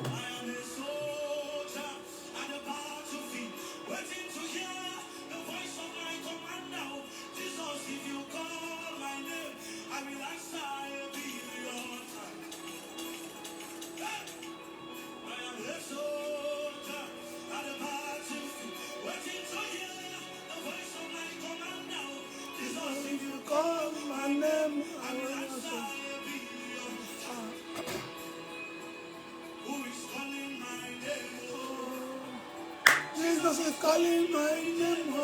am a soldier at the battlefield, waiting to hear the voice of my commander. Jesus, if you call my name, I will answer a billion times. I am a soldier at the battlefield, waiting to hear the voice of my commander. Jesus, if you call my name, I will answer a billion times. Who is calling my name? Oh, Jesus is calling my name. Oh,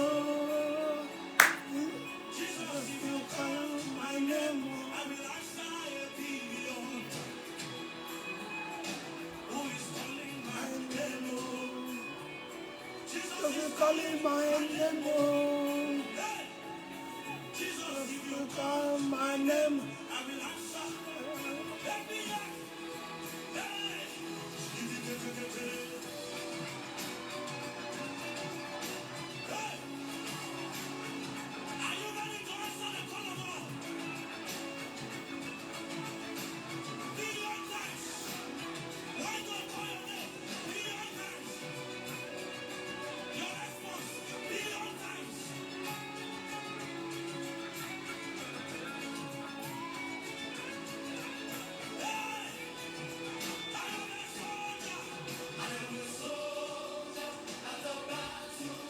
Jesus, if you call my name, I will answer a billion times. Who is calling my name? Oh, Jesus is calling my name. Oh, Jesus, if you call my name, I will answer. Let me hear. Are you ready to answer the call of God? Billion times. Why not call your name? Billion times. Your response. Billion times. Hey! I am a soldier. I am a soldier at the battle,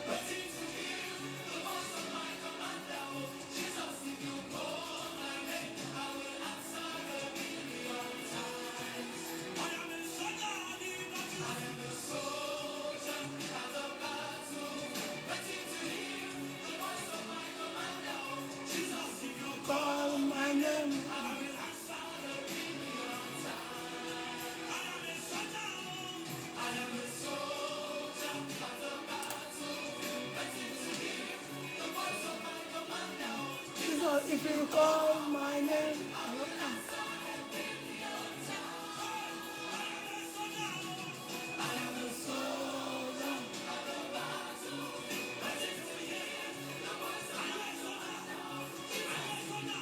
waiting to hear the voice of my commander. Oh, Jesus, if you call my name, I will answer a billion times. I am a soldier at the battle. I am a soldier at the battle, waiting to hear the voice of my commander. Oh, Jesus, if you call my name, I will answer a billion times. I am a soldier. I am a soldier at the battle, waiting to hear the voice of my commander. Jesus, if you call my name, I will answer a billion times. I am a soldier. I am a soldier at the battle, waiting to hear the voice of my commander. I am a soldier.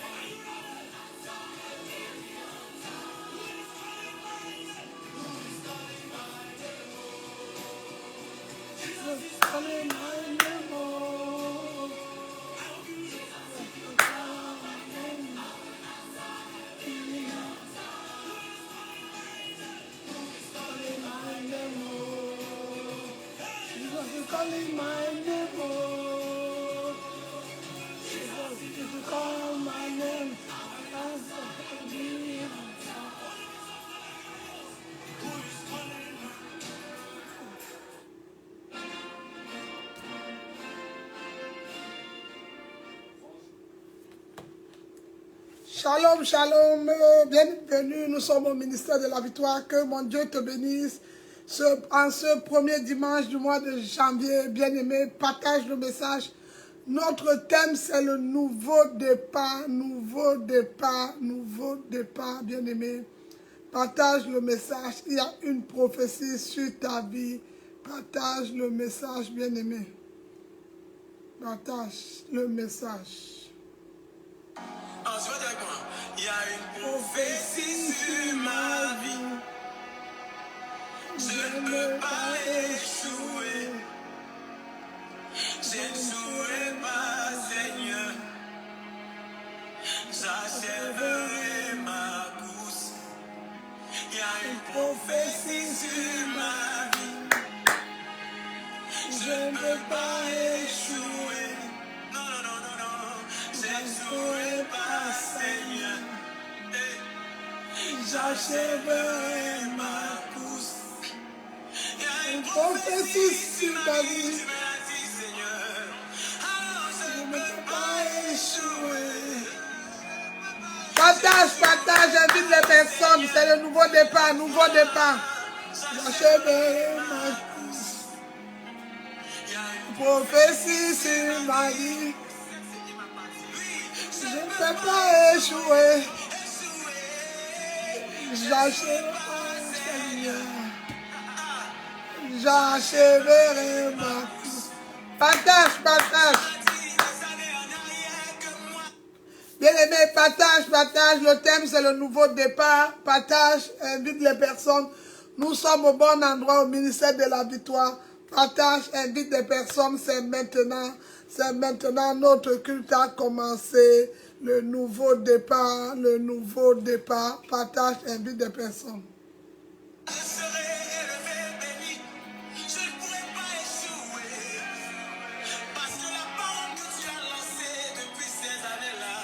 Are you ready? Answer a billion times. Who is calling my name? Who is calling my name? Jesus is calling my name. Oh, I hope you Jesus if you call my name. I will answer a billion times. Who is calling my name? Who is calling my name? Oh, Jesus is calling my name. Oh, Jesus, if you call my name, I will answer a billion times. Who is calling my name? Shalom, shalom, bienvenue, nous sommes au ministère de la victoire, que mon Dieu te bénisse. En ce premier dimanche du mois de janvier, bien-aimé, partage le message. Notre thème, c'est le nouveau départ, nouveau départ, nouveau départ, bien-aimé. Partage le message, il y a une prophétie sur ta vie. Partage le message, bien-aimé. Partage le message. Il y a une prophétie sur ma vie. Je ne peux pas échouer. Je n'échouerai pas, Seigneur. J'achèverai ma course. Il y a une prophétie sur ma vie. Je ne peux pas échouer. Non, non, non, non, non. Je n'échouerai pas, Seigneur. J'achèverai ma course. Il y a une prophétie sur ma vie. Seigneur. Alors je ne peux pas échouer. Partage, invite les personnes. C'est le nouveau départ, nouveau départ. J'achèverai ma course. Il y a une prophétie sur ma vie. Je ne peux pas échouer. J'achèverai ma course. Partage. Bien-aimés, partage. Le thème, c'est le nouveau départ. Partage, invite les personnes. Nous sommes au bon endroit au ministère de la Victoire. Partage, invite des personnes. C'est maintenant. Notre culte a commencé. Le nouveau départ. Partage, invite des personnes. Je serai élevé, béni, je ne pourrai pas échouer, parce que la parole que tu as lancée depuis ces années-là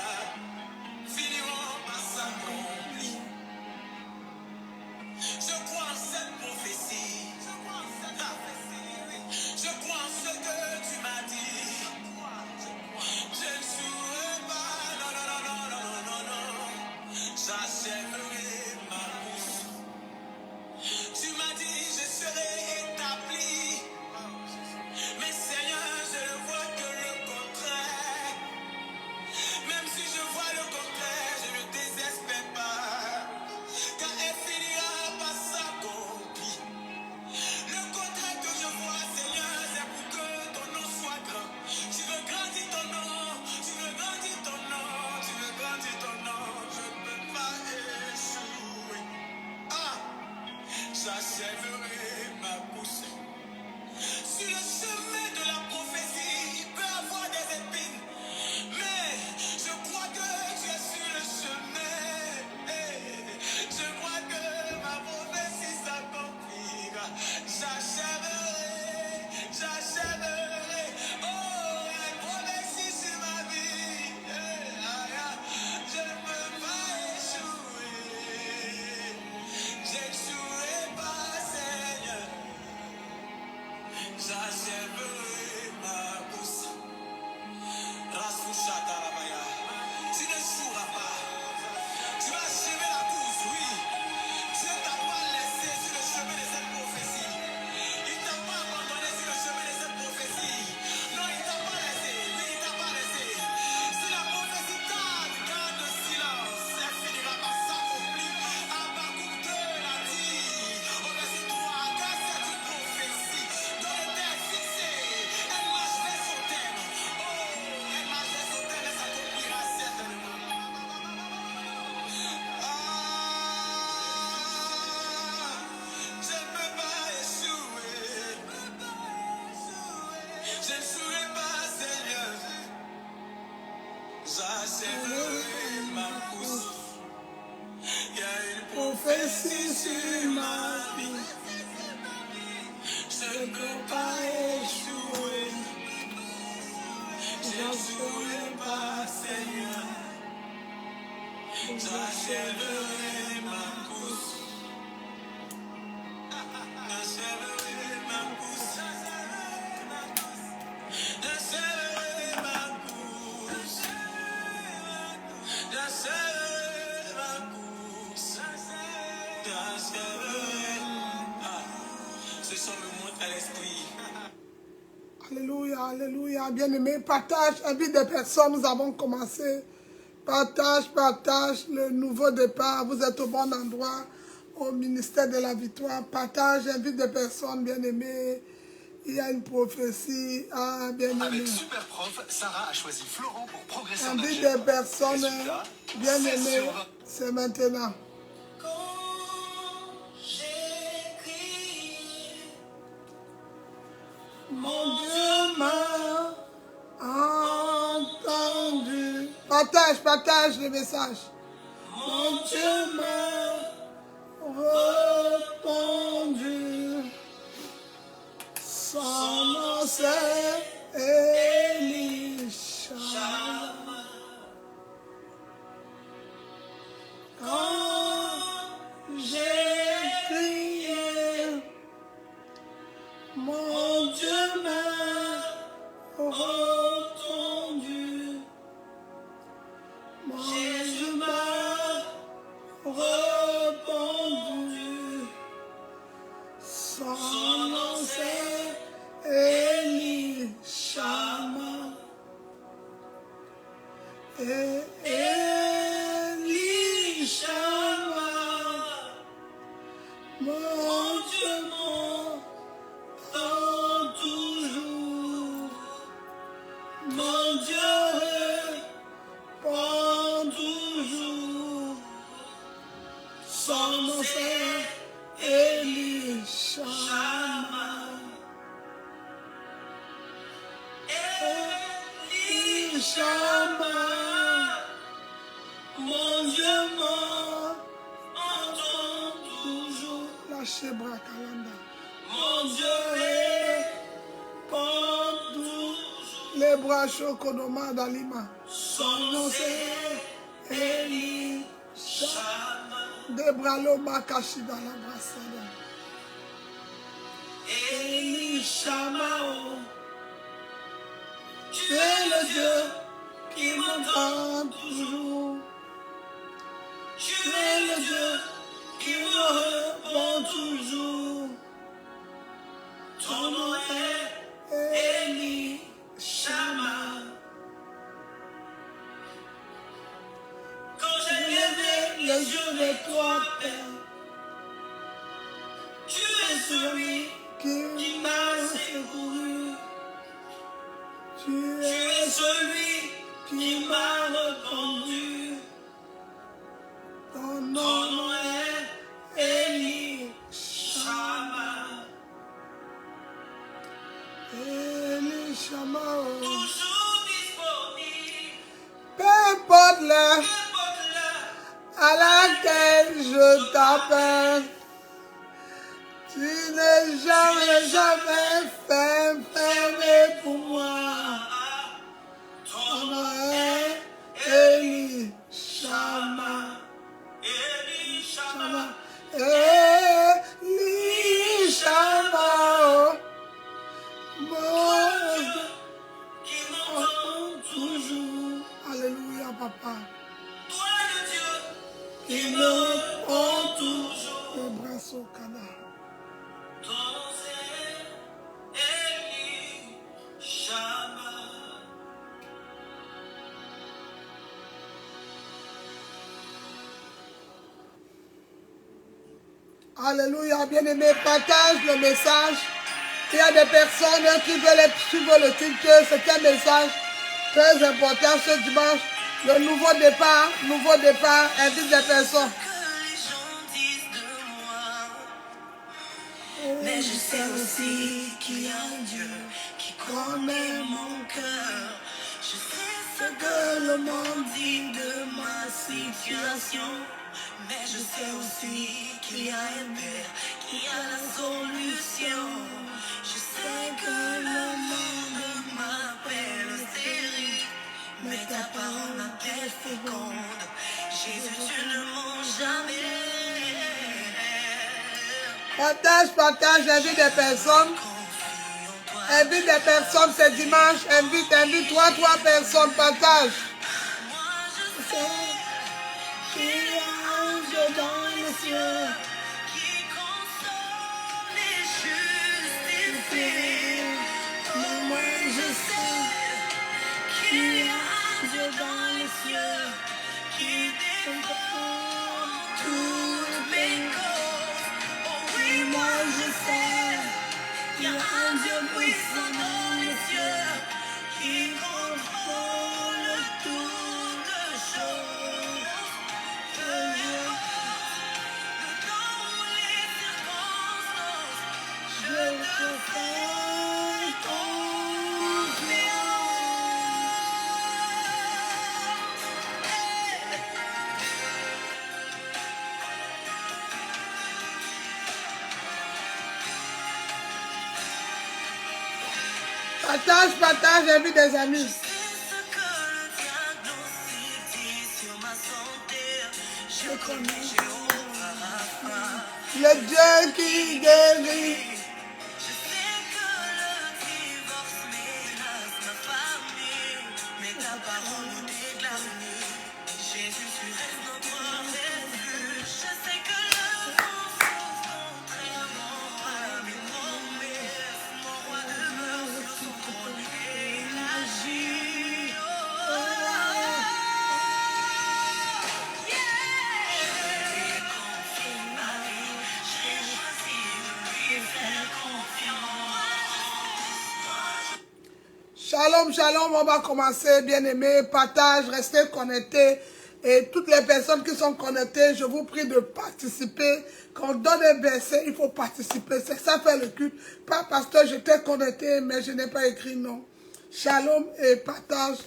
finiront par s'accomplir. Je crois en cette prophétie, je crois en ce que tu m'as dit. Je ne jouerai pas, non, non, non, non, non, non, non, j'achèverai ma course. Tu m'as dit, je serai établi. Mais Seigneur, je ne vois que le contraire. Même si je vois le contraire, je ne désespère pas. Car elle finira par s'accomplir. Le contraire que je vois, Seigneur, c'est pour que ton nom soit grand. Tu veux grandir ton nom, tu veux grandir ton nom, tu veux grandir ton nom. Je ne peux pas échouer. Ah! J'achèverai ma course. Sur le chemin de la prophétie, il peut y avoir des épines. Mais je crois que tu es sur le chemin. Je crois que ma prophétie s'accomplira. J'achèverai. Oh, la prophétie sur ma vie. Je ne peux pas échouer. J'échouerai pas, Seigneur. J'achèverai ma course. Rasoucha Tarabaya. Tu ne joueras pas. Tu vas achever la course, oui. Dieu t'a pas laissé sur le chemin de cette prophétie. Il t'a pas abandonné sur le chemin de cette prophétie. Non, il t'a pas laissé. Oui, il t'a pas laissé. Si la prophétie tarde, garde le silence. Elle finira par s'accomplir. Habakkuk 2 l'a dit. Au verset 3, car c'est une prophétie dont le temps est fixé. Elle marche vers son terme. Oh, elle marche vers son terme. Elle s'accomplira certainement. Je ne peux pas échouer. Je ne jouerai pas, Seigneur. J'achèverai ma course. Il y a une prophétie sur ma vie. Je ne peux pas échouer. Je ne jouerai pas, Seigneur. J'achèverai ma course. J'achèverai ma course. J'achèverai ma course. J'achèverai ma course. J'achèverai. Ah, ce son me monte à l'esprit. Alléluia, alléluia. Bien-aimés, partage, invite des personnes. Nous avons commencé. Partage, le nouveau départ. Vous êtes au bon endroit, au ministère de la Victoire. Partage, invite des personnes, bien-aimées. Il y a une prophétie. Ah, bien-aimés. Avec Superprof, Sarah a choisi Florent pour progresser en Invite algèbre. des personnes, Résultat, 16 bien-aimées. sur 20. C'est maintenant. Quand j'ai crié, Mon Dieu m'a entendu. Partage le message. Mon Dieu m'a répondu. Son nom c'est Elisha. Quand j'ai crié, mon Dieu m'a entendu. Mon Dieu m'a répondu. Son nom c'est Elishama. Elishama. Mon Dieu m'entend toujours. Mon Dieu répond c'est Elishama. Elishama. Mon Dieu m'entend toujours. Lâchez bras Kalanda. Mon Dieu répond toujours. Les bras Chokodoma d'Alima. Son nom c'est Elishama. Des bras Loma Kashida la brassada. Elishama. Tu es le Dieu qui m'entend toujours. Tu es le Dieu qui me répond toujours. Ton nom est Elishama. Quand j'ai levé les yeux vers toi, Père, tu es celui qui m'a secouru. Tu es celui qui m'a répondu. Ton nom est Elishama. Elishama. Toujours disponible. Peu importe l'heure à laquelle je t'appelle. Tu n'es jamais fermé pour moi. Ton nom est Elishama. Elishama. Elishama. Mon Dieu qui m'entend toujours. Alléluia, papa. Toi le Dieu qui me répond toujours. Le bras au canard. Alléluia, bien-aimé, partage le message. Il y a des personnes qui veulent suivre le culte. C'est un message très important ce dimanche. Le nouveau départ, invite des personnes. Mais je sais aussi qu'il y a un Dieu qui connaît mon cœur. Je sais ce que le monde dit de ma situation. Mais je sais aussi qu'il y a un Père qui a la solution. Je sais que le monde m'appelle stérile, mais ta parole m'appelle féconde. Jésus, tu ne mens jamais. Partage, invite des personnes. Invite des personnes ce dimanche. Invite 3 personnes, partage. Moi je sais qu'il y a un Dieu dans les cieux qui console les justifiés. Mais moi je sais qu'il y a un Dieu dans les cieux qui défend toutes mes causes. Oh oui, moi je sais qu'il y a un Dieu puissant dans les cieux qui contrôle toutes choses. Je te fais confiance. Partage, invite des amis. Je connais Jéhovah Rapha. Le Dieu qui guérit. Je sais que le divorce menace ma famille, mais ta parole nous déclare unis. Jésus, tu restes notre refuge. Je sais que le vent souffle contrairement à mes promesses. Mon roi demeure sur son trône et il agit. Oh, Shalom, on va commencer, bien-aimés. Partage, restez connectés. Et toutes les personnes qui sont connectées, je vous prie de participer. Quand on donne un verset, il faut participer. C'est ça faire le culte. Pas parce que j'étais connecté, mais je n'ai pas écrit non. Shalom et partage.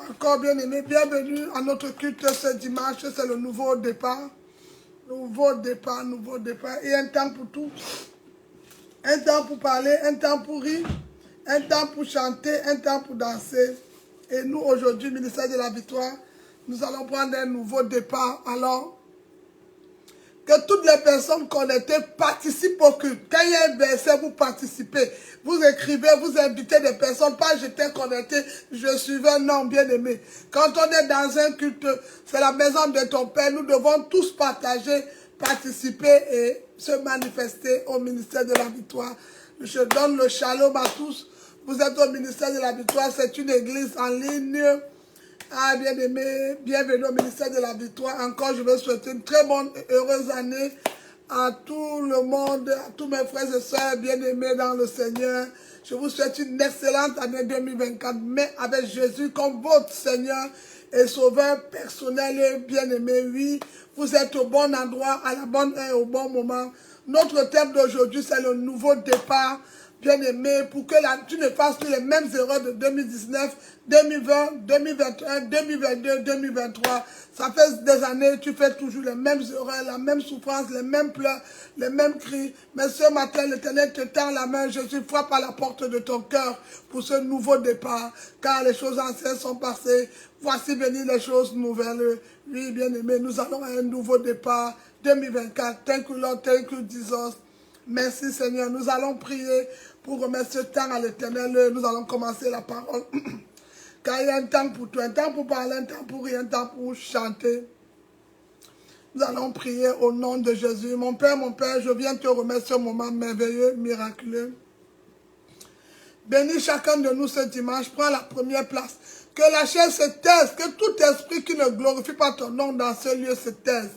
Encore bien aimé, bienvenue à notre culte ce dimanche. C'est le nouveau départ. Nouveau départ, nouveau départ. Et un temps pour tout. Un temps pour parler, un temps pour rire, un temps pour chanter, un temps pour danser. Et nous, aujourd'hui, ministère de la Victoire, nous allons prendre un nouveau départ. Alors, que toutes les personnes connectées participent au culte. Quand il y a un verset, vous participez. Vous écrivez, vous invitez des personnes. Pas j'étais connecté, je suivais, non, bien aimé. Quand on est dans un culte, c'est la maison de ton Père. Nous devons tous partager, participer et se manifester au ministère de la Victoire. Je donne le shalom à tous. Vous êtes au ministère de la Victoire. C'est une église en ligne. Ah, bien aimé, bienvenue au ministère de la Victoire. Encore, je veux souhaiter une très bonne et heureuse année à tout le monde, à tous mes frères et sœurs bien-aimés dans le Seigneur. Je vous souhaite une excellente année 2024, mais avec Jésus comme votre Seigneur et Sauveur personnel et bien-aimé. Oui, vous êtes au bon endroit, à la bonne heure, au bon moment. Notre thème d'aujourd'hui, c'est le nouveau départ. Bien-aimé, pour que tu ne fasses plus les mêmes erreurs de 2019, 2020, 2021, 2022, 2023. Ça fait des années, tu fais toujours les mêmes erreurs, la même souffrance, les mêmes pleurs, les mêmes cris. Mais ce matin, l'Éternel te tend la main. Jésus frappe à la porte de ton cœur pour ce nouveau départ. Car les choses anciennes sont passées. Voici venir les choses nouvelles. Oui, bien-aimé, nous allons à un nouveau départ. 2024. Thank you, Lord. Thank you, Jesus. Merci, Seigneur. Nous allons prier pour remettre ce temps à l'Éternel. Nous allons commencer la parole. Car il y a un temps pour tout, un temps pour parler, un temps pour rire, un temps pour chanter. Nous allons prier au nom de Jésus. Mon Père, je viens te remettre ce moment merveilleux, miraculeux. Bénis chacun de nous ce dimanche. Prends la première place. Que la chair se taise, que tout esprit qui ne glorifie pas ton nom dans ce lieu se taise.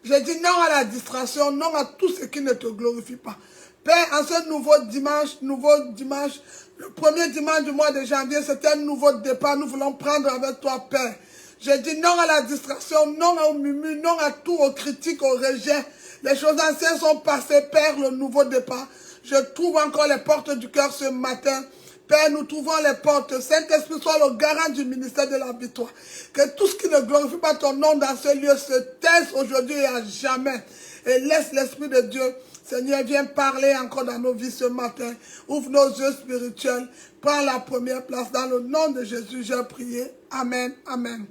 Je dis non à la distraction, non à tout ce qui ne te glorifie pas. Père, en ce nouveau dimanche, le premier dimanche du mois de janvier, c'est un nouveau départ. Nous voulons prendre avec toi, Père. Je dis non à la distraction, non au murmure, non à tout, aux critiques, aux rejets. Les choses anciennes sont passées, Père, le nouveau départ. Je trouve encore les portes du cœur ce matin. Père, nous trouvons les portes. Saint-Esprit soit le garant du ministère de la Victoire. Que tout ce qui ne glorifie pas ton nom dans ce lieu se taise aujourd'hui et à jamais. Et laisse l'Esprit de Dieu, Seigneur, viens parler encore dans nos vies ce matin. Ouvre nos yeux spirituels. Prends la première place. Dans le nom de Jésus, j'ai prié. Amen. Amen.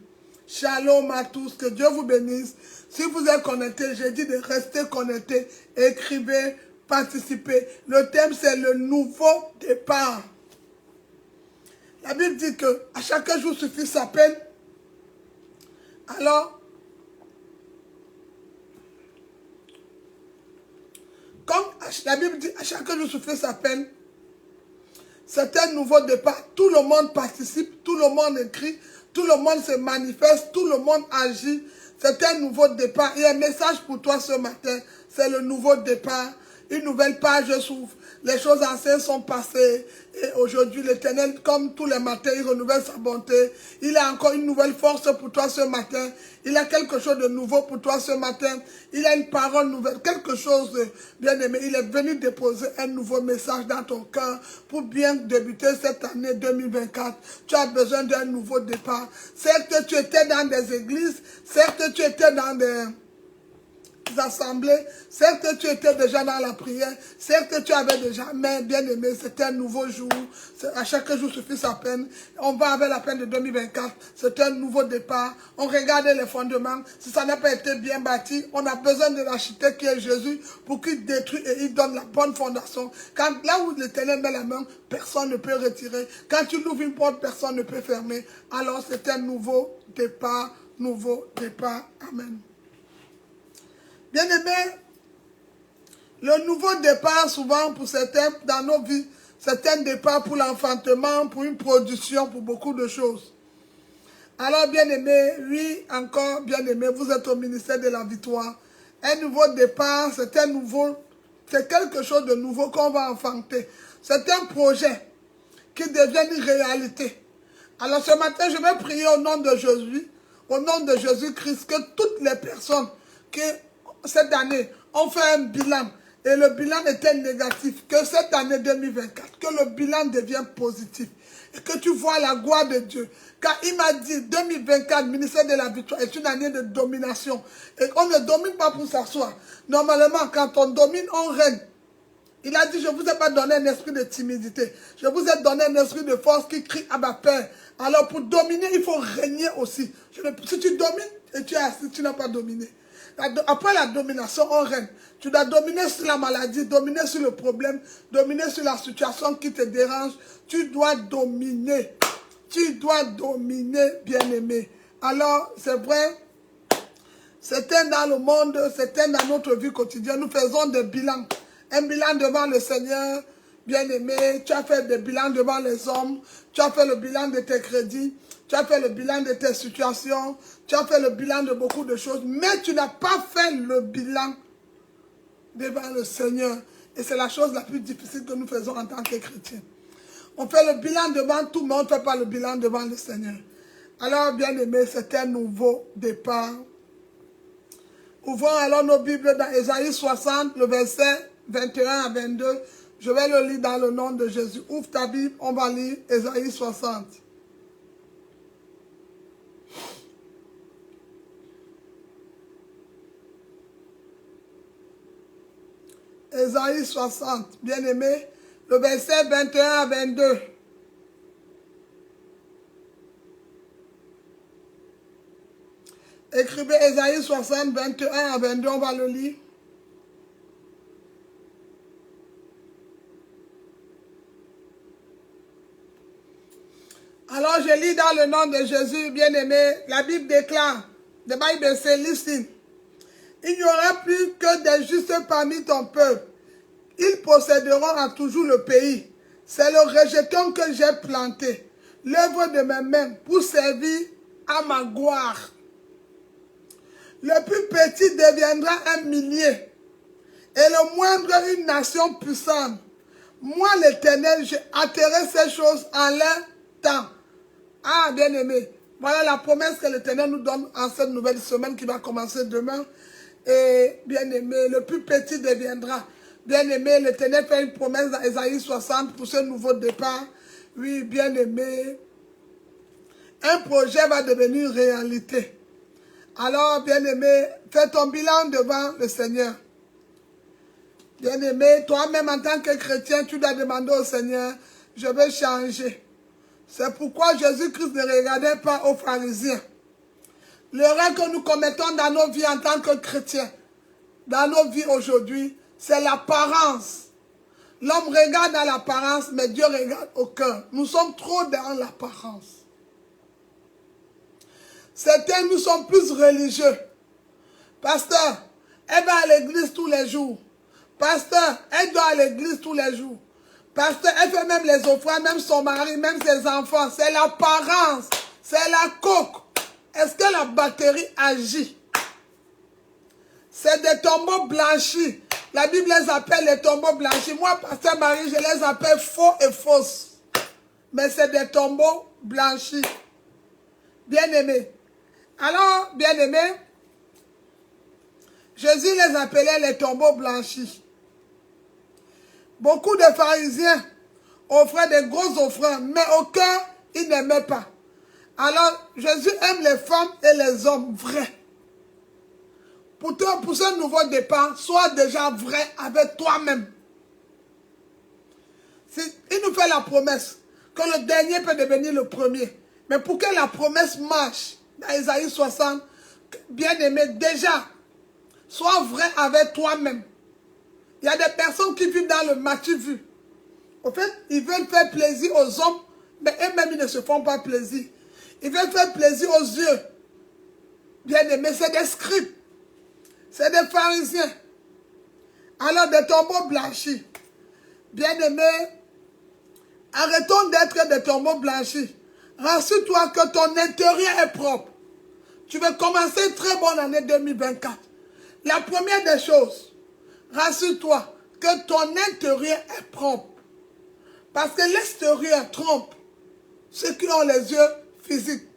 Shalom à tous. Que Dieu vous bénisse. Si vous êtes connectés, j'ai dit de rester connectés. Écrivez, participez. Le thème, c'est le nouveau départ. La Bible dit que à chaque jour suffit sa peine. Alors, comme la Bible dit à chaque jour suffit sa peine, c'est un nouveau départ. Tout le monde participe, tout le monde écrit, tout le monde se manifeste, tout le monde agit. C'est un nouveau départ. Il y a un message pour toi ce matin. C'est le nouveau départ. Une nouvelle page s'ouvre. Les choses anciennes sont passées. Et aujourd'hui, l'Éternel, comme tous les matins, il renouvelle sa bonté. Il a encore une nouvelle force pour toi ce matin. Il a quelque chose de nouveau pour toi ce matin. Il a une parole nouvelle, quelque chose de bien aimé. Il est venu déposer un nouveau message dans ton cœur pour bien débuter cette année 2024. Tu as besoin d'un nouveau départ. Certes, tu étais dans des églises. Certes, tu étais dans des assemblées, certes tu étais déjà dans la prière, certes tu avais déjà, mais bien aimé, c'était un nouveau jour, à chaque jour suffit sa peine, on va avec la peine de 2024, c'est un nouveau départ, on regarde les fondements, si ça n'a pas été bien bâti, on a besoin de l'architecte qui est Jésus pour qu'il détruise et il donne la bonne fondation. Quand là où l'Éternel met la main, personne ne peut retirer, quand tu ouvres une porte, personne ne peut fermer, alors c'est un nouveau départ, amen. Bien-aimé, le nouveau départ, souvent pour certains, dans nos vies, c'est un départ pour l'enfantement, pour une production, pour beaucoup de choses. Alors, bien-aimé, oui, encore, bien-aimé, vous êtes au ministère de la Victoire. Un nouveau départ, c'est quelque chose de nouveau qu'on va enfanter. C'est un projet qui devient une réalité. Alors, ce matin, je vais prier au nom de Jésus au nom de Jésus-Christ, que toutes les personnes qui, cette année, ont fait un bilan, et le bilan était négatif, que cette année 2024, que le bilan devienne positif, et que tu vois la gloire de Dieu. Car il m'a dit, 2024, ministère de la victoire, est une année de domination. Et on ne domine pas pour s'asseoir. Normalement, quand on domine, on règne. Il a dit, je ne vous ai pas donné un esprit de timidité. Je vous ai donné un esprit de force qui crie à ma père. Alors pour dominer, il faut régner aussi. Si tu domines et tu es assis, tu n'as pas dominé. Après la domination, on règne. Tu dois dominer sur la maladie, dominer sur le problème, dominer sur la situation qui te dérange. Tu dois dominer. Tu dois dominer, bien-aimé. Alors, c'est vrai, certains dans le monde, certains dans notre vie quotidienne, nous faisons des bilans. Un bilan devant le Seigneur, bien-aimé. Tu as fait des bilans devant les hommes. Tu as fait le bilan de tes crédits. Tu as fait le bilan de tes situations. Tu as fait le bilan de beaucoup de choses. Mais tu n'as pas fait le bilan devant le Seigneur. Et c'est la chose la plus difficile que nous faisons en tant que chrétiens. On fait le bilan devant tout, mais on ne fait pas le bilan devant le Seigneur. Alors, bien-aimé, c'est un nouveau départ. Ouvrons alors nos Bibles dans Ésaïe 60, le verset 21 à 22. Je vais le lire dans le nom de Jésus. Ouvre ta Bible, on va lire Ésaïe 60. Ésaïe 60, bien-aimé, le verset 21 à 22. Écrivez Ésaïe 60, 21 à 22, on va le lire. Alors je lis dans le nom de Jésus, bien-aimé, la Bible déclare, the Bible says, listen, il n'y aura plus que des justes parmi ton peuple. Ils posséderont à toujours le pays. C'est le rejeton que j'ai planté, l'œuvre de mes mains, pour servir à ma gloire. Le plus petit deviendra un millier, et le moindre une nation puissante. Moi, l'Éternel, j'ai atterré ces choses en leur temps. Ah, bien-aimé, voilà la promesse que l'Éternel nous donne en cette nouvelle semaine qui va commencer demain. Et bien-aimé, le plus petit deviendra. Bien-aimé, l'Éternel fait une promesse dans Ésaïe 60 pour ce nouveau départ. Oui, bien-aimé, un projet va devenir réalité. Alors, bien-aimé, fais ton bilan devant le Seigneur. Bien-aimé, toi-même en tant que chrétien, tu dois demander au Seigneur, je veux changer. C'est pourquoi Jésus-Christ ne regardait pas aux pharisiens. L'erreur que nous commettons dans nos vies en tant que chrétiens, dans nos vies aujourd'hui, c'est l'apparence. L'homme regarde dans l'apparence, mais Dieu regarde au cœur. Nous sommes trop dans l'apparence. Certains, nous sommes plus religieux. Pasteur, elle va à l'église tous les jours. Pasteur, elle doit à l'église tous les jours. Pasteur, elle fait même les offrandes, même son mari, même ses enfants. C'est l'apparence, c'est la coque. Est-ce que la batterie agit? C'est des tombeaux blanchis. La Bible les appelle les tombeaux blanchis. Moi, Pasteur Marie, je les appelle faux et fausses. Mais c'est des tombeaux blanchis. Bien-aimés. Alors, bien-aimés, Jésus les appelait les tombeaux blanchis. Beaucoup de pharisiens offraient des grosses offrandes, mais au cœur, ils n'aimaient pas. Alors, Jésus aime les femmes et les hommes vrais. Pour ce nouveau départ, sois déjà vrai avec toi-même. Il nous fait la promesse que le dernier peut devenir le premier. Mais pour que la promesse marche, dans Ésaïe 60, bien-aimé, déjà, sois vrai avec toi-même. Il y a des personnes qui vivent dans le matu-vu. En fait, ils veulent faire plaisir aux hommes, mais eux-mêmes, ils ne se font pas plaisir. Ils veulent faire plaisir aux yeux. Bien-aimé, c'est des scribes. C'est des pharisiens. Alors, des tombeaux blanchis. Bien-aimé, arrêtons d'être des tombeaux blanchis. Rassure-toi que ton intérieur est propre. Tu veux commencer une très bonne année 2024. La première des choses, rassure-toi que ton intérieur est propre. Parce que l'extérieur trompe ceux qui ont les yeux physiques.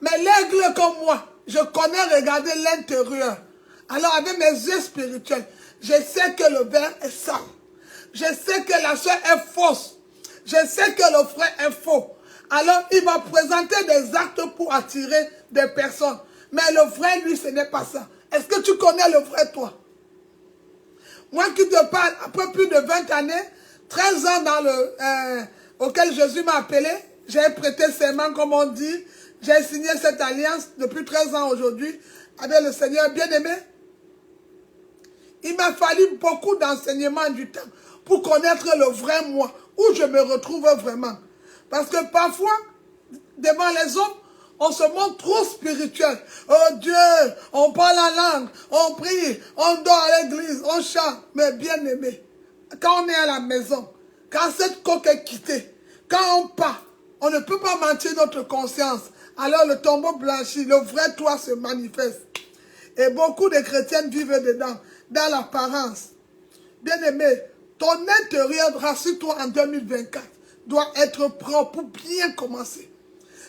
Mais l'aigle comme moi, je connais regarder l'intérieur. Alors avec mes yeux spirituels, je sais que le verre est sale. Je sais que la soeur est fausse. Je sais que le frère est faux. Alors il va présenter des actes pour attirer des personnes. Mais le vrai, lui, ce n'est pas ça. Est-ce que tu connais le vrai, toi? Moi qui te parle, après plus de 20 années, 13 ans dans auquel Jésus m'a appelé, j'ai prêté serment, comme on dit. J'ai signé cette alliance depuis 13 ans aujourd'hui avec le Seigneur bien-aimé. Il m'a fallu beaucoup d'enseignements du temps pour connaître le vrai moi, où je me retrouve vraiment. Parce que parfois, devant les hommes, on se montre trop spirituel. Oh Dieu, on parle la langue, on prie, on dort à l'église, on chante. Mais bien aimé, quand on est à la maison, quand cette coque est quittée, quand on part, on ne peut pas mentir notre conscience. Alors le tombeau blanchi, le vrai toi se manifeste. Et beaucoup de chrétiens vivent dedans, dans l'apparence. Bien aimé, ton intérieur, rassure-toi en 2024, doit être propre pour bien commencer.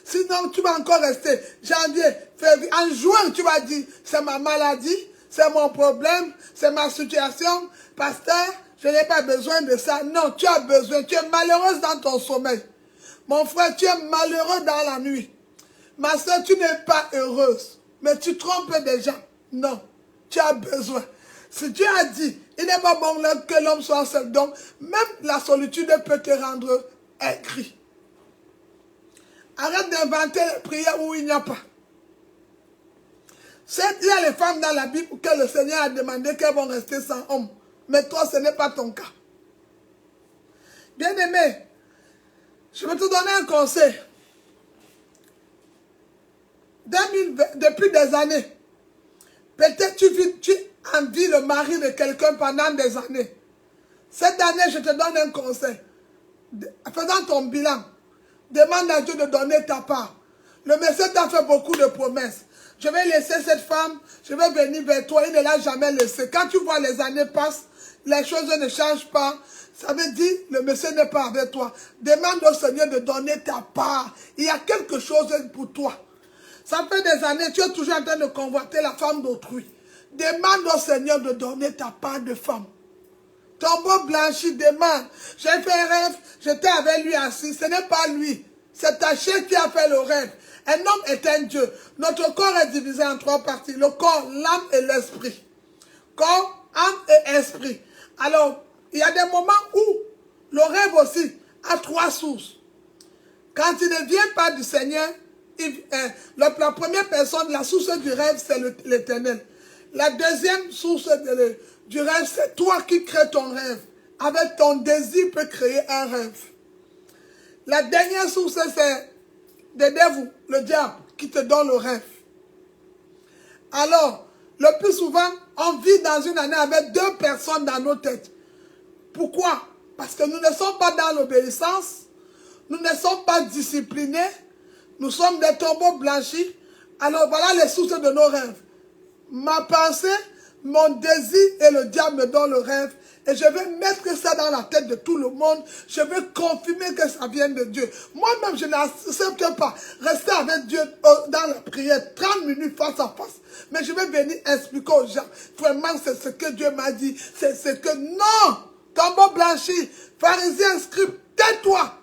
Sinon, tu vas encore rester janvier, février. En juin, tu vas dire, c'est ma maladie, c'est mon problème, c'est ma situation. Pasteur, je n'ai pas besoin de ça. Non, tu as besoin. Tu es malheureuse dans ton sommeil. Mon frère, tu es malheureux dans la nuit. Ma soeur, tu n'es pas heureuse. Mais tu trompes des gens. Non, tu as besoin. Si Dieu a dit, il n'est pas bon que l'homme soit seul. Donc, même la solitude peut te rendre aigri. Arrête d'inventer les prières où il n'y a pas. Certes, il y a les femmes dans la Bible que le Seigneur a demandé qu'elles vont rester sans homme. Mais toi, ce n'est pas ton cas. Bien-aimé, je vais te donner un conseil. Depuis des années, peut-être tu envies le mari de quelqu'un pendant des années. Cette année, je te donne un conseil. Faisant ton bilan, demande à Dieu de donner ta part. Le Messie t'a fait beaucoup de promesses. Je vais laisser cette femme, je vais venir vers toi. Il ne l'a jamais laissé. Quand tu vois les années passent, les choses ne changent pas. Ça veut dire le Messie n'est pas avec toi. Demande au Seigneur de donner ta part. Il y a quelque chose pour toi. Ça fait des années, tu es toujours en train de convoiter la femme d'autrui. Demande au Seigneur de donner ta part de femme. Tombeau blanchi, demande. J'ai fait un rêve, j'étais avec lui assis. Ce n'est pas lui. C'est ta chair qui a fait le rêve. Un homme est un Dieu. Notre corps est divisé en 3 parties. Le corps, l'âme et l'esprit. Corps, âme et esprit. Alors, il y a des moments où le rêve aussi a 3 sources. Quand il ne vient pas du Seigneur, la première personne, la source du rêve, c'est l'Éternel. La deuxième source du rêve, c'est toi qui crées ton rêve. Avec ton désir, peut créer un rêve. La dernière source, c'est le diable, qui te donne le rêve. Alors, le plus souvent, on vit dans une année avec 2 personnes dans nos têtes. Pourquoi? Parce que nous ne sommes pas dans l'obéissance, nous ne sommes pas disciplinés, nous sommes des tombeaux blanchis. Alors voilà les sources de nos rêves. Ma pensée, mon désir et le diable me donnent le rêve. Et je vais mettre ça dans la tête de tout le monde. Je vais confirmer que ça vient de Dieu. Moi-même, je n'accepte pas rester avec Dieu dans la prière 30 minutes face à face. Mais je vais venir expliquer aux gens. Vraiment, c'est ce que Dieu m'a dit. C'est ce que... Non! Tombeau blanchi, pharisien, scribe, tais-toi!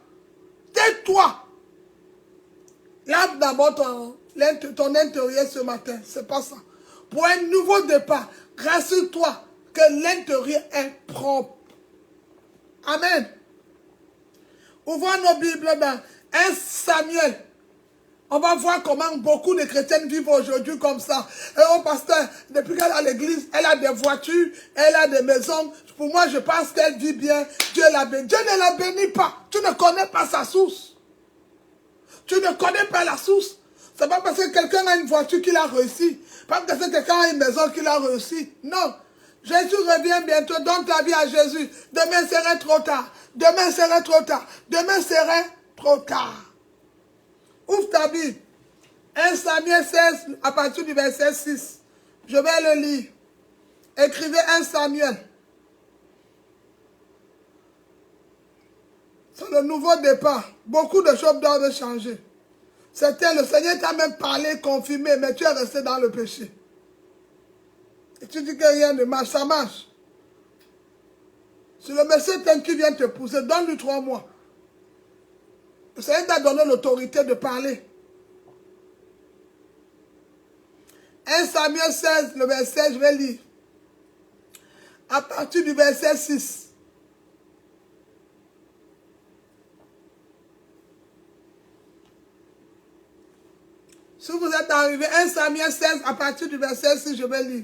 Tais-toi! Lave d'abord ton intérieur ce matin. C'est pas ça. Pour un nouveau départ, rassure-toi que l'intérieur est propre. Amen. Ouvrons nos Bibles dans 1 Samuel. On va voir comment beaucoup de chrétiens vivent aujourd'hui comme ça. Et oh pasteur, depuis qu'elle est à l'église, elle a des voitures, elle a des maisons. Pour moi, je pense qu'elle vit bien. Dieu la bénit. Dieu ne la bénit pas. Tu ne connais pas sa source. Tu ne connais pas la source. Ce n'est pas parce que quelqu'un a une voiture qu'il a réussi. Pas parce que quelqu'un a une maison qu'il a réussi. Non. Jésus revient bientôt. Donne ta vie à Jésus. Demain serait trop tard. Demain serait trop tard. Demain serait trop tard. Ouvre ta Bible. 1 Samuel 16, à partir du verset 6. Je vais le lire. Écrivez 1 Samuel. C'est le nouveau départ. Beaucoup de choses doivent changer. C'était le Seigneur t'a même parlé, confirmé, mais tu es resté dans le péché. Et tu dis que rien ne marche, ça marche. Si le monsieur qui vient te pousser, donne-lui 3 mois. Le Seigneur t'a donné l'autorité de parler. 1 Samuel 16, le verset, je vais lire. À partir du verset 6. Si vous êtes arrivé, 1 Samuel 16, à partir du verset 6, je vais lire.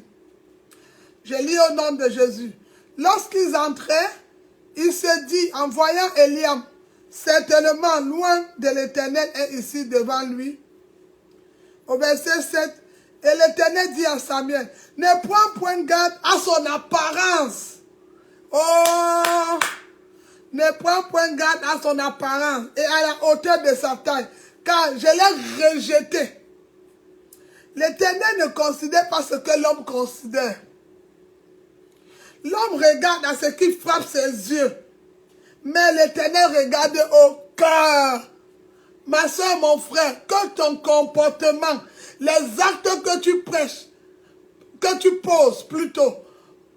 Je lis au nom de Jésus. Lorsqu'ils entraient, il se dit, en voyant Eliam, certainement loin de l'Éternel est ici devant lui. Au verset 7, et l'Éternel dit à Samuel, ne prends point garde à son apparence. Oh, ne prends point garde à son apparence et à la hauteur de sa taille, car je l'ai rejeté. L'Éternel ne considère pas ce que l'homme considère. L'homme regarde à ce qui frappe ses yeux, mais l'Éternel regarde au cœur. Ma soeur, mon frère, que ton comportement, les actes que tu prêches, que tu poses plutôt,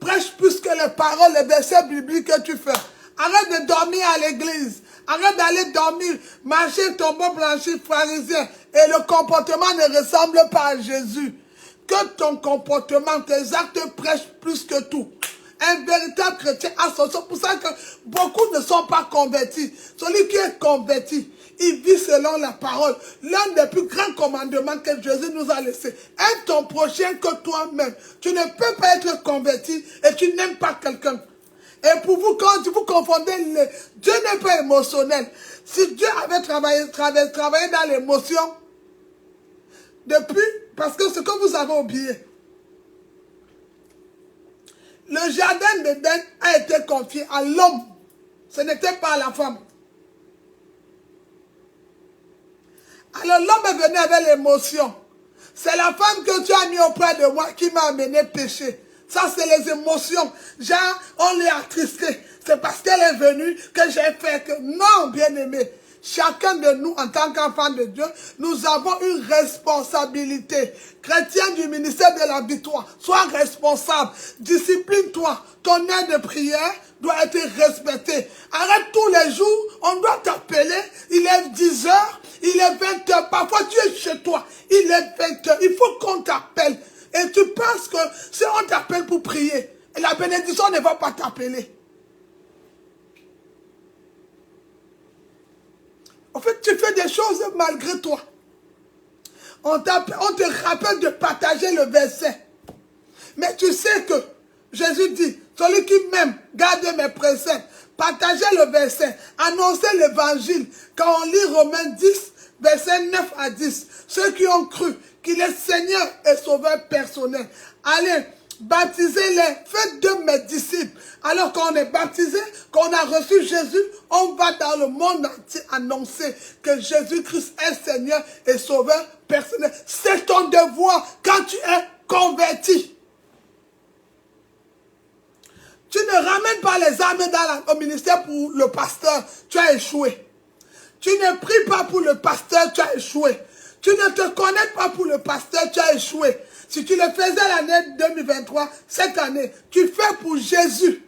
prêche plus que les paroles, les versets bibliques que tu fais. Arrête de dormir à l'église. Arrête d'aller dormir, marcher, tombeau blanchi, pharisien. Et le comportement ne ressemble pas à Jésus. Que ton comportement, tes actes prêchent plus que tout. Un véritable chrétien a son sens. C'est pour ça que beaucoup ne sont pas convertis. Celui qui est converti, il vit selon la parole. L'un des plus grands commandements que Jésus nous a laissé. Aime ton prochain que toi-même. Tu ne peux pas être converti et tu n'aimes pas quelqu'un. Et pour vous, quand vous confondez, Dieu n'est pas émotionnel. Si Dieu avait travaillé dans l'émotion, depuis, parce que ce que vous avez oublié, le jardin d'Éden a été confié à l'homme. Ce n'était pas à la femme. Alors l'homme est venu avec l'émotion. C'est la femme que tu as mis auprès de moi qui m'a amené péché. Ça, c'est les émotions. Genre, on l'est attristé. C'est parce qu'elle est venue que j'ai fait que... Non, bien-aimé. Chacun de nous, en tant qu'enfant de Dieu, nous avons une responsabilité. Chrétien du ministère de la victoire, sois responsable. Discipline-toi. Ton heure de prière doit être respectée. Arrête tous les jours, on doit t'appeler. Il est 10 heures, il est 20 heures. Parfois, tu es chez toi. Il est 20 heures. Il faut qu'on t'appelle. Et tu penses que si on t'appelle pour prier, la bénédiction ne va pas t'appeler. En fait, tu fais des choses malgré toi. On te rappelle de partager le verset. Mais tu sais que Jésus dit, celui qui m'aime, garde mes préceptes. Partagez le verset. Annoncez l'évangile. Quand on lit Romains 10, versets 9 à 10. Ceux qui ont cru qu'il est Seigneur et Sauveur personnel. Allez, baptisez-les, faites de mes disciples. Alors quand on est baptisé, quand on a reçu Jésus, on va dans le monde entier annoncer que Jésus-Christ est Seigneur et Sauveur personnel. C'est ton devoir quand tu es converti. Tu ne ramènes pas les âmes au ministère pour le pasteur, tu as échoué. Tu ne pries pas pour le pasteur, tu as échoué. Tu ne te connectes pas pour le pasteur, tu as échoué. Si tu le faisais l'année 2023, cette année, tu fais pour Jésus.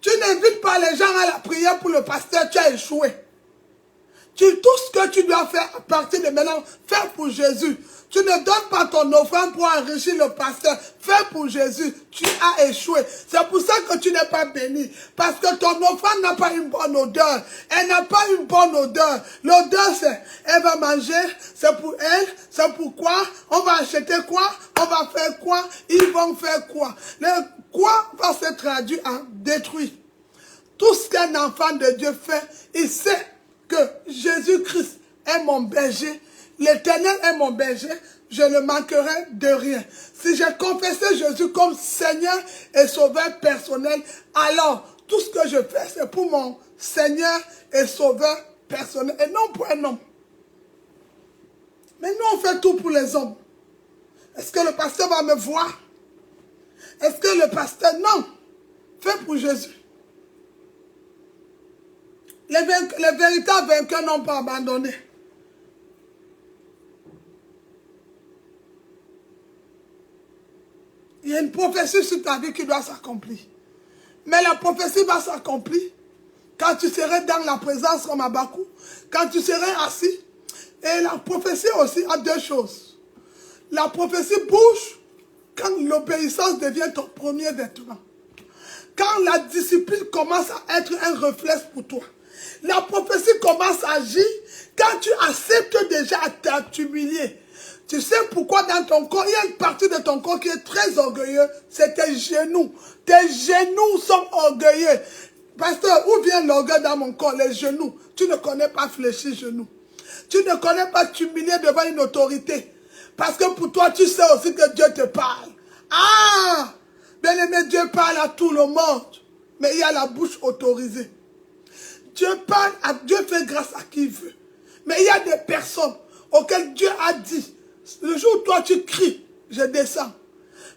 Tu n'invites pas les gens à la prière pour le pasteur, tu as échoué. Tout ce que tu dois faire à partir de maintenant, fais pour Jésus. Tu ne donnes pas ton offrande pour enrichir le pasteur. Fais pour Jésus. Tu as échoué. C'est pour ça que tu n'es pas béni. Parce que ton offrande n'a pas une bonne odeur. Elle n'a pas une bonne odeur. L'odeur, c'est, elle va manger, c'est pour elle, c'est pour quoi? On va acheter quoi? On va faire quoi? Ils vont faire quoi? Le quoi va se traduire en détruit. Tout ce qu'un enfant de Dieu fait, il sait que Jésus-Christ est mon berger. L'Éternel est mon berger, je ne manquerai de rien. Si j'ai confessé Jésus comme Seigneur et Sauveur personnel, alors tout ce que je fais, c'est pour mon Seigneur et Sauveur personnel, et non pour un homme. Mais nous, on fait tout pour les hommes. Est-ce que le pasteur va me voir? Est-ce que le pasteur... Non, fais pour Jésus. Les véritables vainqueurs n'ont pas abandonné. Il y a une prophétie sur ta vie qui doit s'accomplir. Mais la prophétie va s'accomplir quand tu serais dans la présence comme Abakou, quand tu serais assis. Et la prophétie aussi a deux choses. La prophétie bouge quand l'obéissance devient ton premier vêtement. Quand la discipline commence à être un réflexe pour toi. La prophétie commence à agir quand tu acceptes déjà à t'humilier. Tu sais pourquoi dans ton corps, il y a une partie de ton corps qui est très orgueilleux, c'est tes genoux. Tes genoux sont orgueilleux. Pasteur, où vient l'orgueil dans mon corps? Les genoux. Tu ne connais pas fléchir genoux. Tu ne connais pas t'humilier devant une autorité. Parce que pour toi, tu sais aussi que Dieu te parle. Ah! Bien-aimé, Dieu parle à tout le monde. Mais il y a la bouche autorisée. Dieu parle, Dieu fait grâce à qui il veut. Mais il y a des personnes auxquelles Dieu a dit, le jour où toi tu cries, je descends.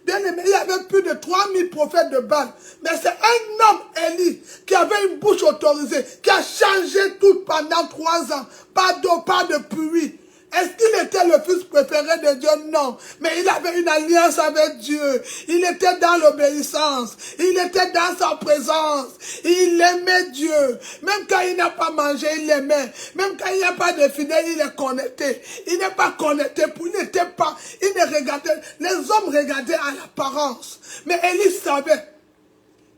Bien aimé, il y avait plus de 3000 prophètes de Baal. Mais c'est un homme, Élie, qui avait une bouche autorisée, qui a changé tout pendant 3 ans. Pas d'eau, pas de pluie. Est-ce qu'il était le fils préféré de Dieu? Non. Mais il avait une alliance avec Dieu. Il était dans l'obéissance. Il était dans sa présence. Il aimait Dieu. Même quand il n'a pas mangé, il l'aimait. Même quand il n'y a pas de fidèle, il est connecté. Il n'est pas connecté. Il n'était pas. Il ne regardait. Les hommes regardaient à l'apparence. Mais Élie savait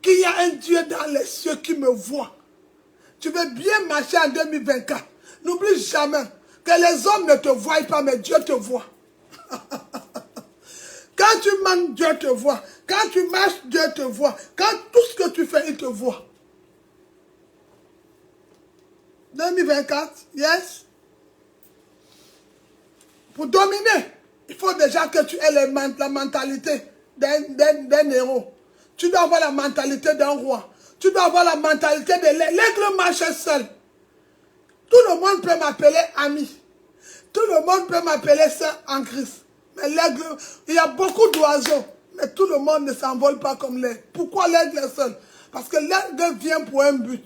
qu'il y a un Dieu dans les cieux qui me voit. Tu veux bien marcher en 2024. N'oublie jamais que les hommes ne te voient pas, mais Dieu te voit. Quand tu manges, Dieu te voit. Quand tu marches, Dieu te voit. Quand tout ce que tu fais, il te voit. 2024, yes. Pour dominer, il faut déjà que tu aies la mentalité d'un héros. Tu dois avoir la mentalité d'un roi. Tu dois avoir la mentalité de l'aigle. L'aigle marche seul. Tout le monde peut m'appeler ami. Tout le monde peut m'appeler sœur en Christ. Mais l'aigle, il y a beaucoup d'oiseaux. Mais tout le monde ne s'envole pas comme l'aigle. Pourquoi l'aigle est seul? Parce que l'aigle vient pour un but.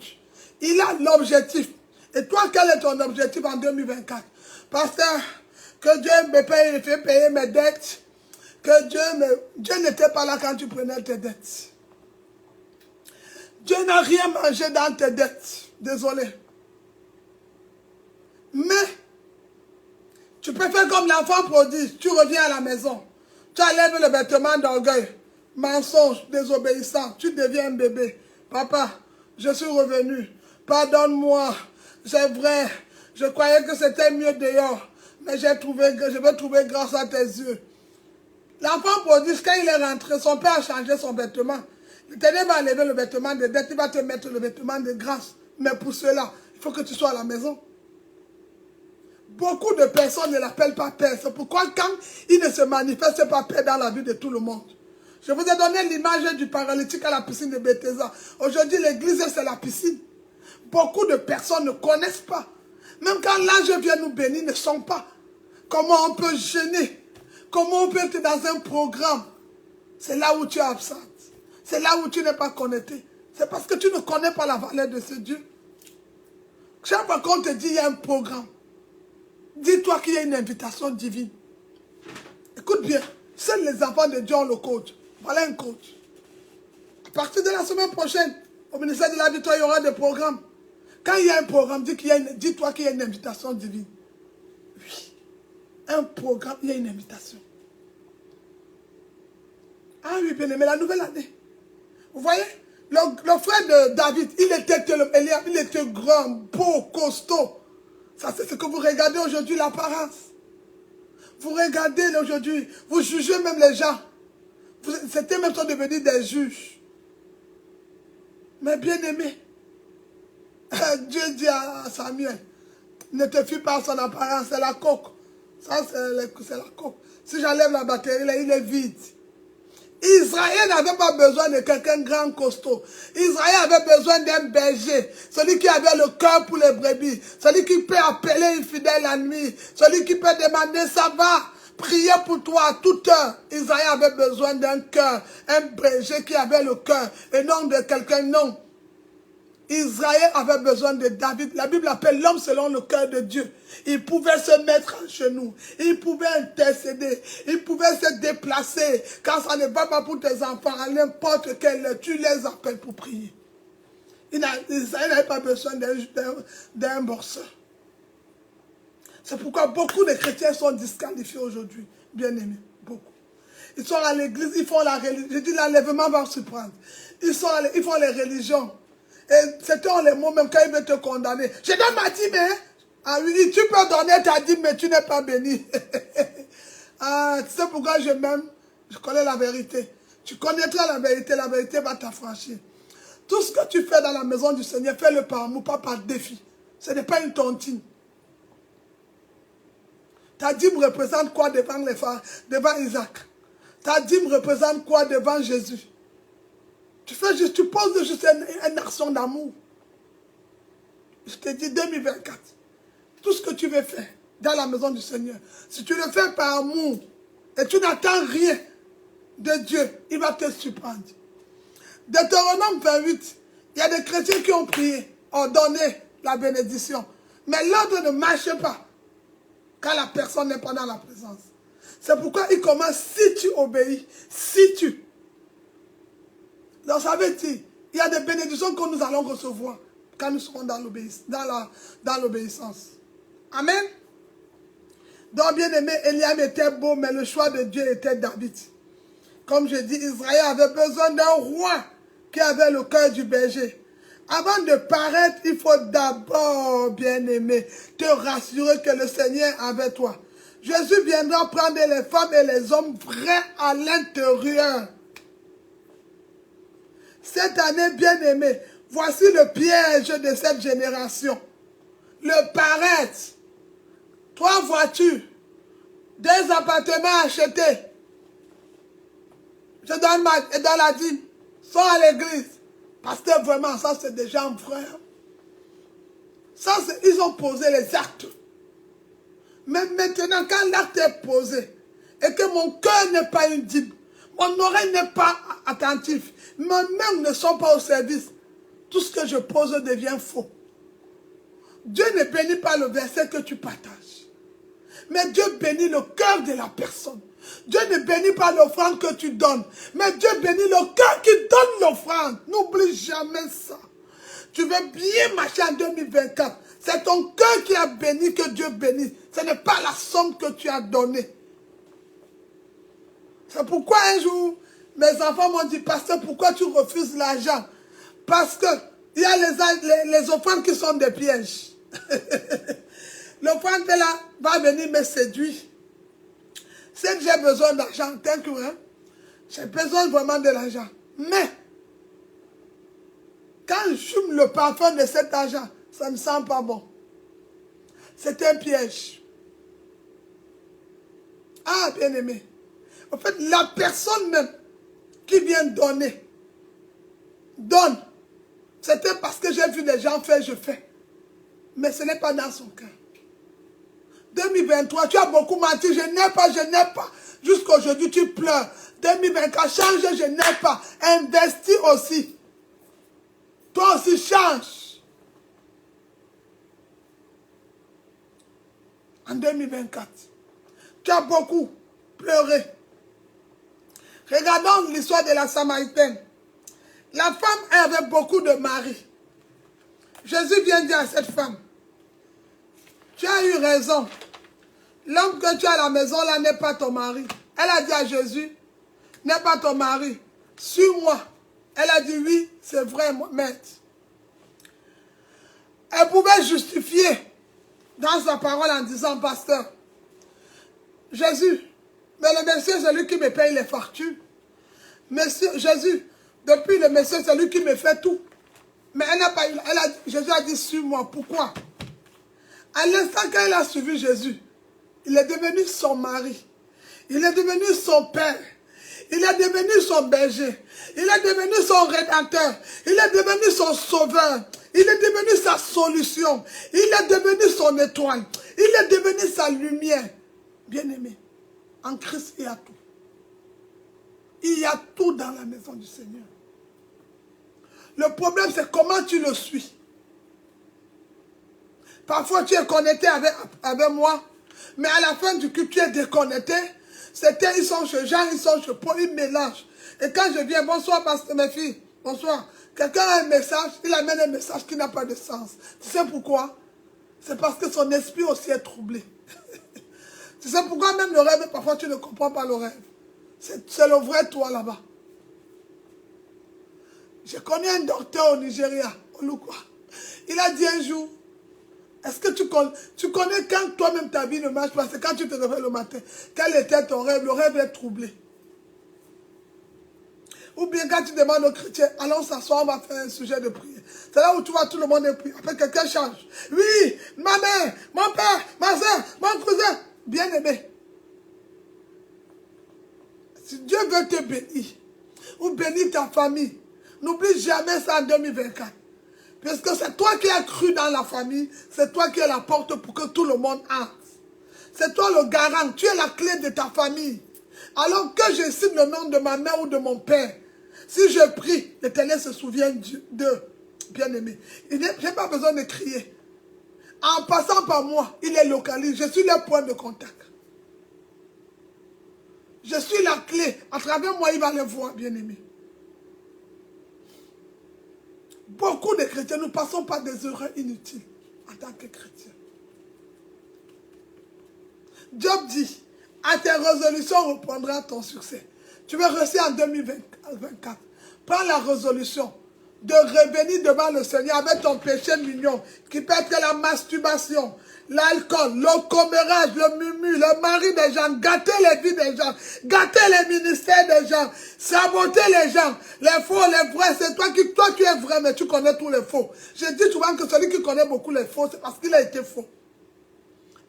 Il a l'objectif. Et toi, quel est ton objectif en 2024? Pasteur, que Dieu me paye, il fait payer mes dettes. Que Dieu n'était pas là quand tu prenais tes dettes. Dieu n'a rien mangé dans tes dettes. Désolé. Mais, tu peux faire comme l'enfant prodige. Tu reviens à la maison. Tu enlèves le vêtement d'orgueil. Mensonge, désobéissant. Tu deviens un bébé. Papa, je suis revenu. Pardonne-moi. C'est vrai. Je croyais que c'était mieux dehors. Mais je veux trouver grâce à tes yeux. L'enfant prodige, quand il est rentré, son père a changé son vêtement. L'Éternel va enlever le vêtement de dette. Il va te mettre le vêtement de grâce. Mais pour cela, il faut que tu sois à la maison. Beaucoup de personnes ne l'appellent pas Père. C'est pourquoi quand il ne se manifeste pas Père dans la vie de tout le monde. Je vous ai donné l'image du paralytique à la piscine de Bethesda. Aujourd'hui, l'église, c'est la piscine. Beaucoup de personnes ne connaissent pas. Même quand l'ange vient nous bénir, ne sont pas. Comment on peut gêner? Comment on peut être dans un programme? C'est là où tu es absente. C'est là où tu n'es pas connecté. C'est parce que tu ne connais pas la valeur de ce Dieu. Chaque fois qu'on te dit il y a un programme, dis-toi qu'il y a une invitation divine. Écoute bien, seuls les enfants de Dieu ont le coach. Voilà un coach. À partir de la semaine prochaine, au ministère de la Victoire, il y aura des programmes. Quand il y a un programme, dis-toi qu'il y a une invitation divine. Oui. Un programme, il y a une invitation. Ah oui, bien aimé, la nouvelle année. Vous voyez, le frère de David, il était grand, beau, costaud. Ça, c'est ce que vous regardez aujourd'hui, l'apparence. Vous regardez aujourd'hui, vous jugez même les gens. C'était même sont devenus des juges. Mais bien aimé, Dieu dit à Samuel, ne te fie pas à son apparence, c'est la coque. Ça, c'est la coque. Si j'enlève la batterie, là, il est vide. Israël n'avait pas besoin de quelqu'un grand costaud. Israël avait besoin d'un berger. Celui qui avait le cœur pour les brebis. Celui qui peut appeler une fidèle la nuit. Celui qui peut demander ça va. Prier pour toi à toute heure. Israël avait besoin d'un cœur. Un berger qui avait le cœur. Et non de quelqu'un, non. Israël avait besoin de David. La Bible appelle l'homme selon le cœur de Dieu. Il pouvait se mettre à genoux. Il pouvait intercéder. Il pouvait se déplacer. Quand ça ne va pas pour tes enfants, à n'importe quelle heure, tu les appelles pour prier. Israël n'avait pas besoin d'un borseur. C'est pourquoi beaucoup de chrétiens sont disqualifiés aujourd'hui. Bien-aimés, beaucoup. Ils sont à l'église, ils font la religion. Je dis l'enlèvement va surprendre. Ils font les religions. Et c'est les mots même quand ils veulent te condamner. Je donne ma dîme, hein? Ah oui, tu peux donner ta dîme, mais tu n'es pas béni. Ah, tu sais pourquoi je m'aime? Je connais la vérité. Tu connaîtras la vérité va t'affranchir. Tout ce que tu fais dans la maison du Seigneur, fais-le par amour, pas par défi. Ce n'est pas une tontine. Ta dîme représente quoi devant Isaac? Ta dîme représente quoi devant Jésus? Tu poses juste une action d'amour. Je te dis 2024. Tout ce que tu veux faire dans la maison du Seigneur, si tu le fais par amour et tu n'attends rien de Dieu, il va te surprendre. Deutéronome 28, il y a des chrétiens qui ont prié, ont donné la bénédiction. Mais l'ordre ne marche pas quand la personne n'est pas dans la présence. C'est pourquoi il commence si tu obéis, si tu. Donc ça veut dire, il y a des bénédictions que nous allons recevoir quand nous serons dans l'obéissance. Amen. Donc bien aimé, Eliam était beau, mais le choix de Dieu était David. Comme je dis, Israël avait besoin d'un roi qui avait le cœur du berger. Avant de paraître, il faut d'abord, bien aimé, te rassurer que le Seigneur est avec toi. Jésus viendra prendre les femmes et les hommes vrais à l'intérieur. Cette année, bien-aimé, voici le piège de cette génération. Le paraître. 3 voitures, 2 appartements achetés. Je donne dans la dîme, sont à l'église. Parce que vraiment, ça c'est des gens vrais. Ça, ils ont posé les actes. Mais maintenant, quand l'acte est posé, et que mon cœur n'est pas une dîme, mon oreille n'est pas attentif, mes mains ne sont pas au service, tout ce que je pose devient faux. Dieu ne bénit pas le verset que tu partages. Mais Dieu bénit le cœur de la personne. Dieu ne bénit pas l'offrande que tu donnes. Mais Dieu bénit le cœur qui donne l'offrande. N'oublie jamais ça. Tu veux bien marcher en 2024. C'est ton cœur qui a béni que Dieu bénit. Ce n'est pas la somme que tu as donnée. C'est pourquoi un jour, mes enfants m'ont dit, pasteur, pourquoi tu refuses l'argent? Parce que il y a les offrandes qui sont des pièges. L'offrande là va venir me séduire. C'est que j'ai besoin d'argent, hein? J'ai besoin vraiment de l'argent. Mais, quand je fume le parfum de cet argent, ça ne sent pas bon. C'est un piège. Ah, bien aimé. En fait, la personne même qui vient donne. C'était parce que j'ai vu les gens faire, je fais. Mais ce n'est pas dans son cœur. 2023, tu as beaucoup menti, je n'ai pas. Jusqu'aujourd'hui, tu pleures. 2024, change, je n'ai pas. Investis aussi. Toi aussi, change. En 2024, tu as beaucoup pleuré. Regardons l'histoire de la Samaritaine. La femme avait beaucoup de maris. Jésus vient dire à cette femme, tu as eu raison. L'homme que tu as à la maison là n'est pas ton mari. Elle a dit à Jésus, n'est pas ton mari. Suis-moi. Elle a dit oui, c'est vrai, maître. Elle pouvait justifier dans sa parole en disant, pasteur, Jésus, mais le monsieur c'est lui qui me paye les factures. Monsieur, Jésus, depuis le monsieur c'est lui qui me fait tout. Mais elle n'a pas eu, Jésus a dit, suis-moi. Pourquoi? À l'instant qu'elle a suivi Jésus, il est devenu son mari. Il est devenu son père. Il est devenu son berger. Il est devenu son rédempteur. Il est devenu son sauveur. Il est devenu sa solution. Il est devenu son étoile. Il est devenu sa lumière. Bien-aimé, en Christ, il y a tout. Il y a tout dans la maison du Seigneur. Le problème, c'est comment tu le suis. Parfois, tu es connecté avec moi, mais à la fin du culte, tu es déconnecté. C'était, ils sont chez Jean, ils sont chez Paul, ils mélangent. Et quand je viens, bonsoir, pasteur, mes filles, bonsoir. Quelqu'un a un message, il amène un message qui n'a pas de sens. Tu sais pourquoi? C'est parce que son esprit aussi est troublé. Tu sais pourquoi même le rêve, parfois tu ne comprends pas le rêve. C'est le vrai toi là-bas. Je connais un docteur au Nigeria, au Lukwa. Il a dit un jour, est-ce que tu connais quand toi-même ta vie ne marche pas, c'est quand tu te réveilles le matin. Quel était ton rêve? Le rêve est troublé. Ou bien quand tu demandes aux chrétiens, allons s'asseoir, on va faire un sujet de prière. C'est là où tu vois tout le monde est prié. Après quelqu'un change. Oui, ma mère, mon père, ma soeur, mon cousin. Bien aimé. Si Dieu veut te bénir, ou bénir ta famille, n'oublie jamais ça en 2024. Parce que c'est toi qui as cru dans la famille, c'est toi qui es la porte pour que tout le monde entre. C'est toi le garant, tu es la clé de ta famille. Alors que je cite le nom de ma mère ou de mon père, si je prie, l'Éternel se souvient d'eux, bien-aimés. Je n'ai pas besoin de crier. En passant par moi, il les localise. Je suis leur point de contact. Je suis la clé. À travers moi, il va les voir, bien-aimés. Beaucoup de chrétiens, nous passons par des erreurs inutiles en tant que chrétiens. Job dit, à tes résolutions reprendra ton succès. Tu veux réussir en 2024. Prends la résolution de revenir devant le Seigneur avec ton péché mignon, qui peut être la masturbation, l'alcool, le commérage, le murmure, le mari des gens, gâter les vies des gens, gâter les ministères des gens, saboter les gens, les faux, les vrais. C'est toi tu es vrai, mais tu connais tous les faux. Je dis souvent que celui qui connaît beaucoup les faux, c'est parce qu'il a été faux.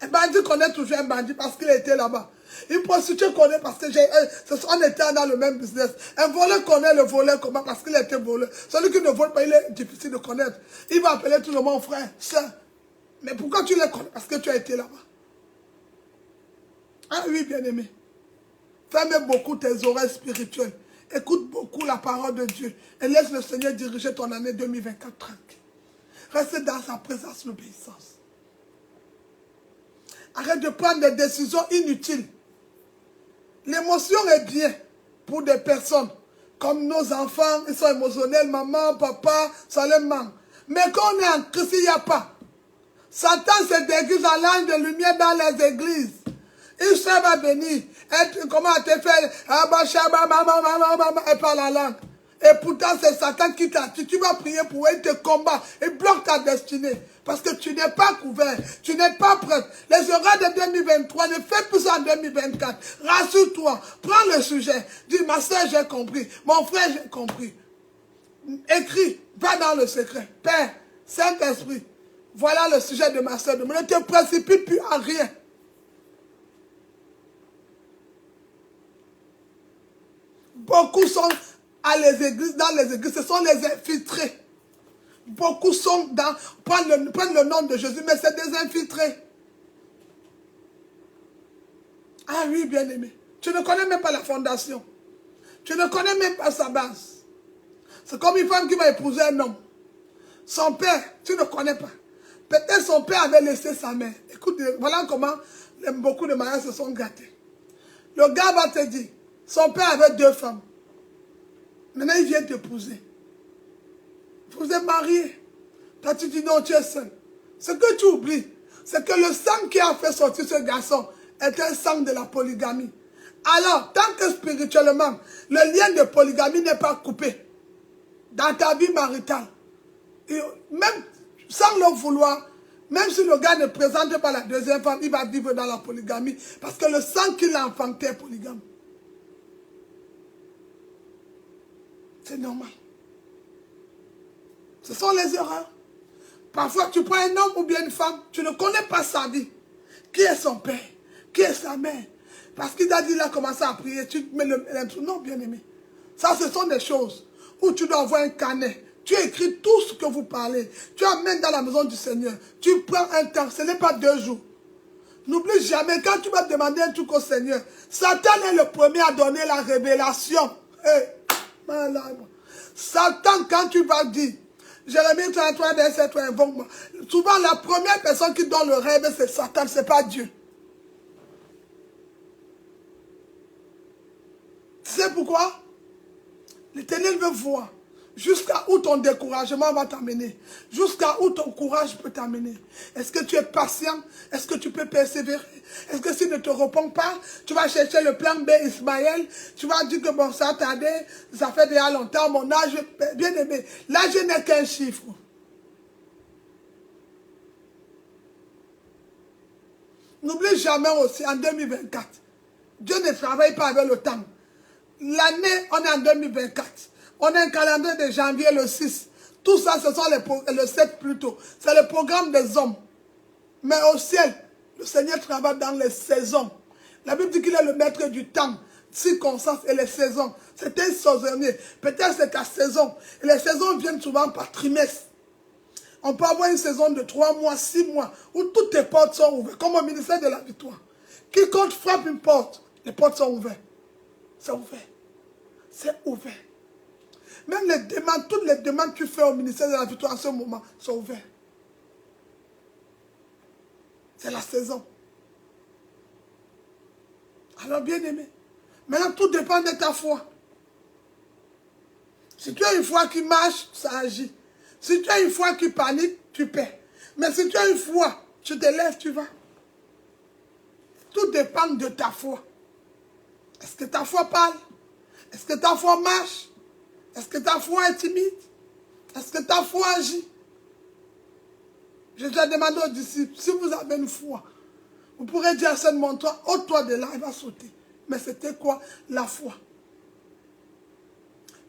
Un bandit connaît toujours un bandit parce qu'il a été là-bas. Une prostituée connaît parce que on était dans le même business. Un voleur connaît le voleur comment parce qu'il a été voleur. Celui qui ne vole pas, il est difficile de connaître. Il va appeler tout le monde frère, soeur. Mais pourquoi tu les connais? Parce que tu as été là-bas. Ah oui, bien-aimé. Ferme beaucoup tes oreilles spirituelles. Écoute beaucoup la parole de Dieu. Et laisse le Seigneur diriger ton année 2024 tranquille. Reste dans sa présence, l'obéissance. Arrête de prendre des décisions inutiles. L'émotion est bien pour des personnes. Comme nos enfants, ils sont émotionnels, maman, papa, ça les manque. Mais quand on est en Christ, il n'y a pas. Satan se déguise en l'ange de lumière dans les églises. Il se va bénir. Comment te fait? Et par la langue. Et pourtant, c'est Satan qui t'attire. Tu vas prier pour elle, il te combat. Il bloque ta destinée. Parce que tu n'es pas couvert. Tu n'es pas prêt. Les erreurs de 2023, ne fais plus ça en 2024. Rassure-toi. Prends le sujet. Dis, ma soeur, j'ai compris. Mon frère, j'ai compris. Écris. Va dans le secret. Père, Saint-Esprit, voilà le sujet de ma soeur. Ne te précipite plus à rien. Beaucoup sont dans les églises, ce sont les infiltrés. Beaucoup sont dans, prennent le nom de Jésus, mais c'est des infiltrés. Ah oui, bien-aimé. Tu ne connais même pas la fondation. Tu ne connais même pas sa base. C'est comme une femme qui va épouser un homme. Son père, tu ne connais pas. Peut-être son père avait laissé sa mère. Écoute, voilà comment beaucoup de mariages se sont gâtés. Le gars va te dire, son père avait 2 femmes. Maintenant, il vient t'épouser. Vous êtes mariés. Toi, tu dis non, tu es seul. Ce que tu oublies, c'est que le sang qui a fait sortir ce garçon est un sang de la polygamie. Alors, tant que spirituellement, le lien de polygamie n'est pas coupé dans ta vie maritale, et même sans le vouloir, même si le gars ne présente pas la 2e femme, il va vivre dans la polygamie parce que le sang qu'il a enfanté est polygame. C'est normal. Ce sont les erreurs. Parfois, tu prends un homme ou bien une femme, tu ne connais pas sa vie. Qui est son père? Qui est sa mère? Parce qu'il a dit, il a commencé à prier, tu mets l'intrus. Non, bien-aimé. Ça, ce sont des choses où tu dois avoir un carnet. Tu écris tout ce que vous parlez. Tu amènes dans la maison du Seigneur. Tu prends un temps. Ce n'est pas 2 jours. N'oublie jamais, quand tu vas demander un truc au Seigneur, Satan est le premier à donner la révélation. Hey, malade. Satan, quand tu vas dire, Jérémie 33, verset 3, invoque-moi. Souvent, la première personne qui donne le rêve, c'est Satan, ce n'est pas Dieu. Tu sais pourquoi? L'Éternel veut voir jusqu'à où ton découragement va t'amener. Jusqu'à où ton courage peut t'amener. Est-ce que tu es patient? Est-ce que tu peux persévérer? Est-ce que s'il ne te répond pas, tu vas chercher le plan B Ismaël? Tu vas dire que bon, ça a tardé, ça fait déjà longtemps, mon âge, bien aimé. L'âge n'est qu'un chiffre. N'oublie jamais aussi, en 2024, Dieu ne travaille pas avec le temps. L'année, on est en 2024. On a un calendrier de janvier le 6. Tout ça, ce sont le 7 plutôt. C'est le programme des hommes. Mais au ciel, le Seigneur travaille dans les saisons. La Bible dit qu'il est le maître du temps, circonstances et les saisons. C'est un saisonnier. Peut-être c'est ta saison. Et les saisons viennent souvent par trimestre. On peut avoir une saison de 3 mois, 6 mois, où toutes tes portes sont ouvertes, comme au ministère de la victoire. Quiconque frappe une porte, les portes sont ouvertes. C'est ouvert. C'est ouvert. Même les demandes, toutes les demandes que tu fais au ministère de la victoire en ce moment sont ouvertes. C'est la saison. Alors bien aimé, maintenant tout dépend de ta foi. Si tu as une foi qui marche, ça agit. Si tu as une foi qui panique, tu perds. Mais si tu as une foi, tu te lèves, tu vas. Tout dépend de ta foi. Est-ce que ta foi parle? Est-ce que ta foi marche? Est-ce que ta foi est timide? Est-ce que ta foi agit? Je dois demander aux disciples, si vous avez une foi, vous pourrez dire à cette montre, ôte-toi de là, elle va sauter. Mais c'était quoi? La foi.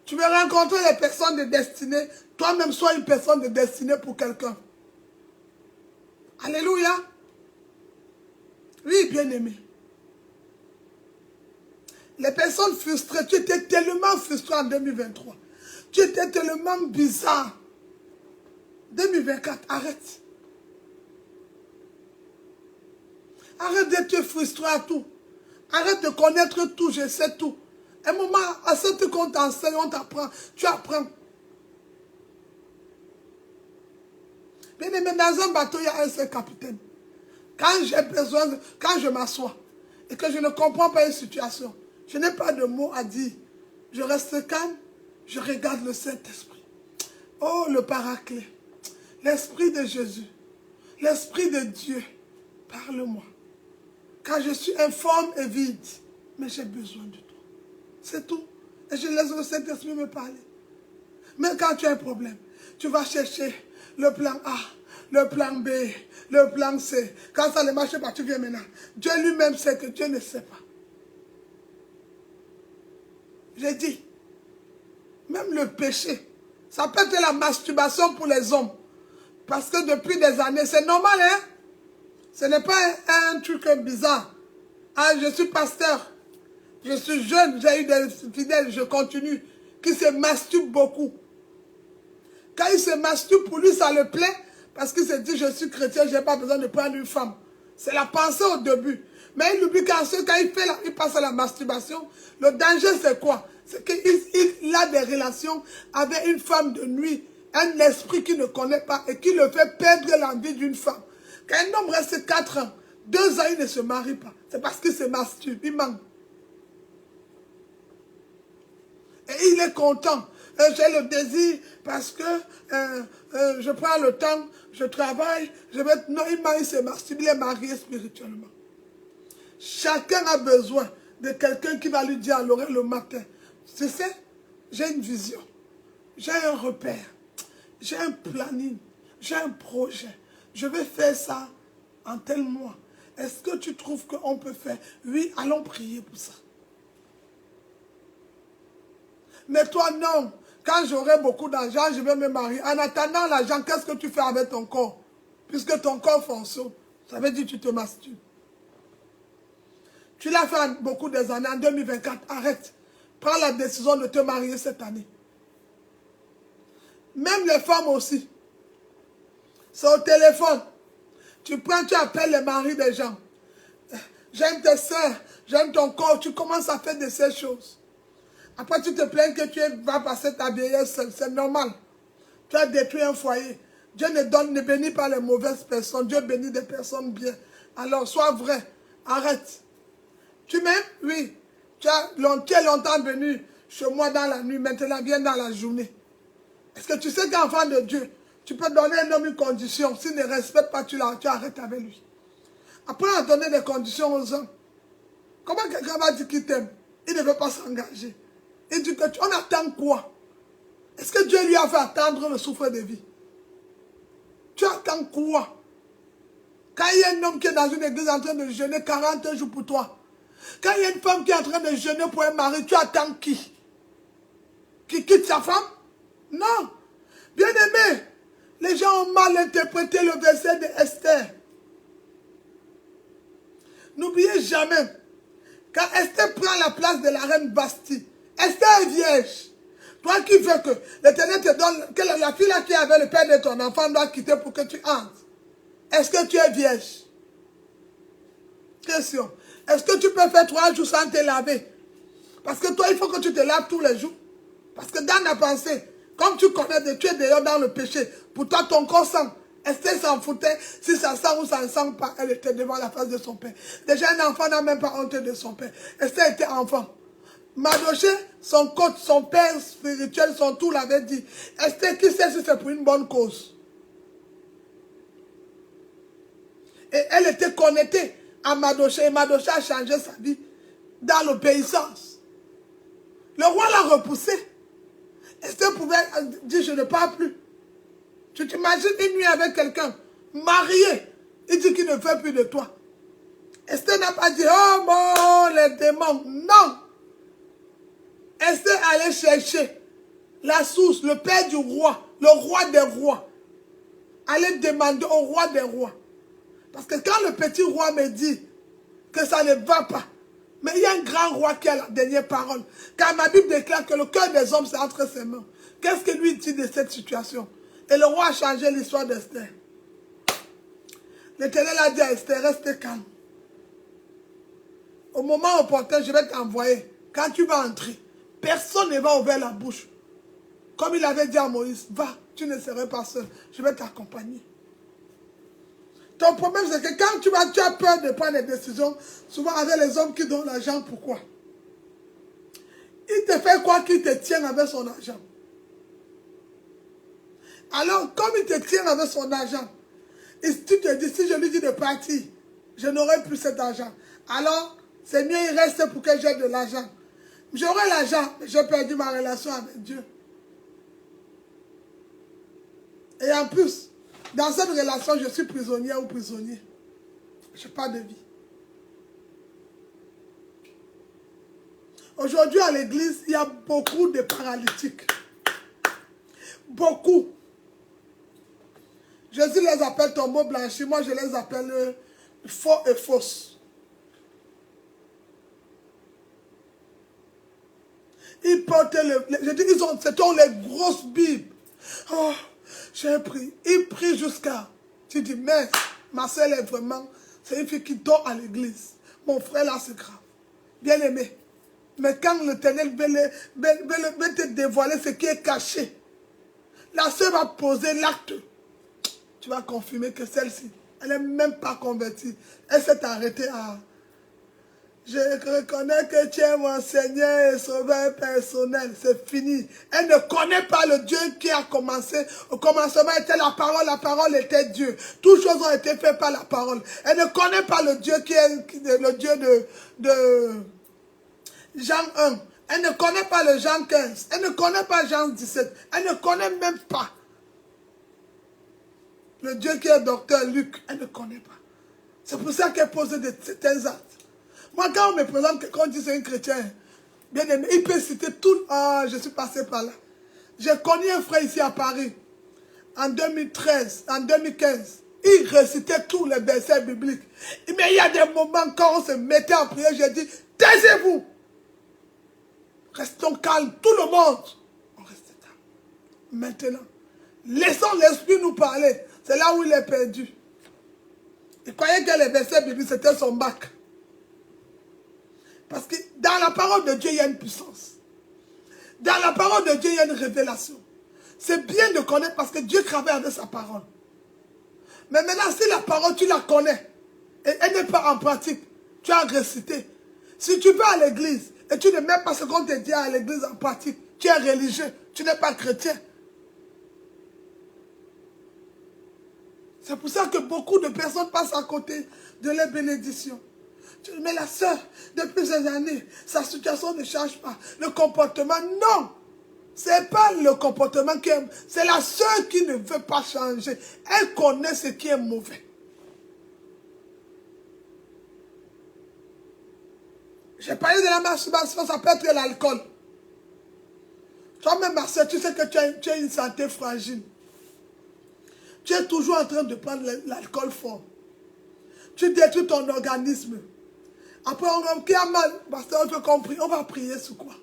Tu veux rencontrer les personnes de destinée, toi-même sois une personne de destinée pour quelqu'un. Alléluia. Oui, bien-aimé. Les personnes frustrées, tu étais tellement frustré en 2023. Tu étais tellement bizarre. 2024, arrête. Arrête d'être frustré à tout. Arrête de connaître tout, je sais tout. Un moment, à ce qu'on t'enseigne, on t'apprend. Tu apprends. Bien aimé, dans un bateau, il y a un seul capitaine. Quand j'ai besoin, quand je m'assois et que je ne comprends pas une situation, je n'ai pas de mots à dire. Je reste calme, je regarde le Saint-Esprit. Oh, le Paraclet, l'Esprit de Jésus, l'Esprit de Dieu, parle-moi. Car je suis informe et vide, mais j'ai besoin de toi. C'est tout. Et je laisse le Saint-Esprit me parler. Même quand tu as un problème, tu vas chercher le plan A, le plan B, le plan C. Quand ça ne marche pas, tu viens maintenant. Dieu lui-même sait que Dieu ne sait pas. J'ai dit, même le péché, ça peut être la masturbation pour les hommes. Parce que depuis des années, c'est normal, hein? Ce n'est pas un truc bizarre. Ah, je suis pasteur. Je suis jeune, j'ai eu des fidèles, je continue, qui se masturbent beaucoup. Quand il se masturbe, pour lui, ça le plaît, parce qu'il se dit, je suis chrétien, je n'ai pas besoin de prendre une femme. C'est la pensée au début. Mais il oublie qu'ensuite, quand il passe à la masturbation, le danger, c'est quoi? C'est qu'il a des relations avec une femme de nuit, un esprit qu'il ne connaît pas et qui le fait perdre l'envie d'une femme. Quand un homme reste 4 ans, 2 ans, il ne se marie pas. C'est parce qu'il se masturbe, il manque. Et il est content. J'ai le désir parce que je prends le temps, je travaille, non, il se masturbe, il est marié spirituellement. Chacun a besoin de quelqu'un qui va lui dire à l'oreille le matin. Tu sais, j'ai une vision, j'ai un repère, j'ai un planning, j'ai un projet. Je vais faire ça en tel mois. Est-ce que tu trouves qu'on peut faire? Oui, allons prier pour ça. Mais toi, non. Quand j'aurai beaucoup d'argent, je vais me marier. En attendant l'argent, qu'est-ce que tu fais avec ton corps? Puisque ton corps fonctionne. Ça veut dire que tu te masturbes. Tu l'as fait beaucoup des années. En 2024, arrête. Prends la décision de te marier cette année. Même les femmes aussi. C'est au téléphone. Tu prends, tu appelles les maris des gens. J'aime tes soeurs, j'aime ton corps. Tu commences à faire de ces choses. Après, tu te plains que tu vas passer ta vieillesse seule. C'est normal. Tu as détruit un foyer. Dieu ne bénit pas les mauvaises personnes. Dieu bénit des personnes bien. Alors, sois vrai. Arrête. Tu m'aimes? Oui. Tu es longtemps venu chez moi dans la nuit. Maintenant, viens dans la journée. Est-ce que tu sais qu'enfant de Dieu, tu peux donner un homme une condition. S'il ne respecte pas, tu arrêtes avec lui. Après, on a donné des conditions aux hommes. Comment quelqu'un va dire qu'il t'aime? Il ne veut pas s'engager. Il dit que on attend quoi? Est-ce que Dieu lui a fait attendre le souffle de vie? Tu attends quoi? Quand il y a un homme qui est dans une église en train de jeûner 40 jours pour toi, quand il y a une femme qui est en train de jeûner pour un mari, tu attends qui? Qui quitte sa femme? Non. Bien aimé, les gens ont mal interprété le verset de Esther. N'oubliez jamais, quand Esther prend la place de la reine Basti, Esther est vierge. Toi qui veux que l'Éternel te donne, que la fille là qui avait le père de ton enfant doit quitter pour que tu entres. Est-ce que tu es vierge? Question. Est-ce que tu peux faire 3 jours sans te laver? Parce que toi, il faut que tu te laves tous les jours. Parce que dans la pensée, comme tu connais, tu es dehors dans le péché. Pour toi, ton corps sent. Esther s'en foutait. Si ça sent ou ça ne sent pas, elle était devant la face de son père. Déjà, un enfant n'a même pas honte de son père. Esther était enfant. Mardoché, son coach, son père spirituel, son tout l'avait dit. Esther, qui sait si c'est pour une bonne cause? Et elle était connectée à Mardoché. Et Mardoché a changé sa vie dans l'obéissance. Le roi l'a repoussé. Esther pouvait dire, je ne parle plus. Tu t'imagines une nuit avec quelqu'un, marié, il dit qu'il ne veut plus de toi. Esther n'a pas dit, oh bon, les démons. Non. Esther allait chercher la source, le père du roi, le roi des rois. Allait demander au roi des rois. Parce que quand le petit roi me dit que ça ne va pas, mais il y a un grand roi qui a la dernière parole. Car ma Bible déclare que le cœur des hommes c'est entre ses mains. Qu'est-ce que lui dit de cette situation? Et le roi a changé l'histoire d'Esther. L'Éternel a dit à Esther, reste calme. Au moment opportun, je vais t'envoyer. Quand tu vas entrer, personne ne va ouvrir la bouche. Comme il avait dit à Moïse, va, tu ne seras pas seul. Je vais t'accompagner. Ton problème, c'est que quand tu as peur de prendre des décisions, souvent avec les hommes qui donnent l'argent, pourquoi? Il te fait quoi qu'il te tienne avec son argent? Alors, comme il te tient avec son argent, et tu te dis, si je lui dis de partir, je n'aurai plus cet argent. Alors, c'est mieux, il reste pour que j'ai de l'argent. J'aurai l'argent, mais j'ai perdu ma relation avec Dieu. Et en plus, dans cette relation, je suis prisonnière ou prisonnier. Je n'ai pas de vie. Aujourd'hui, à l'église, il y a beaucoup de paralytiques. Beaucoup. Jésus les appelle tombeaux blanchis. Moi, je les appelle faux et fausses. Ils portent je dis, c'était les grosses Bibles. Oh, j'ai pris. Ils prient jusqu'à. Tu dis, mais ma soeur est vraiment, c'est une fille qui dort à l'église. Mon frère là, c'est grave. Bien aimé. Mais quand l'Éternel veut te dévoiler ce qui est caché, la soeur va poser l'acte. Tu vas confirmer que celle-ci, elle n'est même pas convertie. Elle s'est arrêtée à... Je reconnais que tu es mon Seigneur et Sauveur personnel. C'est fini. Elle ne connaît pas le Dieu qui a commencé. Au commencement était la parole était Dieu. Toutes choses ont été faites par la parole. Elle ne connaît pas le Dieu qui est le Dieu de Jean 1. Elle ne connaît pas le Jean 15. Elle ne connaît pas Jean 17. Elle ne connaît même pas le Dieu qui est docteur Luc. Elle ne connaît pas. C'est pour ça qu'elle pose certains actes. Moi, quand on me présente quelqu'un, on dit c'est un chrétien, bien aimé, il peut citer tout. Ah, je suis passé par là. J'ai connu un frère ici à Paris, en 2013, en 2015. Il récitait tous les versets bibliques. Mais il y a des moments quand on se mettait en prière, j'ai dit, taisez-vous. Restons calmes, tout le monde. On reste calme. Maintenant, laissons l'esprit nous parler. C'est là où il est perdu. Il croyait que les versets bibliques, c'était son bac. Parce que dans la parole de Dieu, il y a une puissance. Dans la parole de Dieu, il y a une révélation. C'est bien de connaître parce que Dieu travaille avec sa parole. Mais maintenant, si la parole, tu la connais, et elle n'est pas en pratique, tu as récité. Si tu vas à l'église, et tu ne mets pas ce qu'on te dit à l'église en pratique, tu es religieux, tu n'es pas chrétien. C'est pour ça que beaucoup de personnes passent à côté de les bénédictions. Mais la sœur, depuis ces années, sa situation ne change pas. Le comportement, non. Ce n'est pas le comportement qui est... C'est la sœur qui ne veut pas changer. Elle connaît ce qui est mauvais. J'ai parlé de la masturbation, ça peut être l'alcool. Toi-même, ma soeur, tu sais que tu as une santé fragile. Tu es toujours en train de prendre l'alcool fort. Tu détruis ton organisme. Après, qui a mal, pasteur, on va prier sur quoi?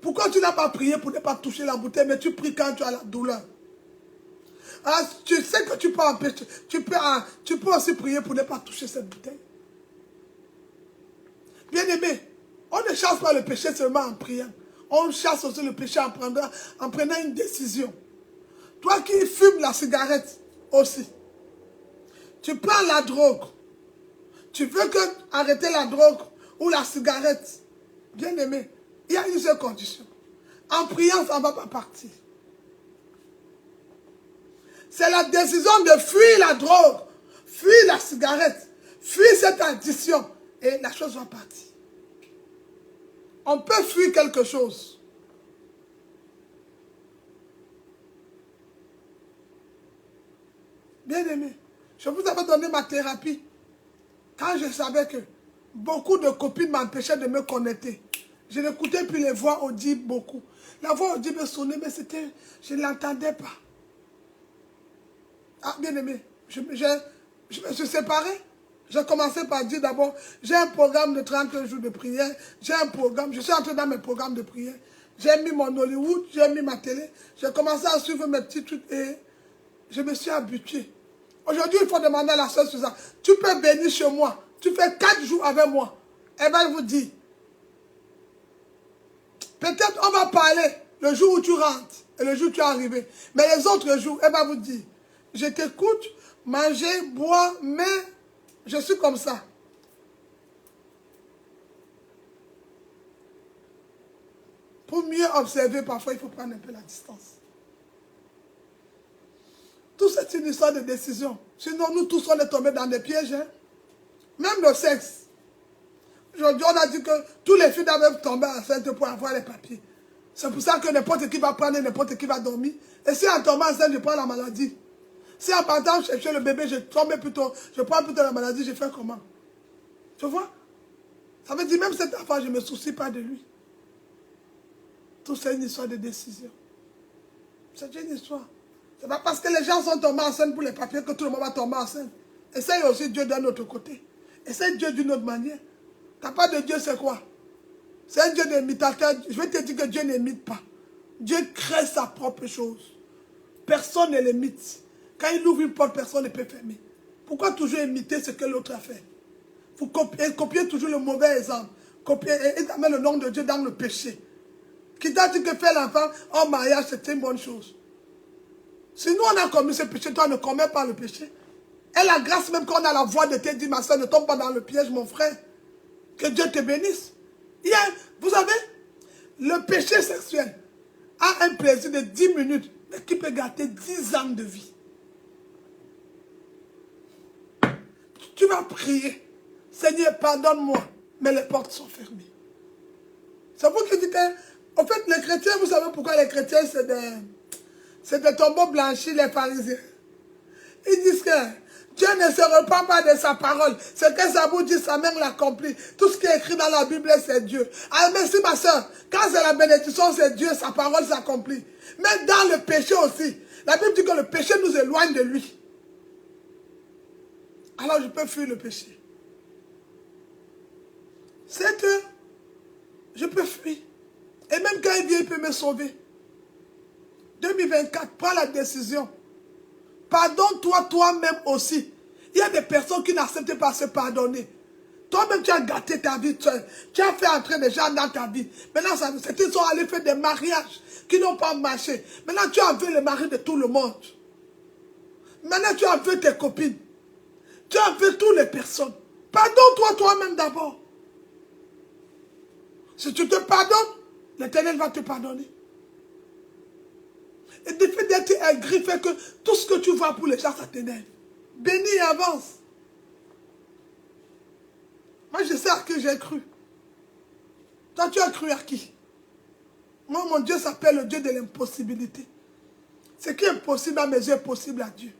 Pourquoi tu n'as pas prié pour ne pas toucher la bouteille, mais tu pries quand tu as la douleur? Alors, tu sais que tu peux empêcher, tu peux aussi prier pour ne pas toucher cette bouteille. Bien aimé, on ne chasse pas le péché seulement en priant. On chasse aussi le péché en prenant une décision. Toi qui fumes la cigarette aussi, tu prends la drogue. Tu veux arrêter la drogue ou la cigarette. Bien aimé, il y a une seule condition. En priant, ça ne va pas partir. C'est la décision de fuir la drogue, fuir la cigarette, fuir cette addiction. Et la chose va partir. On peut fuir quelque chose. Bien aimé, je vous avais donné ma thérapie. Quand je savais que beaucoup de copines m'empêchaient de me connecter. Je n'écoutais plus les voix audibles beaucoup. La voix audible sonnait, mais je ne l'entendais pas. Ah, bien aimé, je me suis séparé. J'ai commencé par dire d'abord, j'ai un programme de 30 jours de prière. J'ai un programme, je suis entré dans mes programmes de prière. J'ai mis mon Hollywood, j'ai mis ma télé. J'ai commencé à suivre mes petits trucs et je me suis habitué. Aujourd'hui, il faut demander à la sœur Suzanne, tu peux venir chez moi. Tu fais 4 jours avec moi. Elle va vous dire. Peut-être on va parler le jour où tu rentres et le jour où tu es arrivé. Mais les autres jours, elle va vous dire, je t'écoute, manger, boire, mais je suis comme ça. Pour mieux observer, parfois, il faut prendre un peu la distance. Tout c'est une histoire de décision. Sinon, nous tous, on est tombés dans des pièges. Hein? Même le sexe. Aujourd'hui, on a dit que tous les filles doivent tomber enceintes pour avoir les papiers. C'est pour ça que n'importe qui va prendre, n'importe qui va dormir. Et si en tombant enceinte, je prends la maladie. Si en partant chercher le bébé, je prends plutôt la maladie, je fais comment? Tu vois? Ça veut dire même cet enfant, je ne me soucie pas de lui. Tout c'est une histoire de décision. C'est une histoire. C'est pas parce que les gens sont tombés enceintes pour les papiers que tout le monde va tomber enceinte. Essaye aussi Dieu d'un autre côté. Essaye Dieu d'une autre manière. Ta part de Dieu, c'est quoi? C'est un Dieu d'imitateur. Je vais te dire que Dieu n'imite pas. Dieu crée sa propre chose. Personne ne l'imite. Quand il ouvre une porte, personne ne peut fermer. Pourquoi toujours imiter ce que l'autre a fait? Vous copiez toujours le mauvais exemple. Et tu mets le nom de Dieu dans le péché. Qui t'a dit que faire l'enfant en mariage, c'est une bonne chose. Si nous, on a commis ce péché, toi ne commets pas le péché. Et la grâce même qu'on a la voix de te dire, ma soeur, ne tombe pas dans le piège, mon frère. Que Dieu te bénisse. Vous savez, le péché sexuel a un plaisir de 10 minutes, mais qui peut gâter 10 ans de vie. Tu vas prier. Seigneur, pardonne-moi. Mais les portes sont fermées. C'est vous qui dites, en fait, les chrétiens, vous savez pourquoi les chrétiens, c'est des tombeaux blanchis, les pharisiens. Ils disent que Dieu ne se repent pas de sa parole. Ce que Zabour dit, sa mère l'accomplit. Tout ce qui est écrit dans la Bible, c'est Dieu. Ah, merci ma soeur. Quand c'est la bénédiction, c'est Dieu, sa parole s'accomplit. Mais dans le péché aussi, la Bible dit que le péché nous éloigne de lui. Alors je peux fuir le péché. C'est que je peux fuir. Et même quand il vient, il peut me sauver. 2024, prends la décision. Pardonne-toi toi-même aussi. Il y a des personnes qui n'acceptent pas se pardonner. Toi-même, tu as gâté ta vie. Tu as fait entrer des gens dans ta vie. Maintenant, certains sont allés faire des mariages qui n'ont pas marché. Maintenant, tu as vu le mari de tout le monde. Maintenant, tu as vu tes copines. Tu as vu toutes les personnes. Pardonne-toi toi-même d'abord. Si tu te pardonnes, l'Éternel va te pardonner. Et le fait d'être aigri fait que tout ce que tu vois pour les gens, ça t'énerve. Bénis et avance. Moi, je sais à qui j'ai cru. Toi, tu as cru à qui? Moi, mon Dieu s'appelle le Dieu de l'impossibilité. Ce qui est impossible à mes yeux est possible à Dieu.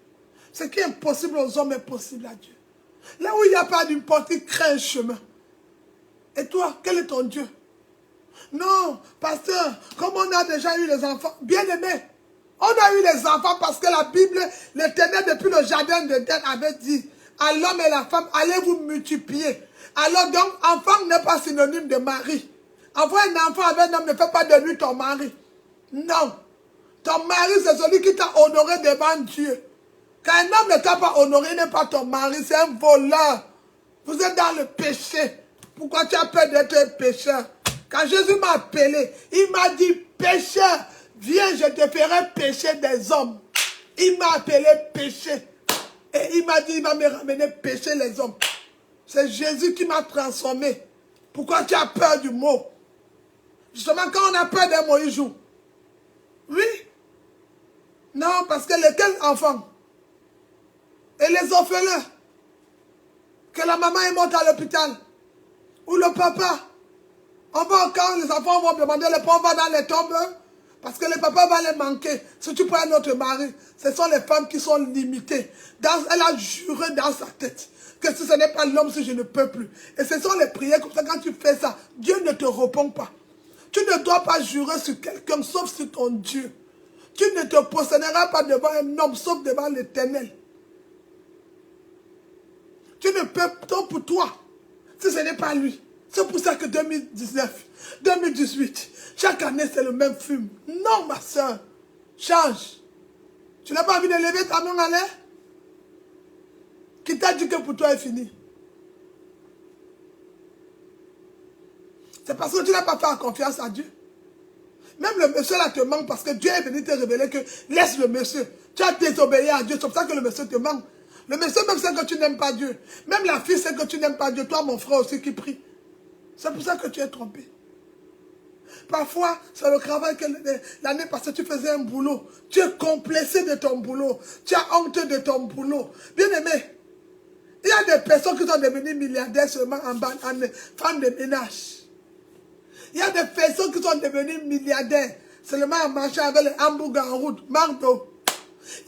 Ce qui est impossible aux hommes est possible à Dieu. Là où il n'y a pas d'une porte, il crée un chemin. Et toi, quel est ton Dieu? Non, pasteur, comme on a déjà eu les enfants, bien aimés, on a eu les enfants parce que la Bible, l'Éternel depuis le jardin d'Éden avait dit à l'homme et la femme, allez vous multiplier. Alors donc, enfant n'est pas synonyme de mari. Avoir un enfant avec un homme ne fait pas de lui ton mari. Non. Ton mari, c'est celui qui t'a honoré devant Dieu. Quand un homme ne t'a pas honoré, il n'est pas ton mari, c'est un voleur. Vous êtes dans le péché. Pourquoi tu as peur d'être un pécheur? Quand Jésus m'a appelé, il m'a dit, pécheur, viens, je te ferai pécher des hommes. Il m'a appelé péché. Et il m'a dit, il va me ramener pécher les hommes. C'est Jésus qui m'a transformé. Pourquoi tu as peur du mot? Justement, quand on a peur d'un mot, il joue. Oui. Non, parce que lesquels enfants? Et les orphelins? Que la maman est morte à l'hôpital? Ou le papa? On va, quand les enfants vont demander le pain, on va dans les tombes. Parce que le papa va les manquer. Si tu prends notre mari, ce sont les femmes qui sont limitées. Elle a juré dans sa tête que si ce n'est pas l'homme, si je ne peux plus. Et ce sont les prières comme ça. Quand tu fais ça, Dieu ne te répond pas. Tu ne dois pas jurer sur quelqu'un, sauf sur ton Dieu. Tu ne te positionneras pas devant un homme, sauf devant l'Éternel. Tu ne peux pas pour toi, si ce n'est pas lui. C'est pour ça que 2019, 2018, chaque année c'est le même film. Non, ma soeur, change. Tu n'as pas envie de lever ta main en l'air? Qui t'a dit que pour toi est fini? C'est parce que tu n'as pas fait confiance à Dieu. Même le monsieur là te manque parce que Dieu est venu te révéler que laisse le monsieur. Tu as désobéi à Dieu, c'est pour ça que le monsieur te manque. Le monsieur même sait que tu n'aimes pas Dieu. Même la fille sait que tu n'aimes pas Dieu. Toi, mon frère aussi qui prie. C'est pour ça que tu es trompé. Parfois, c'est le travail que l'année passée, tu faisais un boulot. Tu es complexé de ton boulot. Tu as honte de ton boulot. Bien aimé, il y a des personnes qui sont devenues milliardaires seulement en femmes de ménage. Il y a des personnes qui sont devenues milliardaires seulement en marchant avec les hamburgers en route. Mardo.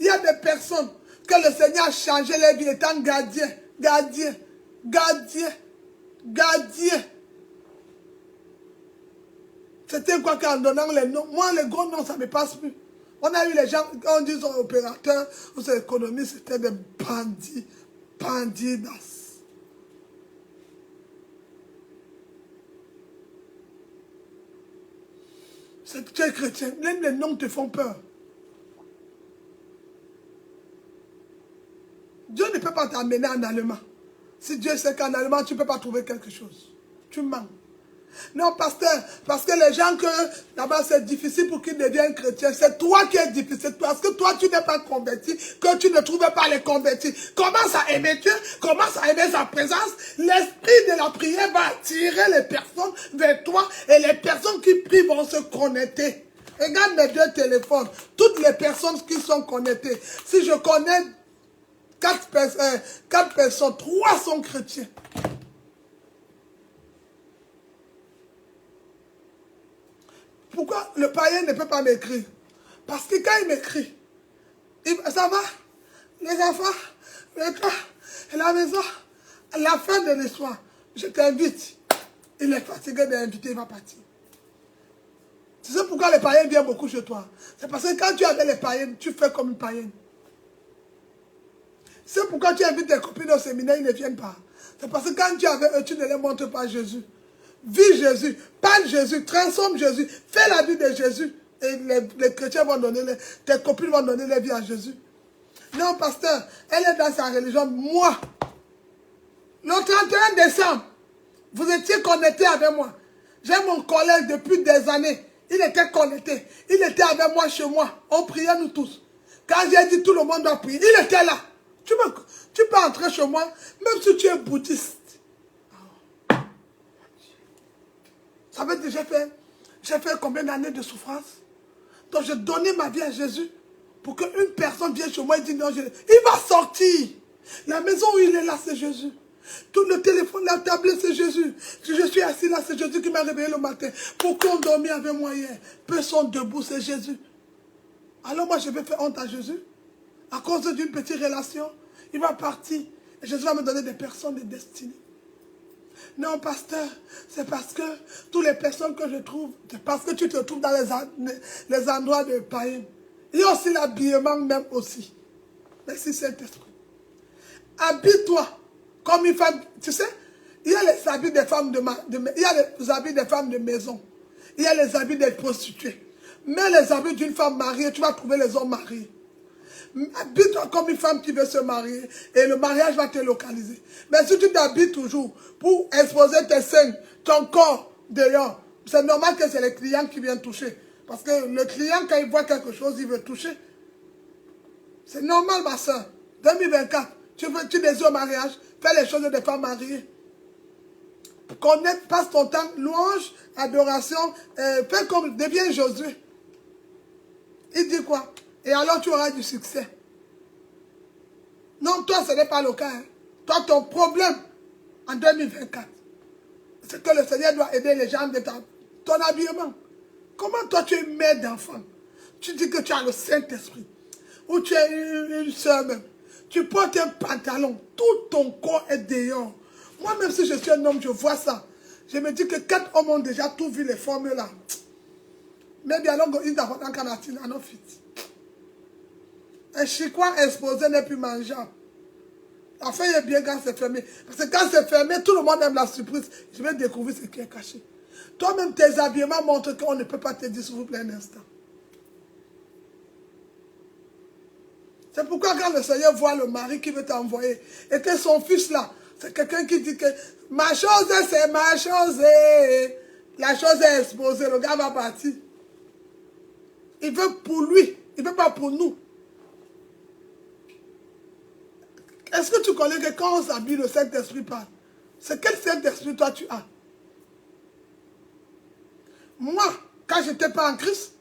Il y a des personnes que le Seigneur a changé leur vie étant gardien. Gardien. Gardien. Gardien. C'était quoi qu'en donnant les noms? Moi, les gros noms, ça ne me passe plus. On a eu les gens, on dit sont opérateurs, ou c'est économistes, c'était des bandits. Bandidas. C'est que tu es chrétien. Même les noms te font peur. Dieu ne peut pas t'amener en allemand. Si Dieu sait qu'en allemand, tu ne peux pas trouver quelque chose. Tu mens. Non, pasteur, parce que les gens que là-bas c'est difficile pour qu'ils deviennent chrétiens. C'est toi qui es difficile. Parce que toi, tu n'es pas converti, que tu ne trouves pas les convertis. Commence à aimer Dieu, commence à aimer sa présence. L'esprit de la prière va attirer les personnes vers toi et les personnes qui prient vont se connecter. Regarde mes deux téléphones. Toutes les personnes qui sont connectées. Si je connais 4 personnes, 3 sont chrétiens. Pourquoi le païen ne peut pas m'écrire? Parce que quand il m'écrit, ça va? Les enfants, le toit, la maison, la fin de l'histoire, je t'invite. Il est fatigué d'inviter, il va partir. Tu sais pourquoi les païens viennent beaucoup chez toi? C'est parce que quand tu es avec les païennes, tu fais comme une païenne. C'est pourquoi tu invites tes copines au séminaire, ils ne viennent pas. C'est parce que quand tu es avec eux, tu ne les montres pas Jésus. Vis Jésus, parle Jésus, transforme Jésus, fais la vie de Jésus. Et les chrétiens vont donner, tes copines vont donner leur vie à Jésus. Non, pasteur, elle est dans sa religion. Moi, le 31 décembre, Vous étiez connectés avec moi. J'ai mon collègue depuis des années. Il était connecté. Il était avec moi chez moi. On priait nous tous. Quand j'ai dit tout le monde doit prier, il était là. Tu peux entrer chez moi, même si tu es bouddhiste. Ça veut dire j'ai fait combien d'années de souffrance? Donc j'ai donné ma vie à Jésus pour qu'une personne vienne chez moi et dise non, il va sortir. La maison où il est là, c'est Jésus. Tout le téléphone, la tablette, c'est Jésus. Si je suis assis là, c'est Jésus qui m'a réveillé le matin. Pourquoi on dormait avec moi hier? Personne debout, c'est Jésus. Alors moi, je vais faire honte à Jésus. À cause d'une petite relation, il va partir. Et Jésus va me donner des personnes de destinée. Non, pasteur, c'est parce que toutes les personnes que je trouve, c'est parce que tu te trouves dans les endroits de païens. Il y a aussi l'habillement même aussi. Merci Saint-Esprit. Habille-toi comme une femme. Tu sais, il y a les habits des femmes il y a les habits des femmes de maison. Il y a les habits des prostituées. Mais les habits d'une femme mariée, tu vas trouver les hommes mariés. Habille-toi comme une femme qui veut se marier et le mariage va te localiser. Mais si tu t'habilles toujours pour exposer tes seins, ton corps dehors, c'est normal que c'est les clients qui viennent toucher. Parce que le client, quand il voit quelque chose, il veut toucher. C'est normal, ma soeur. 2024, tu désires au mariage, fais les choses des femmes mariées. Connecte, passe ton temps, louange, adoration, fais comme, deviens Josué. Il dit quoi? Et alors tu auras du succès. Non, toi, ce n'est pas le cas. Hein. Toi, ton problème en 2024, c'est que le Seigneur doit aider les gens de ton habillement. Comment toi, tu es mère d'enfant? Tu dis que tu as le Saint-Esprit. Ou tu es une soeur même. Tu portes un pantalon. Tout ton corps est dehors. Moi-même, si je suis un homme, je vois ça. Je me dis que 4 hommes ont déjà tout vu les formes là. Mais bien, alors, ils ont un canatine, à nos fit. Un chicoin exposé n'est plus mangeable. La feuille est bien quand c'est fermé. Parce que quand c'est fermé, tout le monde aime la surprise. Je vais découvrir ce qui est caché. Toi-même, tes habillements montrent qu'on ne peut pas te dire, s'il vous plaît, un instant. C'est pourquoi quand le Seigneur voit le mari qui veut t'envoyer, et que son fils là, c'est quelqu'un qui dit que ma chose, c'est ma chose. La chose est exposée, le gars va partir. Il veut pour lui, il ne veut pas pour nous. Est-ce que tu connais que quand on s'habille, le Saint-Esprit parle? C'est quel Saint-Esprit toi tu as? Moi, quand je n'étais pas en Christ,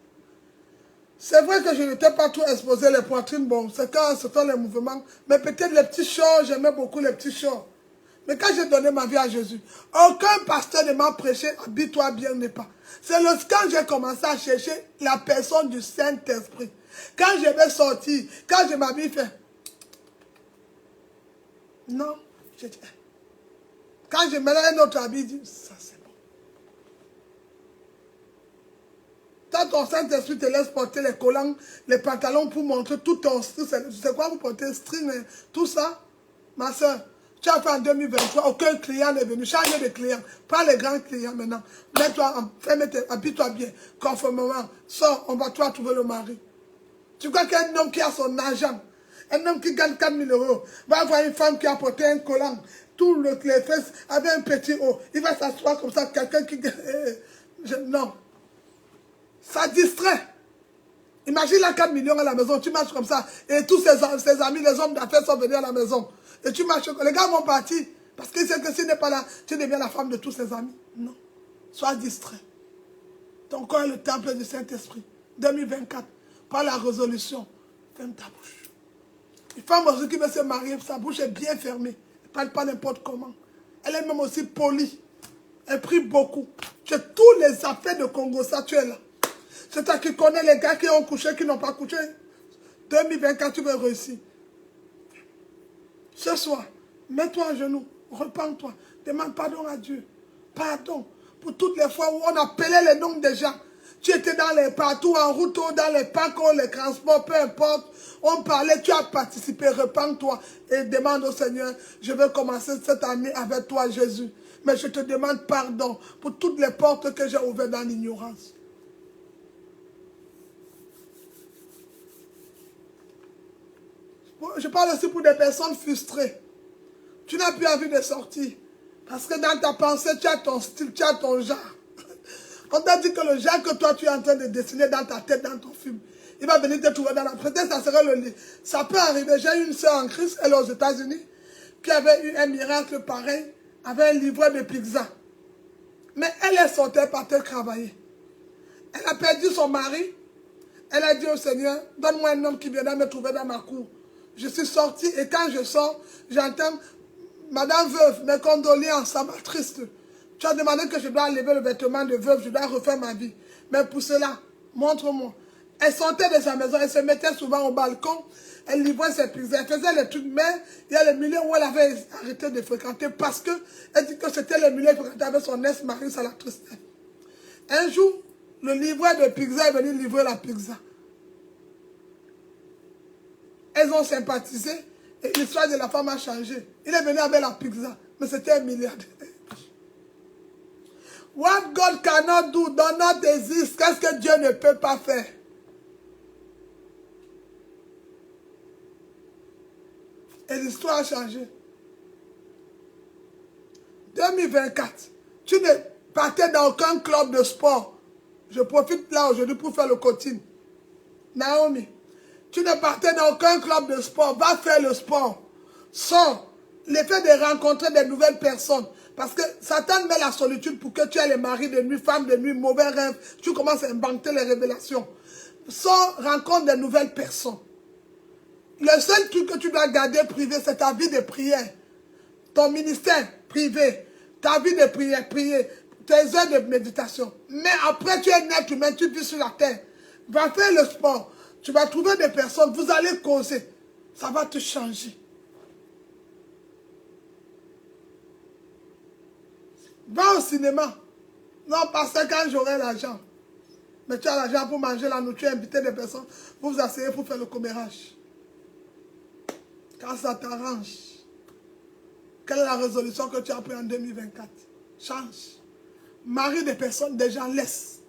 c'est vrai que je n'étais pas trop exposé les poitrines. Bon, c'est quand ce sont les mouvements. Mais peut-être les petits chants, j'aimais beaucoup les petits chants. Mais quand j'ai donné ma vie à Jésus, aucun pasteur ne m'a prêché, habille-toi bien, n'est pas. C'est quand j'ai commencé à chercher la personne du Saint-Esprit. Quand je vais sortir, quand je m'habille, fait. Non, je dis. Quand je mets un autre habit, je dis, ça c'est bon. Quand ton Saint-Esprit te laisse porter les collants, les pantalons pour montrer tout ton string, c'est quoi vous portez, string, tout ça, ma soeur. Tu as fait en 2023, aucun client n'est venu. Change de client. Pas les grands clients maintenant. Mets-toi, habille-toi bien. Conformément. Sors, on va toi trouver le mari. Tu crois qu'un homme qui a son argent, un homme qui gagne 4 000 € va avoir une femme qui a porté un collant, tout les fesses avec un petit haut. Il va s'asseoir comme ça, quelqu'un qui... non. Ça distrait. Imagine là 4 millions à la maison, tu marches comme ça, et tous ses amis, les hommes d'affaires sont venus à la maison. Et tu marches, les gars vont partir, parce qu'ils savent que s'il n'est pas là, tu deviens la femme de tous ses amis. Non. Sois distrait. Ton corps est le temple du Saint-Esprit. 2024, par la résolution, ferme ta bouche. Une femme aussi qui veut se marier, sa bouche est bien fermée. Elle ne parle pas n'importe comment. Elle est même aussi polie. Elle prie beaucoup. Tu as tous les affaires de Congo, ça tu es là. C'est toi qui connais les gars qui ont couché, qui n'ont pas couché. 2024, tu veux réussir. Ce soir, mets-toi à genoux, repens-toi, demande pardon à Dieu. Pardon pour toutes les fois où on appelait les noms des gens. Tu étais dans les partout, en route, dans les parcs, les transports, peu importe. On parlait, tu as participé, repens-toi et demande au Seigneur, je veux commencer cette année avec toi, Jésus. Mais je te demande pardon pour toutes les portes que j'ai ouvertes dans l'ignorance. Je parle aussi pour des personnes frustrées. Tu n'as plus envie de sortir. Parce que dans ta pensée, tu as ton style, tu as ton genre. On t'a dit que le genre que toi, tu es en train de dessiner dans ta tête, dans ton film, il va venir te trouver dans la... Peut-être ça serait le lit. Ça peut arriver. J'ai eu une soeur en Christ, elle est aux États-Unis, qui avait eu un miracle pareil, avait un livreur de pizza. Mais elle est sortie, elle partait travailler. Elle a perdu son mari. Elle a dit au Seigneur, donne-moi un homme qui viendra me trouver dans ma cour. Je suis sortie et quand je sors, j'entends, Madame veuve, mes condoléances, ça m'a triste. Tu as demandé que je dois enlever le vêtement de veuve, je dois refaire ma vie. Mais pour cela, montre-moi. Elle sortait de sa maison, elle se mettait souvent au balcon, elle livrait ses pizzas, elle faisait les trucs, mais il y a le milieu où elle avait arrêté de fréquenter parce que elle dit que c'était le milieu qu'elle fréquentait avec son ex-mari, ça la tristait. Un jour, le livreur de pizza est venu livrer la pizza. Elles ont sympathisé et l'histoire de la femme a changé. Il est venu avec la pizza, mais c'était un milliardaire. What God cannot do does not exist. Qu'est-ce que Dieu ne peut pas faire? Et l'histoire a changé. 2024, tu ne partais dans aucun club de sport. Je profite là aujourd'hui pour faire le coaching. Naomi, tu ne partais dans aucun club de sport. Va faire le sport. Sors. L'effet de rencontrer des nouvelles personnes. Parce que Satan met la solitude pour que tu aies les maris de nuit, femmes de nuit, mauvais rêves. Tu commences à inventer les révélations. Sors, rencontre des nouvelles personnes. Le seul truc que tu dois garder privé, c'est ta vie de prière. Ton ministère privé. Ta vie de prière, prier. Tes heures de méditation. Mais après, tu es un être humain, tu vis sur la terre. Va faire le sport. Tu vas trouver des personnes, vous allez causer. Ça va te changer. Va au cinéma. Non, parce que quand j'aurai l'argent. Mais tu as l'argent pour manger la nourriture, inviter des personnes. Vous vous asseyez pour faire le commérage. Quand ça t'arrange. Quelle est la résolution que tu as prise en 2024? Change. Mari des personnes, des gens laisse.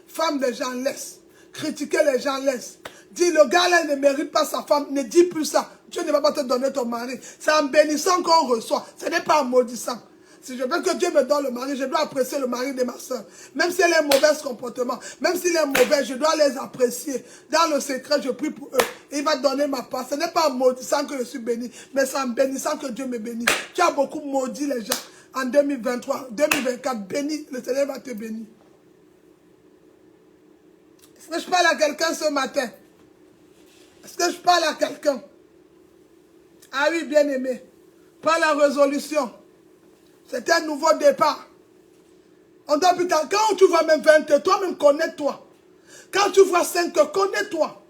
Femme des gens laisse. Critiquer les gens laisse. Dis, le gars là ne mérite pas sa femme. Ne dis plus ça. Dieu ne va pas te donner ton mari. C'est en bénissant qu'on reçoit. Ce n'est pas en maudissant. Si je veux que Dieu me donne le mari, je dois apprécier le mari de ma soeur. Même si elle a un mauvais comportement, même s'il est mauvais, je dois les apprécier. Dans le secret, je prie pour eux. Il va donner ma part. Ce n'est pas en maudissant que je suis béni, mais c'est en bénissant que Dieu me bénit. Tu as beaucoup maudit les gens. En 2023, 2024, béni, le Seigneur va te bénir. Est-ce que je parle à quelqu'un ce matin? Est-ce que je parle à quelqu'un? Ah oui, bien-aimé. Pas la résolution. C'est un nouveau départ. On doit putain, quand tu vois même 20, toi-même connais-toi. Quand tu vois 5, connais-toi.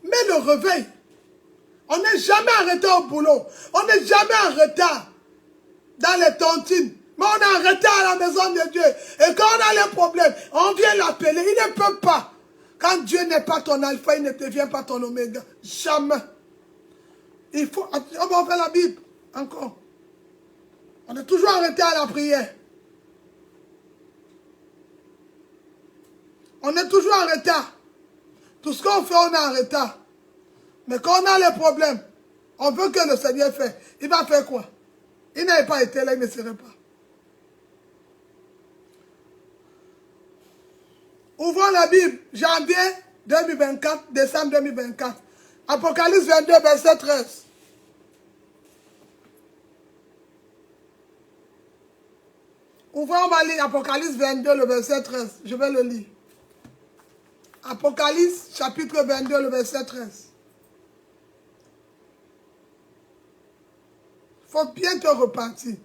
Mets le réveil. On n'est jamais en retard au boulot. On n'est jamais en retard dans les tontines. Mais on est en retard à la maison de Dieu. Et quand on a les problèmes, on vient l'appeler. Il ne peut pas. Quand Dieu n'est pas ton alpha, il ne devient pas ton oméga. Jamais. Il faut... On va faire la Bible. Encore. On est toujours en retard à la prière. On est toujours en retard. Tout ce qu'on fait, on est en retard. Mais quand on a les problèmes, on veut que le Seigneur fasse. Il va faire quoi? Il n'avait pas été là, il ne serait pas. Ouvrons la Bible. Janvier 2024, décembre 2024. Apocalypse 22, verset 13. Ouvrons, on va lire Apocalypse 22, le verset 13. Je vais le lire. Apocalypse, chapitre 22, le verset 13. Il faut bien te repentir.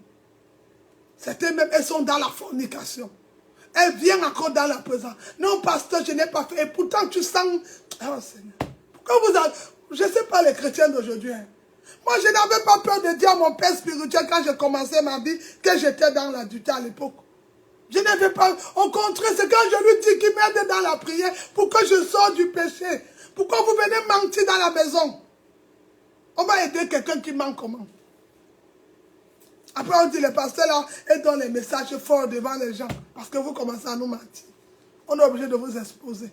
Certains même, elles sont dans la fornication. Elles viennent encore dans la présence. Non, pasteur, je n'ai pas fait. Et pourtant, tu sens... Oh Seigneur. Pourquoi vous avez... Je ne sais pas les chrétiens d'aujourd'hui. Hein. Moi, je n'avais pas peur de dire à mon père spirituel quand j'ai commencé ma vie que j'étais dans l'adultère à l'époque. Je n'avais pas... Au contraire, c'est quand je lui dis qu'il m'aide dans la prière pour que je sorte du péché. Pourquoi vous venez mentir dans la maison? On va aider quelqu'un qui ment comment? Après, on dit, les pasteurs là, ils donnent les messages forts devant les gens. Parce que vous commencez à nous mentir. On est obligé de vous exposer.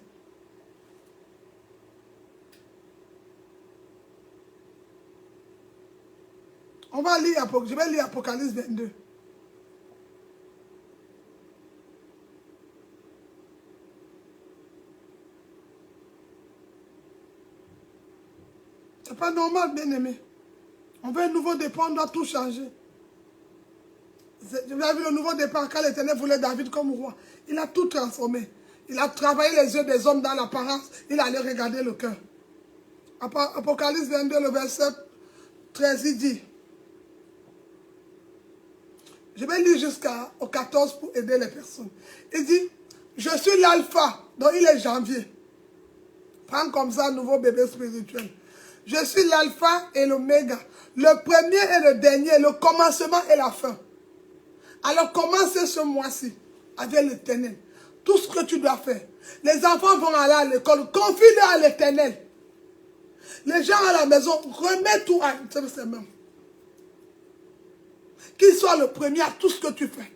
On va lire, je vais lire Apocalypse 22. C'est pas normal, bien aimé. On veut un nouveau départ, on doit tout changer. Vous avez vu le nouveau départ quand l'Éternel voulait David comme roi. Il a tout transformé. Il a travaillé les yeux des hommes dans l'apparence. Il allait regarder le cœur. Apocalypse 22, le verset 13, il dit. Je vais lire jusqu'au 14 pour aider les personnes. Il dit, je suis l'alpha, donc il est janvier. Prends comme ça un nouveau bébé spirituel. Je suis l'alpha et l'oméga, le premier et le dernier, le commencement et la fin. Alors commencez ce mois-ci avec l'Éternel. Tout ce que tu dois faire. Les enfants vont aller à l'école, confie-les à l'Éternel. Les gens à la maison, remets tout à ses mains. Qu'il soit le premier à tout ce que tu fais.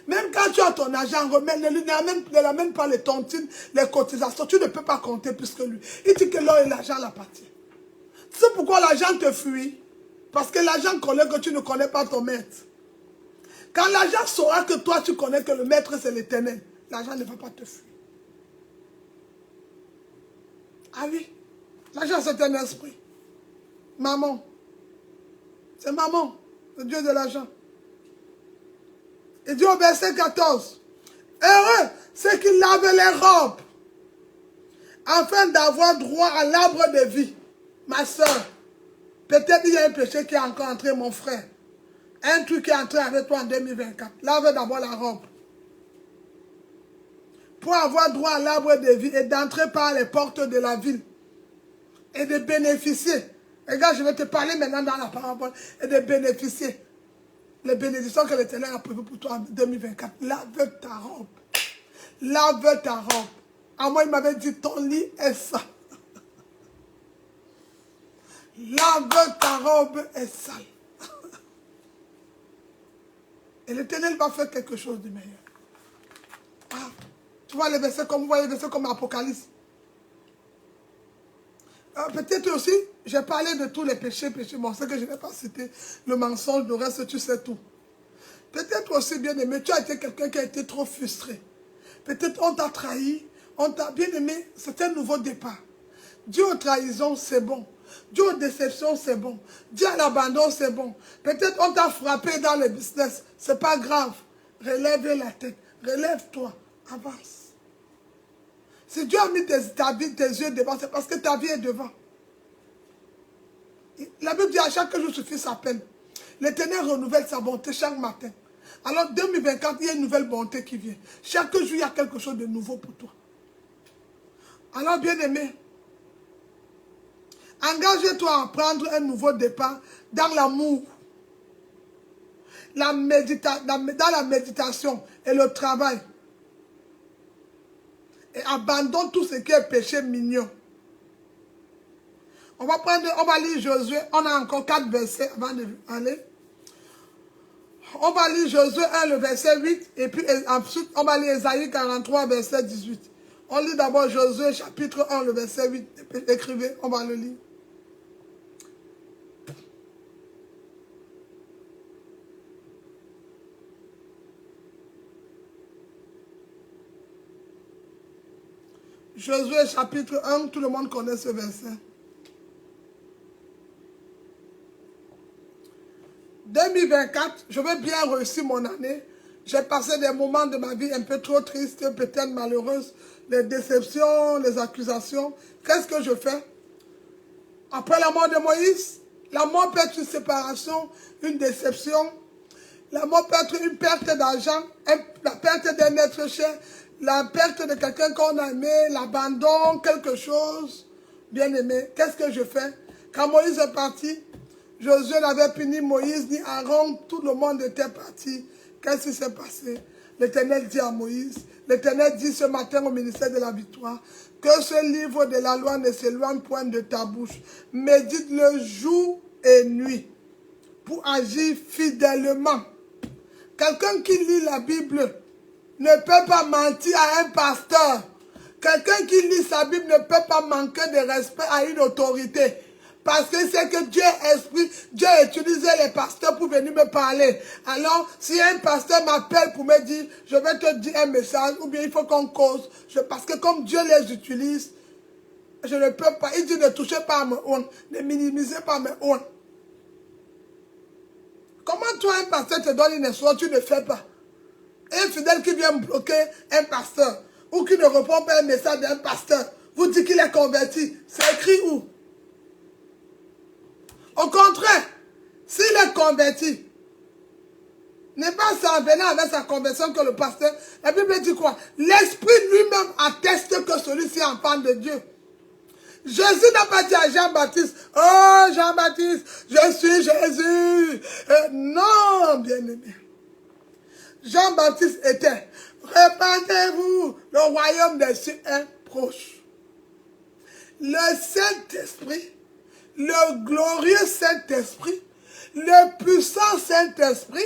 Même quand tu as ton argent, remets, ne l'amène pas les tontines, les cotisations. Tu ne peux pas compter plus que lui. Il dit que l'or et l'argent l'appartiennent. Tu sais pourquoi l'argent te fuit? Parce que l'argent connaît que tu ne connais pas ton maître. Quand l'argent saura que toi tu connais que le maître c'est l'Éternel, l'argent ne va pas te fuir. Ah oui, l'argent c'est un esprit. Maman, c'est maman, le Dieu de l'argent. Il dit au verset 14, heureux ceux qui lavent les robes, afin d'avoir droit à l'arbre de vie. Ma soeur, peut-être il y a un péché qui est encore entré, mon frère. Un truc qui est entré avec toi en 2024. Lave d'abord la robe. Pour avoir droit à l'arbre de vie et d'entrer par les portes de la ville. Et de bénéficier. Regarde, je vais te parler maintenant dans la parabole. Et de bénéficier. Les bénédictions que l'Éternel a prévues pour toi en 2024. Lave ta robe. Lave ta robe. À moi, il m'avait dit, ton lit est sale. Lave ta robe est sale. Et l'Éternel va faire quelque chose de meilleur. Ah, tu vois les versets comme, vous voyez les versets comme Apocalypse. Peut-être aussi, j'ai parlé de tous les péchés. Bon, c'est que je ne vais pas citer le mensonge, le reste, tu sais tout. Peut-être aussi, bien aimé, tu as été quelqu'un qui a été trop frustré. Peut-être on t'a trahi, on t'a bien aimé, c'est un nouveau départ. Dieu aux trahisons, c'est bon. Dieu aux déceptions, c'est bon. Dieu à l'abandon, c'est bon. Peut-être on t'a frappé dans le business. C'est pas grave. Relève la tête. Relève-toi. Avance. Si Dieu a mis tes yeux devant, c'est parce que ta vie est devant. La Bible dit à chaque jour suffit sa peine. L'Éternel renouvelle sa bonté chaque matin. Alors 2024, il y a une nouvelle bonté qui vient. Chaque jour, il y a quelque chose de nouveau pour toi. Alors bien aimé, engage-toi à prendre un nouveau départ dans l'amour, dans la méditation et le travail. Et abandonne tout ce qui est péché mignon. On va lire Josué. On a encore 4 versets avant d'aller. On va lire Josué 1, le verset 8. Et puis ensuite, on va lire Ésaïe 43, verset 18. On lit d'abord Josué chapitre 1, le verset 8. Écrivez, on va le lire. Josué chapitre 1, tout le monde connaît ce verset. 2024, je veux bien réussir mon année. J'ai passé des moments de ma vie un peu trop tristes, peut-être malheureuses, les déceptions, les accusations. Qu'est-ce que je fais? Après la mort de Moïse, la mort peut être une séparation, une déception. La mort peut être une perte d'argent, la perte d'un être cher, la perte de quelqu'un qu'on a aimé, l'abandon, quelque chose. Bien aimé, qu'est-ce que je fais? Quand Moïse est parti, Josué n'avait plus ni Moïse ni Aaron, tout le monde était parti. Qu'est-ce qui s'est passé? L'Éternel dit à Moïse, l'Éternel dit ce matin au ministère de la victoire, que ce livre de la loi ne s'éloigne point de ta bouche. Médite-le jour et nuit pour agir fidèlement. Quelqu'un qui lit la Bible ne peut pas mentir à un pasteur. Quelqu'un qui lit sa Bible ne peut pas manquer de respect à une autorité. Parce que c'est que Dieu est esprit, Dieu a utilisé les pasteurs pour venir me parler. Alors, si un pasteur m'appelle pour me dire, je vais te dire un message, ou bien il faut qu'on cause, parce que comme Dieu les utilise, Je ne peux pas. Il dit ne touchez pas à mes honte. Ne minimisez pas mes honte. Comment toi, un pasteur te donne une instruction, tu ne fais pas? Un fidèle qui vient bloquer un pasteur ou qui ne répond pas à un message d'un pasteur, vous dites qu'il est converti. C'est écrit où? Au contraire, s'il est converti, n'est pas en venant avec sa conversion que le pasteur. La Bible dit quoi? L'Esprit lui-même atteste que celui-ci est enfant de Dieu. Jésus n'a pas dit à Jean-Baptiste, oh Jean-Baptiste, je suis Jésus. Non, bien-aimé. Jean-Baptiste était, répandez-vous, le royaume des cieux est proche. Le Saint-Esprit, le glorieux Saint-Esprit, le puissant Saint-Esprit,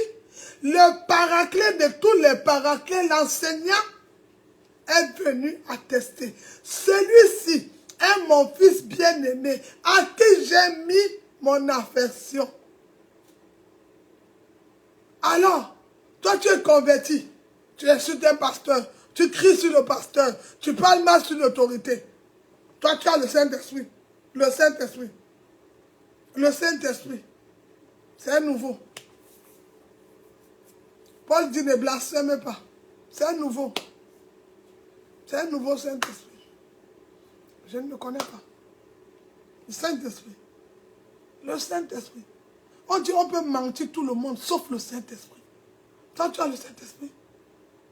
le paraclet de tous les paraclets, l'enseignant, est venu attester. Celui-ci est mon fils bien-aimé, à qui j'ai mis mon affection. Alors, toi tu es converti, tu insultes un pasteur, tu cries sur le pasteur, tu parles mal sur l'autorité. Toi tu as le Saint-Esprit, le Saint-Esprit, le Saint-Esprit. C'est un nouveau. Paul dit ne blasphème pas. C'est un nouveau. C'est un nouveau Saint-Esprit. Je ne le connais pas. Le Saint-Esprit. Le Saint-Esprit. On dit on peut mentir tout le monde sauf le Saint-Esprit. Toi tu as le Saint-Esprit.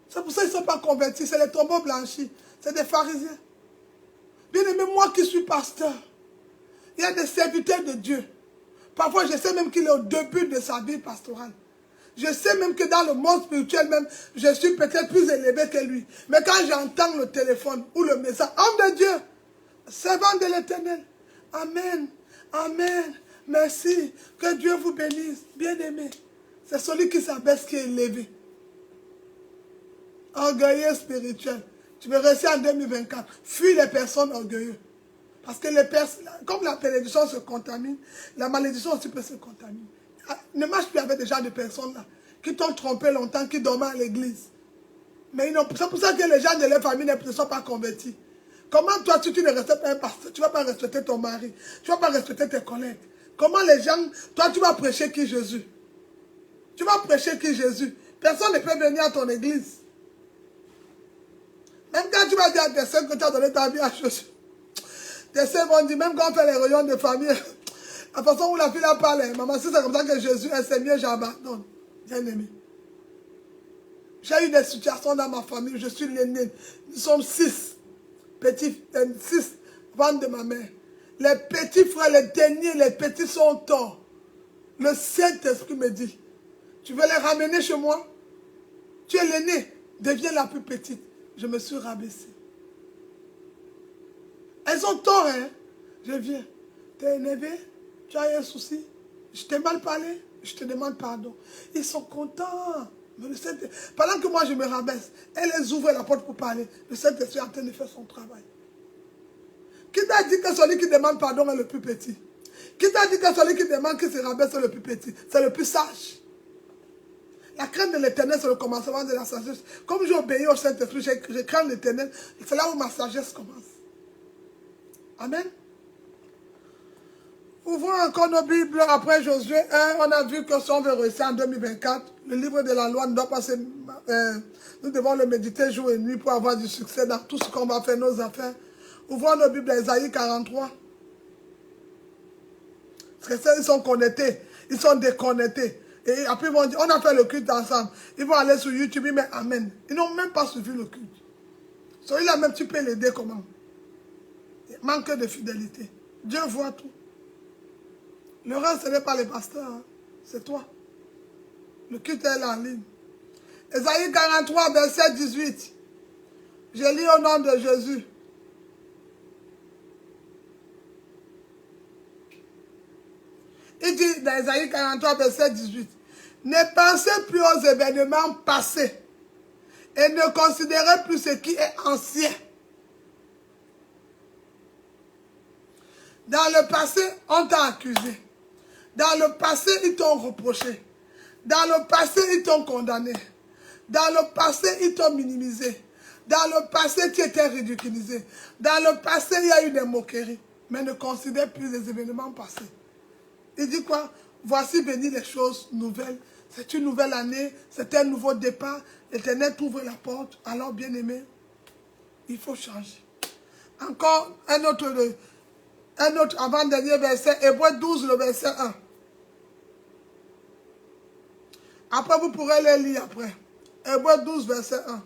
C'est pour ça qu'ils ne sont pas convertis. C'est les tombeaux blanchis. C'est des pharisiens. Bien aimé, moi qui suis pasteur, il y a des serviteurs de Dieu. Parfois je sais même qu'il est au début de sa vie pastorale. Je sais même que dans le monde spirituel même, je suis peut-être plus élevé que lui. Mais quand j'entends le téléphone ou le message, homme de Dieu, servant de l'Éternel, amen, amen, merci, que Dieu vous bénisse, bien-aimé. C'est celui qui s'abaisse qui est élevé. Orgueilleux spirituel. Tu veux rester en 2024. Fuis les personnes orgueilleuses. Parce que les personnes, comme la bénédiction se contamine, la malédiction aussi peut se contaminer. Ne marche plus avec des gens de personnes là, qui t'ont trompé longtemps, qui dormaient à l'église. Mais c'est pour ça que les gens de leur famille ne sont pas convertis. Comment toi, si tu ne respectes pas un pasteur, tu ne vas pas respecter ton mari, tu ne vas pas respecter tes collègues. Comment les gens, toi tu vas prêcher qui Jésus? Tu vas prêcher qui Jésus? Personne ne peut venir à ton église. Même quand tu vas dire à tes soeurs que tu as donné ta vie à Jésus, tes soeurs vont dire, même quand on fait les réunions de famille, la façon où la fille a parlé, maman, si c'est comme ça que Jésus est, c'est mieux, j'abandonne. Bien aimé. J'ai eu des situations dans ma famille, je suis l'aîné. Nous sommes 6 petits, 6 ventres de ma mère. Les petits frères, les derniers, les petits sont torts. Le Saint-Esprit me dit, tu veux les ramener chez moi? Tu es l'aîné, deviens la plus petite. Je me suis rabaissée. Elles ont tort, hein? Je viens. T'es énervé? Tu as un souci? Je t'ai mal parlé? Je te demande pardon. Ils sont contents. Mais pendant que moi je me rabaisse, elles ouvrent la porte pour parler. Le Saint-Esprit est en train de faire son travail. Qui t'a dit que celui qui demande pardon est le plus petit? Qui t'a dit que celui qui demande qu'il se rabaisse est le plus petit? C'est le plus sage. La crainte de l'Éternel, c'est le commencement de la sagesse. Comme j'ai obéi au Saint-Esprit, je crains l'Éternel. C'est là où ma sagesse commence. Amen. Ouvrons encore nos Bibles après Josué 1. On a vu que si on veut réussir en 2024, le livre de la loi ne doit pas se... nous devons le méditer jour et nuit pour avoir du succès dans tout ce qu'on va faire, nos affaires. Ouvrons nos Bibles à Isaïe 43. Parce que ils sont connectés, ils sont déconnectés. Et après ils vont dire, on a fait le culte ensemble. Ils vont aller sur YouTube, ils mettent Amen. Ils n'ont même pas suivi le culte. Celui-là même, tu peux l'aider comment? Il manque de fidélité. Dieu voit tout. Le reste, ce n'est pas les pasteurs, hein. C'est toi. Le culte est là en ligne. Isaïe 43, verset 18. Je lis au nom de Jésus. Il dit dans Isaïe 43, verset 18. Ne pensez plus aux événements passés et ne considérez plus ce qui est ancien. Dans le passé, on t'a accusé. Dans le passé, ils t'ont reproché. Dans le passé, ils t'ont condamné. Dans le passé, ils t'ont minimisé. Dans le passé, tu étais ridiculisé. Dans le passé, il y a eu des moqueries. Mais ne considère plus les événements passés. Il dit quoi? Voici venir les choses nouvelles. C'est une nouvelle année. C'est un nouveau départ. L'Éternel t'ouvre la porte. Alors, bien-aimé, il faut changer. Encore un autre avant-dernier verset. Hébreux 12, le verset 1. Après, vous pourrez les lire après. Hébreux 12, verset 1.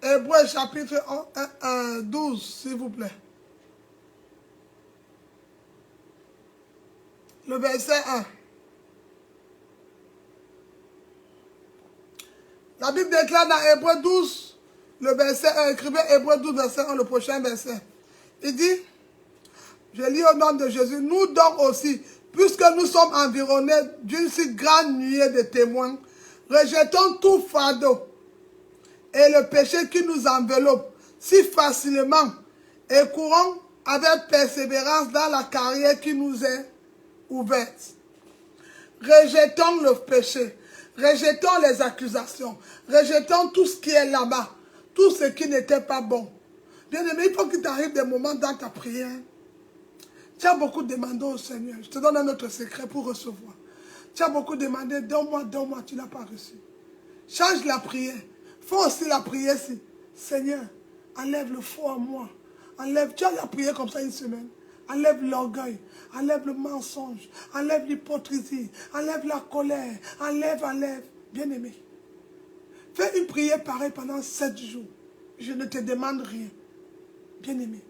Hébreux chapitre 12, s'il vous plaît. Le verset 1. La Bible déclare dans Hébreux 12, le verset 1. Écrivez Hébreux 12, verset 1, le prochain verset. Il dit, je lis au nom de Jésus, nous donc aussi, puisque nous sommes environnés d'une si grande nuée de témoins, rejetons tout fardeau et le péché qui nous enveloppe si facilement et courons avec persévérance dans la carrière qui nous est ouverte. Rejetons le péché, rejetons les accusations, rejetons tout ce qui est là-bas, tout ce qui n'était pas bon. Bien aimé, il faut qu'il t'arrive des moments dans ta prière. Tu as beaucoup demandé au Seigneur. Je te donne un autre secret pour recevoir. Tu as beaucoup demandé, donne-moi, tu n'as pas reçu. Change la prière. Faut aussi la prière si, Seigneur, enlève le faux en moi. Enlève, tu as la prière comme ça une semaine. Enlève l'orgueil, enlève le mensonge, enlève l'hypocrisie, enlève la colère, enlève. Bien-aimé, fais une prière pareille pendant 7 jours. Je ne te demande rien. Bien-aimé,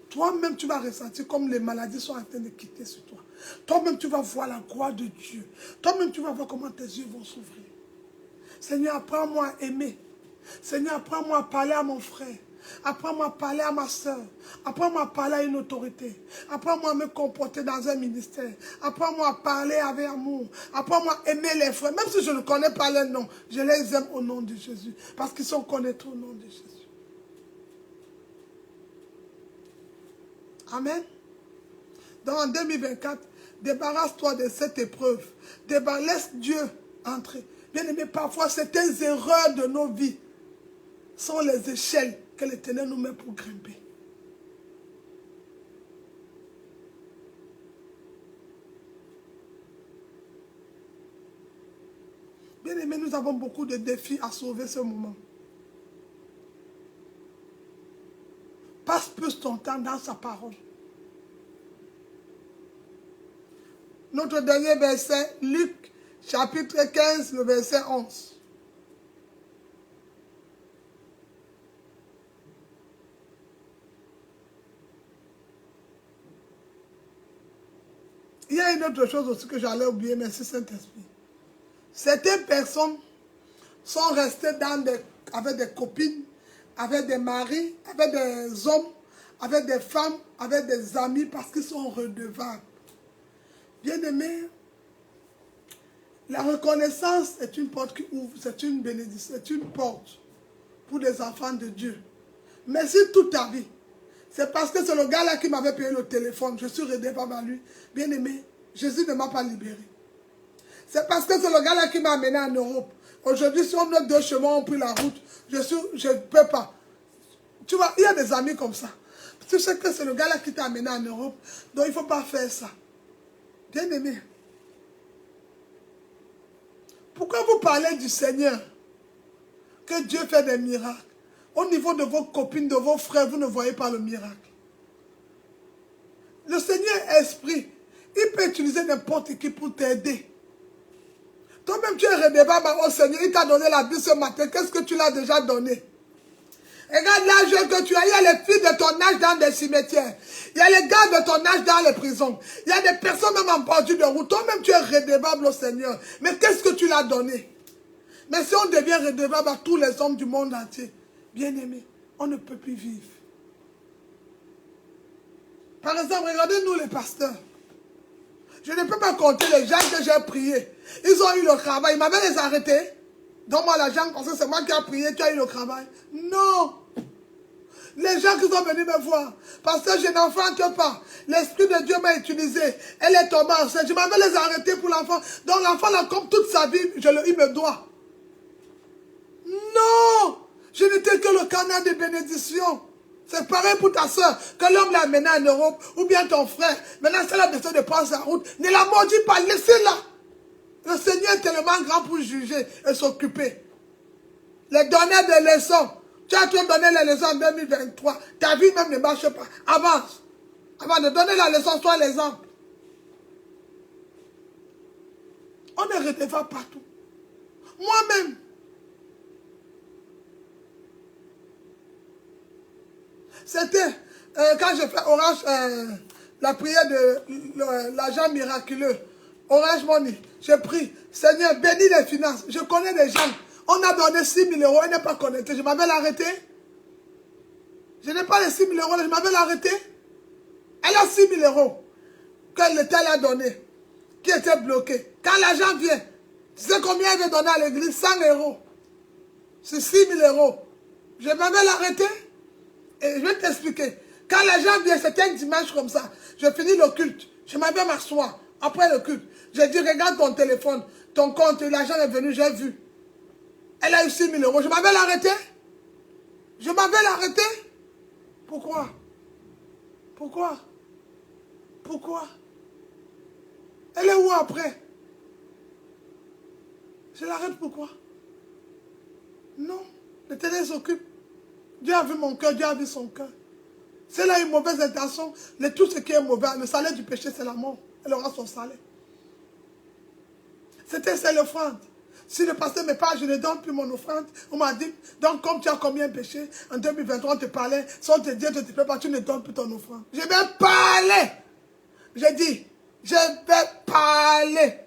toi-même tu vas ressentir comme les maladies sont en train de quitter sur toi. Toi-même tu vas voir la gloire de Dieu. Toi-même tu vas voir comment tes yeux vont s'ouvrir. Seigneur, apprends-moi à aimer. Seigneur, apprends-moi à parler à mon frère. Apprends-moi à parler à ma soeur. Apprends-moi à parler à une autorité. Apprends-moi à me comporter dans un ministère. Apprends-moi à parler avec amour. Apprends-moi à aimer les frères. Même si je ne connais pas leur nom, je les aime au nom de Jésus. Parce qu'ils sont connus au nom de Jésus. Amen. Donc en 2024, débarrasse-toi de cette épreuve. Laisse Dieu entrer. Bien-aimé, parfois, certaines erreurs de nos vies sont les échelles que l'Éternel nous met pour grimper. Bien-aimé, nous avons beaucoup de défis à sauver ce moment. Passe plus ton temps dans sa parole. Notre dernier verset, Luc, chapitre 15, le verset 11. Il y a une autre chose aussi que j'allais oublier, merci Saint-Esprit. Certaines personnes sont restées avec des copines, avec des maris, avec des hommes, avec des femmes, avec des amis parce qu'ils sont redevables. Bien-aimés, la reconnaissance est une porte qui ouvre, c'est une bénédiction, c'est une porte pour les enfants de Dieu. Mais si toute ta vie, c'est parce que c'est le gars-là qui m'avait payé le téléphone, je suis redevable à lui. Bien-aimé, Jésus ne m'a pas libéré. C'est parce que c'est le gars-là qui m'a amené en Europe. Aujourd'hui, si on a 2 chemins, on pris la route, je ne peux pas. Tu vois, il y a des amis comme ça. Tu sais que c'est le gars-là qui t'a amené en Europe, donc il ne faut pas faire ça. Bien-aimé, pourquoi vous parlez du Seigneur? Que Dieu fait des miracles. Au niveau de vos copines, de vos frères, vous ne voyez pas le miracle. Le Seigneur est esprit. Il peut utiliser n'importe qui pour t'aider. Toi-même, tu es redevable au Seigneur. Il t'a donné la vie ce matin. Qu'est-ce que tu l'as déjà donné? Regarde l'âge que tu as. Il y a les filles de ton âge dans des cimetières. Il y a les gars de ton âge dans les prisons. Il y a des personnes même en bordure de route. Toi-même, tu es redevable au Seigneur. Mais qu'est-ce que tu l'as donné? Mais si on devient redevable à tous les hommes du monde entier, bien-aimés, on ne peut plus vivre. Par exemple, regardez-nous les pasteurs. Je ne peux pas compter les gens que j'ai priés. Ils ont eu le travail. Ils m'avaient les arrêtés. Donne-moi l'argent parce que c'est moi qui ai prié, tu as eu le travail. Non. Les gens qui sont venus me voir, parce que je n'enfante pas. L'Esprit de Dieu m'a utilisé. Elle est tombée enceinte. Je m'avais les arrêter pour l'enfant. Donc l'enfant, là, comme toute sa vie, il me doit. Non! Je n'étais que le canal de bénédiction. C'est pareil pour ta soeur. Que l'homme l'a amené en Europe, ou bien ton frère. Maintenant, c'est la besoin de prendre sa route. Ne la maudis pas, laissez-la. Le Seigneur est tellement grand pour juger et s'occuper. Les donner des leçons. Tu as trop donné les leçons en 2023. Ta vie même ne marche pas. Avance. Avant de donner la leçon, sois l'exemple. On est redevable partout. Moi-même. C'était quand j'ai fait Orange, la prière de l'agent miraculeux. Orange Money. J'ai pris, Seigneur, bénis les finances. Je connais des gens. On a donné 6 000 euros, elle n'est pas connectée. Je m'avais l'arrêté. Je n'ai pas les 6 000 euros, je m'avais l'arrêté. Elle a 6 000 euros que l'État l'a donné, qui était bloqué. Quand l'argent vient, tu sais combien elle veut donner à l'église? 100 euros. C'est 6 000 euros. Je m'avais l'arrêté. Et je vais t'expliquer. Quand l'argent vient, c'était un dimanche comme ça. Je finis le culte. Je m'avais m'asseoir après le culte. J'ai dit, regarde ton téléphone, ton compte, l'argent est venu, j'ai vu. Elle a eu 6 000 euros. Je m'avais l'arrêté. Je m'avais l'arrêté. Pourquoi? Pourquoi? Pourquoi? Elle est où après? Je l'arrête pourquoi? Non. L'Éternel s'occupe. Dieu a vu mon cœur, Dieu a vu son cœur. Si elle a une mauvaise intention, tout ce qui est mauvais, le salaire du péché, c'est la mort. Elle aura son salaire. C'est l'offrande. Si le pasteur me parle, je ne donne plus mon offrande. On m'a dit, donc comme tu as commis un péché, en 2023, on te parlait, si on te dit, ne te plaît pas, tu ne donnes plus ton offrande. Je vais parler. J'ai dit, je vais parler.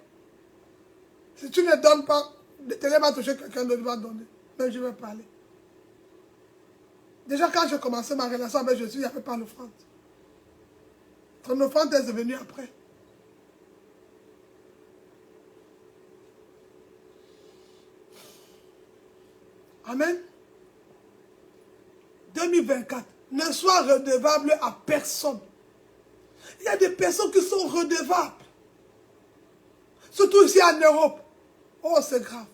Si tu ne donnes pas, l'Éternel va toucher quelqu'un d'autre, va donner. Mais je vais parler. Déjà, quand j'ai commencé ma relation avec Jésus, il n'y avait pas l'offrande. Ton offrande est venue après. Amen. 2024. Ne sois redevable à personne. Il y a des personnes qui sont redevables. Surtout ici en Europe. Oh, c'est grave.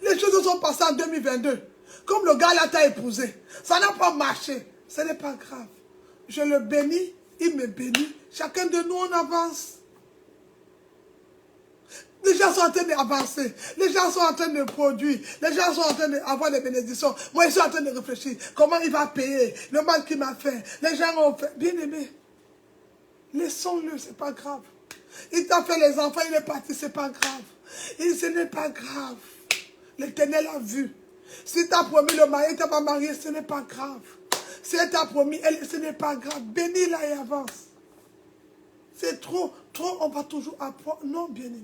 Les choses sont passées en 2022. Comme le gars là t'a épousé. Ça n'a pas marché. Ce n'est pas grave. Je le bénis, il me bénit. Chacun de nous, on avance. Les gens sont en train d'avancer. Les gens sont en train de produire. Les gens sont en train d'avoir des bénédictions. Moi, je suis en train de réfléchir. Comment il va payer le mal qu'il m'a fait. Les gens ont fait. Bien aimé. Laissons-le, c'est pas grave. Il t'a fait les enfants, il est parti, c'est pas grave. Et ce n'est pas grave. L'Éternel a vu. Si tu as promis le mari, tu n'as pas marié, ce n'est pas grave. Si elle t'a promis, ce n'est pas grave. Bénis-la et avance. C'est trop, on va toujours apprendre. Non, bien aimé.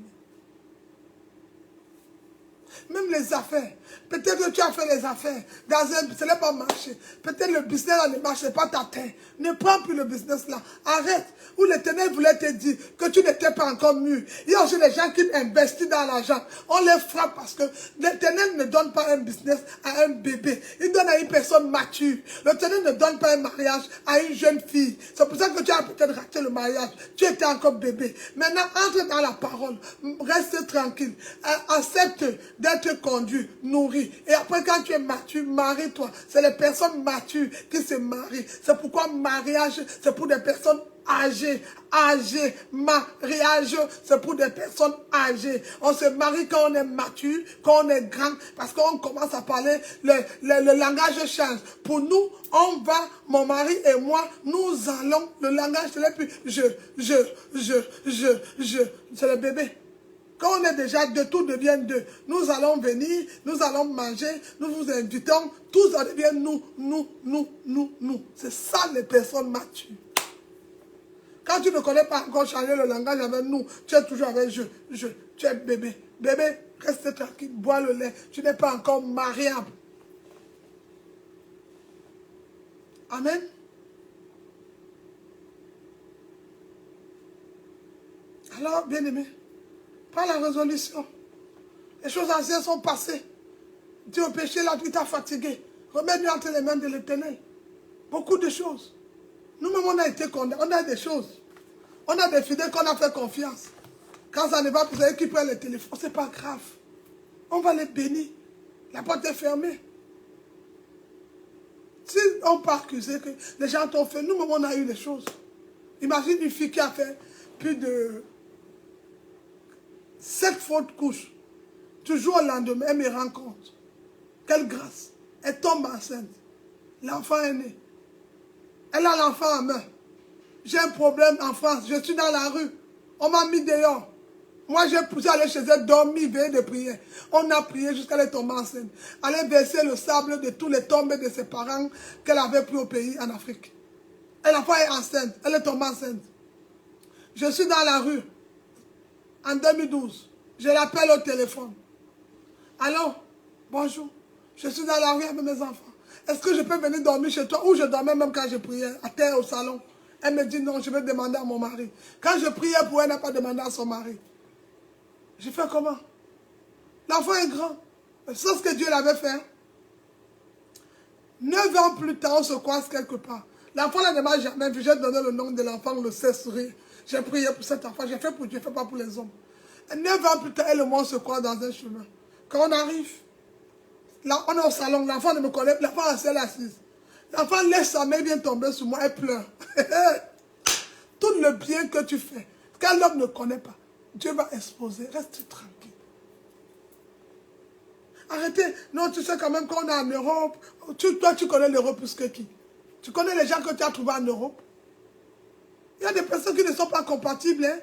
Même les affaires. Peut-être que tu as fait les affaires. Ce n'est pas marché. Peut-être le business là ne marche pas ta terre. Ne prends plus le business là. Arrête. Où l'Éternel voulait te dire que tu n'étais pas encore mûr. Il y a aussi des gens qui investissent dans l'argent. On les frappe parce que l'Éternel ne donne pas un business à un bébé. Il donne à une personne mature. L'Éternel ne donne pas un mariage à une jeune fille. C'est pour ça que tu as peut-être raté le mariage. Tu étais encore bébé. Maintenant, entre dans la parole. Reste tranquille. Accepte d'être conduit, nourri. Et après, quand tu es mature, marie-toi. C'est les personnes matures qui se marient. C'est pourquoi mariage, c'est pour des personnes âgées. Mariage, c'est pour des personnes âgées. On se marie quand on est mature, quand on est grand, parce qu'on commence à parler, le langage change. Pour nous, on va, mon mari et moi, nous allons, le langage, ce n'est plus c'est le bébé. Quand on est déjà deux, tout devient deux. Nous allons venir, nous allons manger, nous vous invitons, tout ça devient nous. C'est ça les personnes matures. Quand tu ne connais pas encore changer le langage avec nous, tu es toujours avec tu es bébé. Bébé, reste tranquille, bois le lait. Tu n'es pas encore mariable. Amen. Alors, bien aimé, prends la résolution. Les choses anciennes sont passées. Tu es au péché là, tu t'as fatigué. Remets-lui entre les mains de l'Éternel. Beaucoup de choses. Nous-mêmes, on a été condamnés. On a des choses. On a des fidèles qu'on a fait confiance. Quand ça ne va plus, c'est qui prennent le téléphone. Ce n'est pas grave. On va les bénir. La porte est fermée. Si on peut accuser que les gens t'ont fait, nous-mêmes, on a eu les choses. Imagine une fille qui a fait plus de 7 fautes couches. Toujours au lendemain, elle me rend compte. Quelle grâce. Elle tombe enceinte. L'enfant est né. Elle a l'enfant en main. J'ai un problème en France. Je suis dans la rue. On m'a mis dehors. Moi, j'ai poussé aller chez elle, dormir, veiller de prier. On a prié jusqu'à elle tomber enceinte. Aller verser le sable de tous les tombes de ses parents qu'elle avait pris au pays en Afrique. Et l'enfant est enceinte. Elle est tombée enceinte. Je suis dans la rue. En 2012. Je l'appelle au téléphone. Allô? Bonjour. Je suis dans la rue avec mes enfants. Est-ce que je peux venir dormir chez toi? Ou je dormais même quand je priais, à terre au salon. Elle me dit non, je vais demander à mon mari. Quand je priais pour elle, elle n'a pas demandé à son mari. Je fais comment? L'enfant est grand. C'est ce que Dieu l'avait fait. 9 ans plus tard, on se croise quelque part. L'enfant ne m'a jamais vu. J'ai donné le nom de l'enfant, le sait sourire. J'ai prié pour cet enfant. J'ai fait pour Dieu, je ne fais pas pour les hommes. Et 9 ans plus tard, elle et moi, on se croise dans un chemin. Quand on arrive, là, on est au salon. L'enfant ne me connaît pas. L'enfant est seul assise. L'enfant laisse sa main, vient tomber sur moi, elle pleure. Tout le bien que tu fais, quand l'homme ne connaît pas, Dieu va exposer. Reste tranquille. Arrêtez. Non, tu sais quand même qu'on est en Europe. Toi, tu connais l'Europe plus que qui? Tu connais les gens que tu as trouvés en Europe? Il y a des personnes qui ne sont pas compatibles. Hein?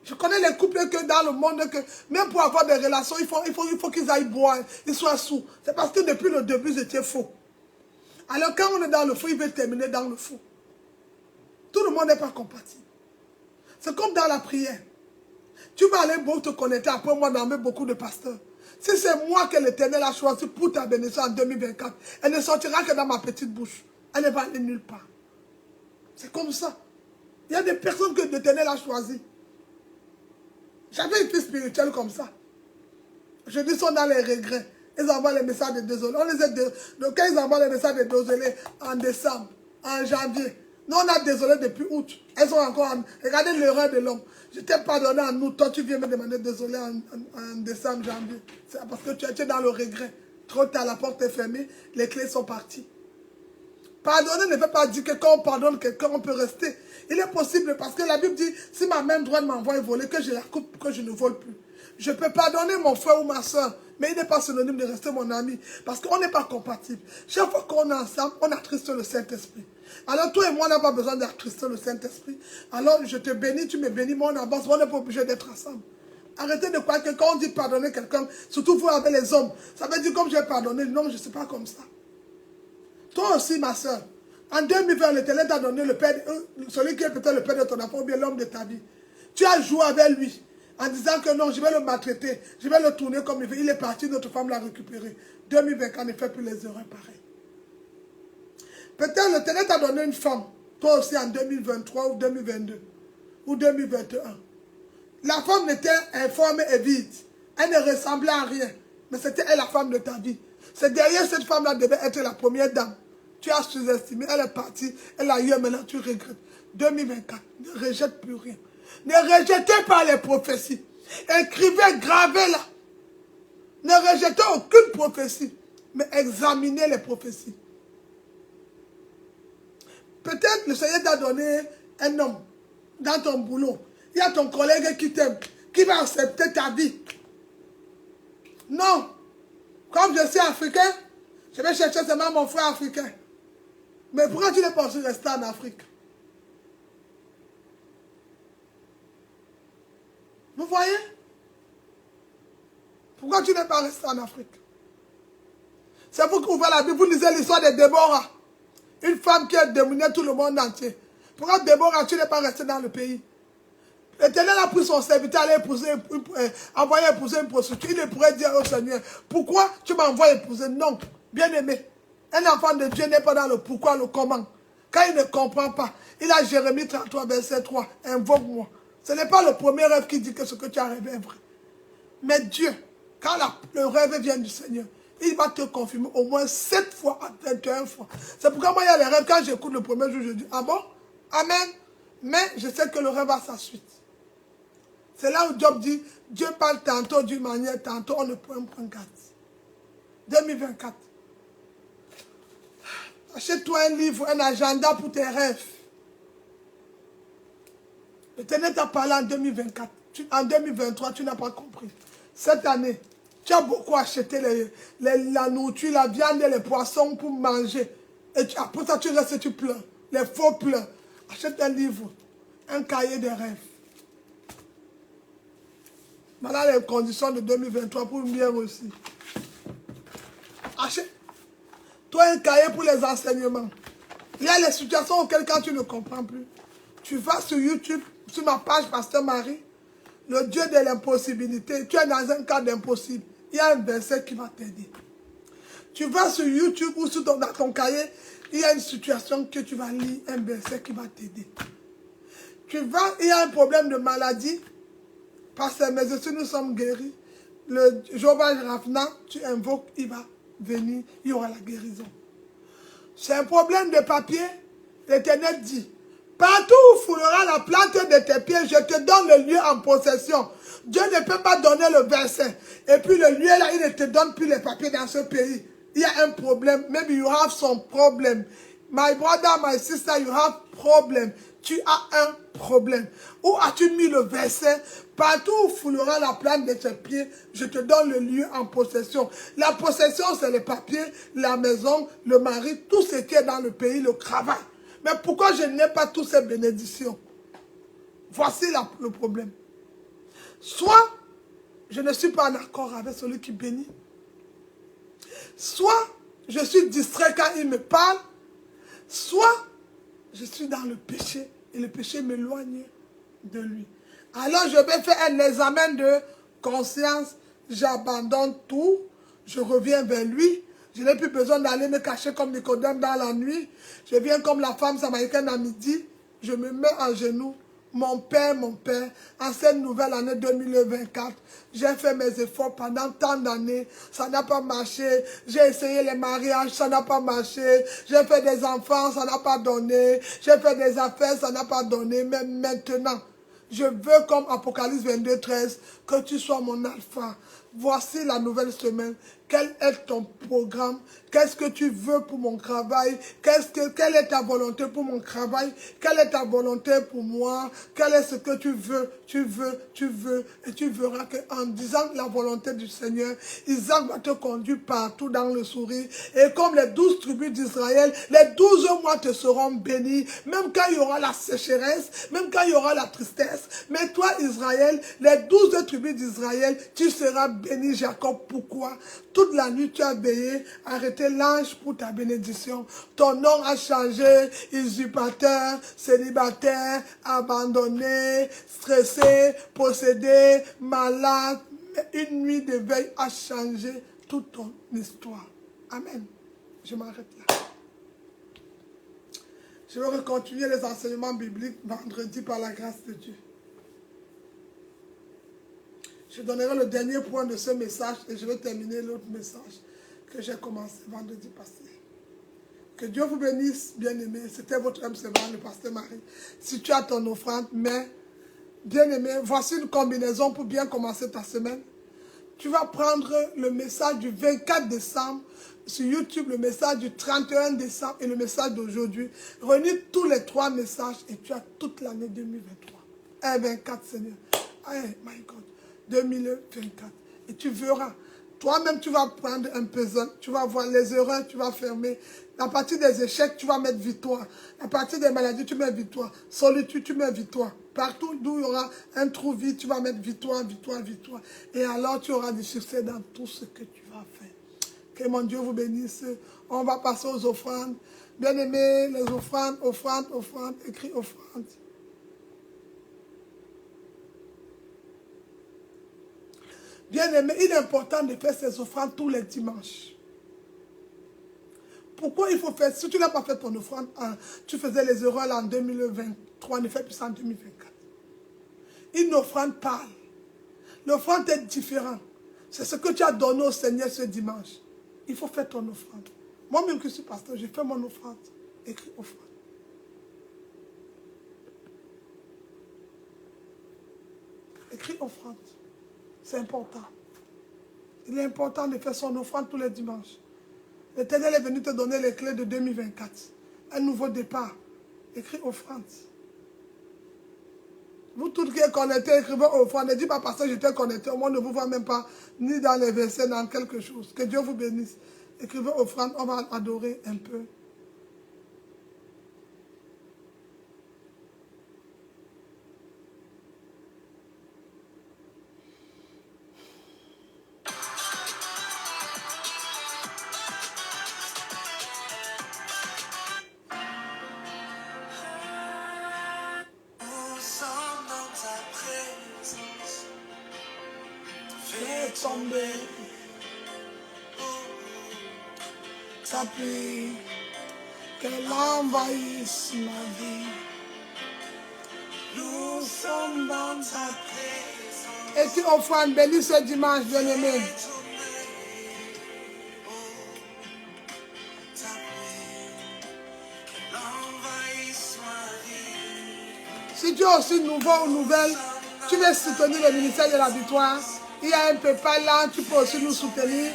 Je connais les couples que dans le monde, que même pour avoir des relations, il faut qu'ils aillent boire, ils soient sous. C'est parce que depuis le début, c'était faux. Alors quand on est dans le faux, il veut terminer dans le faux. Tout le monde n'est pas compatible. C'est comme dans la prière. Tu vas aller te connecter après moi d'emmener beaucoup de pasteurs. Si c'est moi que l'Éternel a choisi pour ta bénédiction en 2024, elle ne sortira que dans ma petite bouche. Elle ne va aller nulle part. C'est comme ça. Il y a des personnes que l'Éternel a choisies. J'avais une fille spirituelle comme ça. Je dis, ils sont dans les regrets. Ils envoient les messages de désolé. Donc, quand ils envoient les messages de désolé en décembre, en janvier, nous on a désolé depuis août. Elles sont encore en... Regardez l'erreur de l'homme. Je t'ai pardonné en août. Toi, tu viens me demander désolé en décembre, janvier. C'est parce que tu es dans le regret. Trop tard, la porte est fermée. Les clés sont parties. Pardonner ne veut pas dire que quand on pardonne quelqu'un, on peut rester. Il est possible parce que la Bible dit, si ma main droite m'envoie voler, que je la coupe, que je ne vole plus. Je peux pardonner mon frère ou ma soeur, mais il n'est pas synonyme de rester mon ami. Parce qu'on n'est pas compatible. Chaque fois qu'on est ensemble, on attriste le Saint-Esprit. Alors toi et moi, on n'a pas besoin d'attrister le Saint-Esprit. Alors je te bénis, tu me bénis, moi on avance, on n'est pas obligé d'être ensemble. Arrêtez de croire que quand on dit pardonner quelqu'un, surtout vous avec les hommes, ça veut dire comme j'ai pardonné. Non, je ne suis pas comme ça. Toi aussi, ma soeur, en 2020, l'Éternel t'a donné le père, celui qui est peut-être le père de ton enfant ou bien l'homme de ta vie. Tu as joué avec lui en disant que non, je vais le maltraiter, je vais le tourner comme il veut. Il est parti, notre femme l'a récupéré. 2024 ne fait plus les erreurs pareilles. Peut-être l'Éternel t'a donné une femme, toi aussi en 2023 ou 2022 ou 2021. La femme était informe et vide. Elle ne ressemblait à rien. Mais c'était elle la femme de ta vie. C'est derrière cette femme-là devait être la première dame. Tu as sous-estimé, elle est partie, elle a eu, maintenant tu regrettes. 2024, ne rejette plus rien. Ne rejetez pas les prophéties. Écrivez, gravez là. Ne rejetez aucune prophétie, mais examinez les prophéties. Peut-être le Seigneur t'a donné un homme dans ton boulot. Il y a ton collègue qui t'aime, qui va accepter ta vie. Non. Comme je suis africain, je vais chercher seulement mon frère africain. Mais pourquoi tu n'es pas aussi resté en Afrique? Vous voyez? Pourquoi tu n'es pas resté en Afrique? C'est vous qui ouvrez la Bible, vous lisez l'histoire de Déborah. Une femme qui a démonié tout le monde entier. Pourquoi Déborah, tu n'es pas resté dans le pays? L'Éternel a pris son serviteur, envoyé épouser une prostituée. Il pourrait dire au Seigneur, pourquoi tu m'envoies épouser? Non, bien aimé. Un enfant de Dieu n'est pas dans le pourquoi, le comment. Quand il ne comprend pas, il a Jérémie 33, verset 3, invoque-moi. Ce n'est pas le premier rêve qui dit que ce que tu as rêvé est vrai. Mais Dieu, quand le rêve vient du Seigneur, il va te confirmer au moins 7 fois à 21 fois. C'est pourquoi moi, il y a les rêves, quand j'écoute le premier jour, je dis, ah bon? Amen. Mais je sais que le rêve a sa suite. C'est là où Job dit, Dieu parle tantôt d'une manière, tantôt on ne peut pas prendre garde. 2024. Achète-toi un livre, un agenda pour tes rêves. L'Éternel t'a parlé en 2024. En 2023, tu n'as pas compris. Cette année, tu as beaucoup acheté la nourriture, la viande et les poissons pour manger. Et après ça, tu restes et tu pleures. Les faux pleurs. Achète un livre, un cahier de rêves. Voilà les conditions de 2023 pour bien aussi. Achète-toi un cahier pour les enseignements. Il y a les situations auxquelles quand tu ne comprends plus. Tu vas sur YouTube, sur ma page Pasteur Marie, le Dieu de l'impossibilité. Tu es dans un cas d'impossible. Il y a un verset qui va t'aider. Tu vas sur YouTube ou dans ton cahier, il y a une situation que tu vas lire, un verset qui va t'aider. Tu vas, il y a un problème de maladie. Pasteur, mais si nous sommes guéris, le Jéhovah Rapha, tu invoques, il va venir, il y aura la guérison. C'est un problème de papier. L'Éternel dit, partout où foulera la plante de tes pieds, je te donne le lieu en possession. Dieu ne peut pas donner le verset. Et puis le lieu là, il ne te donne plus les papiers dans ce pays. Il y a un problème. Maybe you have some problem. My brother, my sister, you have problem. Tu as un problème. Où as-tu mis le verset? Partout où foulera la plante de tes pieds, je te donne le lieu en possession. La possession, c'est le papier, la maison, le mari, tout ce qui est dans le pays, le travail. Mais pourquoi je n'ai pas toutes ces bénédictions? Voici le problème. Soit je ne suis pas en accord avec celui qui bénit. Soit je suis distrait quand il me parle. Soit je suis dans le péché et le péché m'éloigne de lui. Alors je vais faire un examen de conscience. J'abandonne tout. Je reviens vers lui. Je n'ai plus besoin d'aller me cacher comme Nicodème dans la nuit. Je viens comme la femme samaritaine à midi. Je me mets en genoux. Mon Père, en cette nouvelle année 2024, j'ai fait mes efforts pendant tant d'années. Ça n'a pas marché. J'ai essayé les mariages, ça n'a pas marché. J'ai fait des enfants, ça n'a pas donné. J'ai fait des affaires, ça n'a pas donné. Mais maintenant, je veux comme Apocalypse 22, 13, que tu sois mon alpha. Voici la nouvelle semaine. Quel est ton programme? Qu'est-ce que tu veux pour mon travail? Quelle est ta volonté pour mon travail? Quelle est ta volonté pour moi? Quel est ce que tu veux? Et tu verras qu'en disant la volonté du Seigneur, Isaac va te conduire partout dans le sourire. Et comme les 12 tribus d'Israël, les 12 mois te seront bénis. Même quand il y aura la sécheresse, même quand il y aura la tristesse. Mais toi, Israël, les 12 tribus d'Israël, tu seras béni, Jacob. Pourquoi? Toute la nuit, tu as veillé, arrêté l'ange pour ta bénédiction. Ton nom a changé, usurpateur, célibataire, abandonné, stressé, possédé, malade. Mais une nuit de veille a changé toute ton histoire. Amen. Je m'arrête là. Je vais continuer les enseignements bibliques vendredi par la grâce de Dieu. Je donnerai le dernier point de ce message et je vais terminer l'autre message que j'ai commencé vendredi passé. Que Dieu vous bénisse, bien-aimés. C'était votre âme servant, le pasteur Marie. Si tu as ton offrande, mais, bien-aimé, voici une combinaison pour bien commencer ta semaine. Tu vas prendre le message du 24 décembre sur YouTube, le message du 31 décembre et le message d'aujourd'hui. Réunis tous les 3 messages et tu as toute l'année 2023. 24, Seigneur. Hey, my God. 2024. Et tu verras. Toi-même, tu vas prendre un puzzle. Tu vas voir les erreurs, tu vas fermer. À partir des échecs, tu vas mettre victoire. À partir des maladies, tu mets victoire. Solitude, tu mets victoire. Partout d'où il y aura un trou vide, tu vas mettre victoire, victoire, victoire. Et alors, tu auras du succès dans tout ce que tu vas faire. Que mon Dieu vous bénisse. On va passer aux offrandes. Bien-aimés, les offrandes, offrandes, offrandes. Écris offrandes. Bien-aimé, il est important de faire ces offrandes tous les dimanches. Pourquoi il faut faire? Si tu n'as pas fait ton offrande, tu faisais les erreurs en 2023, ne fais plus ça en 2024. Une offrande parle. L'offrande est différente. C'est ce que tu as donné au Seigneur ce dimanche. Il faut faire ton offrande. Moi-même qui suis pasteur, je fais mon offrande. Écris offrande. Écris offrande. C'est important. Il est important de faire son offrande tous les dimanches. L'Éternel est venu te donner les clés de 2024. Un nouveau départ. Écris offrande. Vous tous qui êtes connectés, écrivez offrande. Ne dites pas parce que j'étais connecté. Au moins, ne vous voit même pas ni dans les versets, dans quelque chose. Que Dieu vous bénisse. Écrivez offrande. On va adorer un peu. Nous sommes dans ta présence. Fais tomber ta pluie, qu'elle envahisse ma vie. Nous sommes dans ta présence. Et qui offrande, bénis ce dimanche, bien-aimé. Ta pluie, qu'elle envahisse ma vie. Si tu es aussi nouveau ou nouvelle, tu veux soutenir le ministère de la victoire, il y a un PayPal là, tu peux aussi nous soutenir.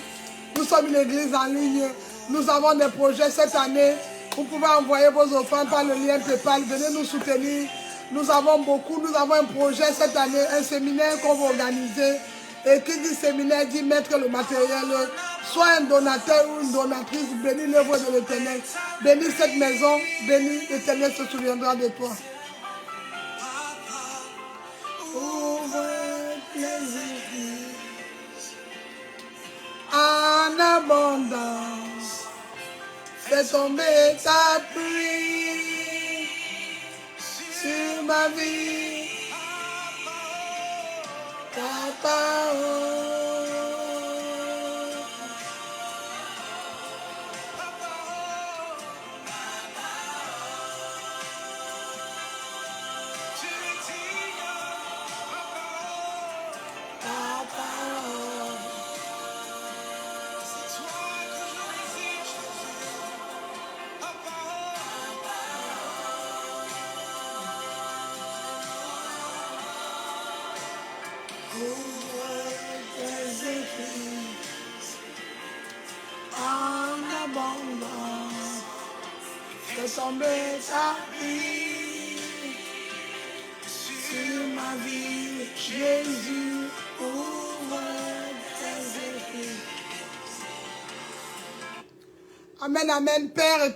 Nous sommes une église en ligne. Nous avons des projets cette année. Vous pouvez envoyer vos offrandes par le lien PayPal. Venez nous soutenir. Nous avons beaucoup. Nous avons un projet cette année, un séminaire qu'on va organiser. Et qui dit séminaire dit mettre le matériel. Sois un donateur ou une donatrice. Bénis l'œuvre de l'Éternel. Bénis cette maison. Bénis l'Éternel se souviendra de toi. Ouvre les églises. En abondance, fais tomber ta pluie sur ma vie, ta parole. Ta parole. En abondance, fais tomber ta pluie sur ma vie, Jésus, ouvre tes écrits. Amen, amen, Père et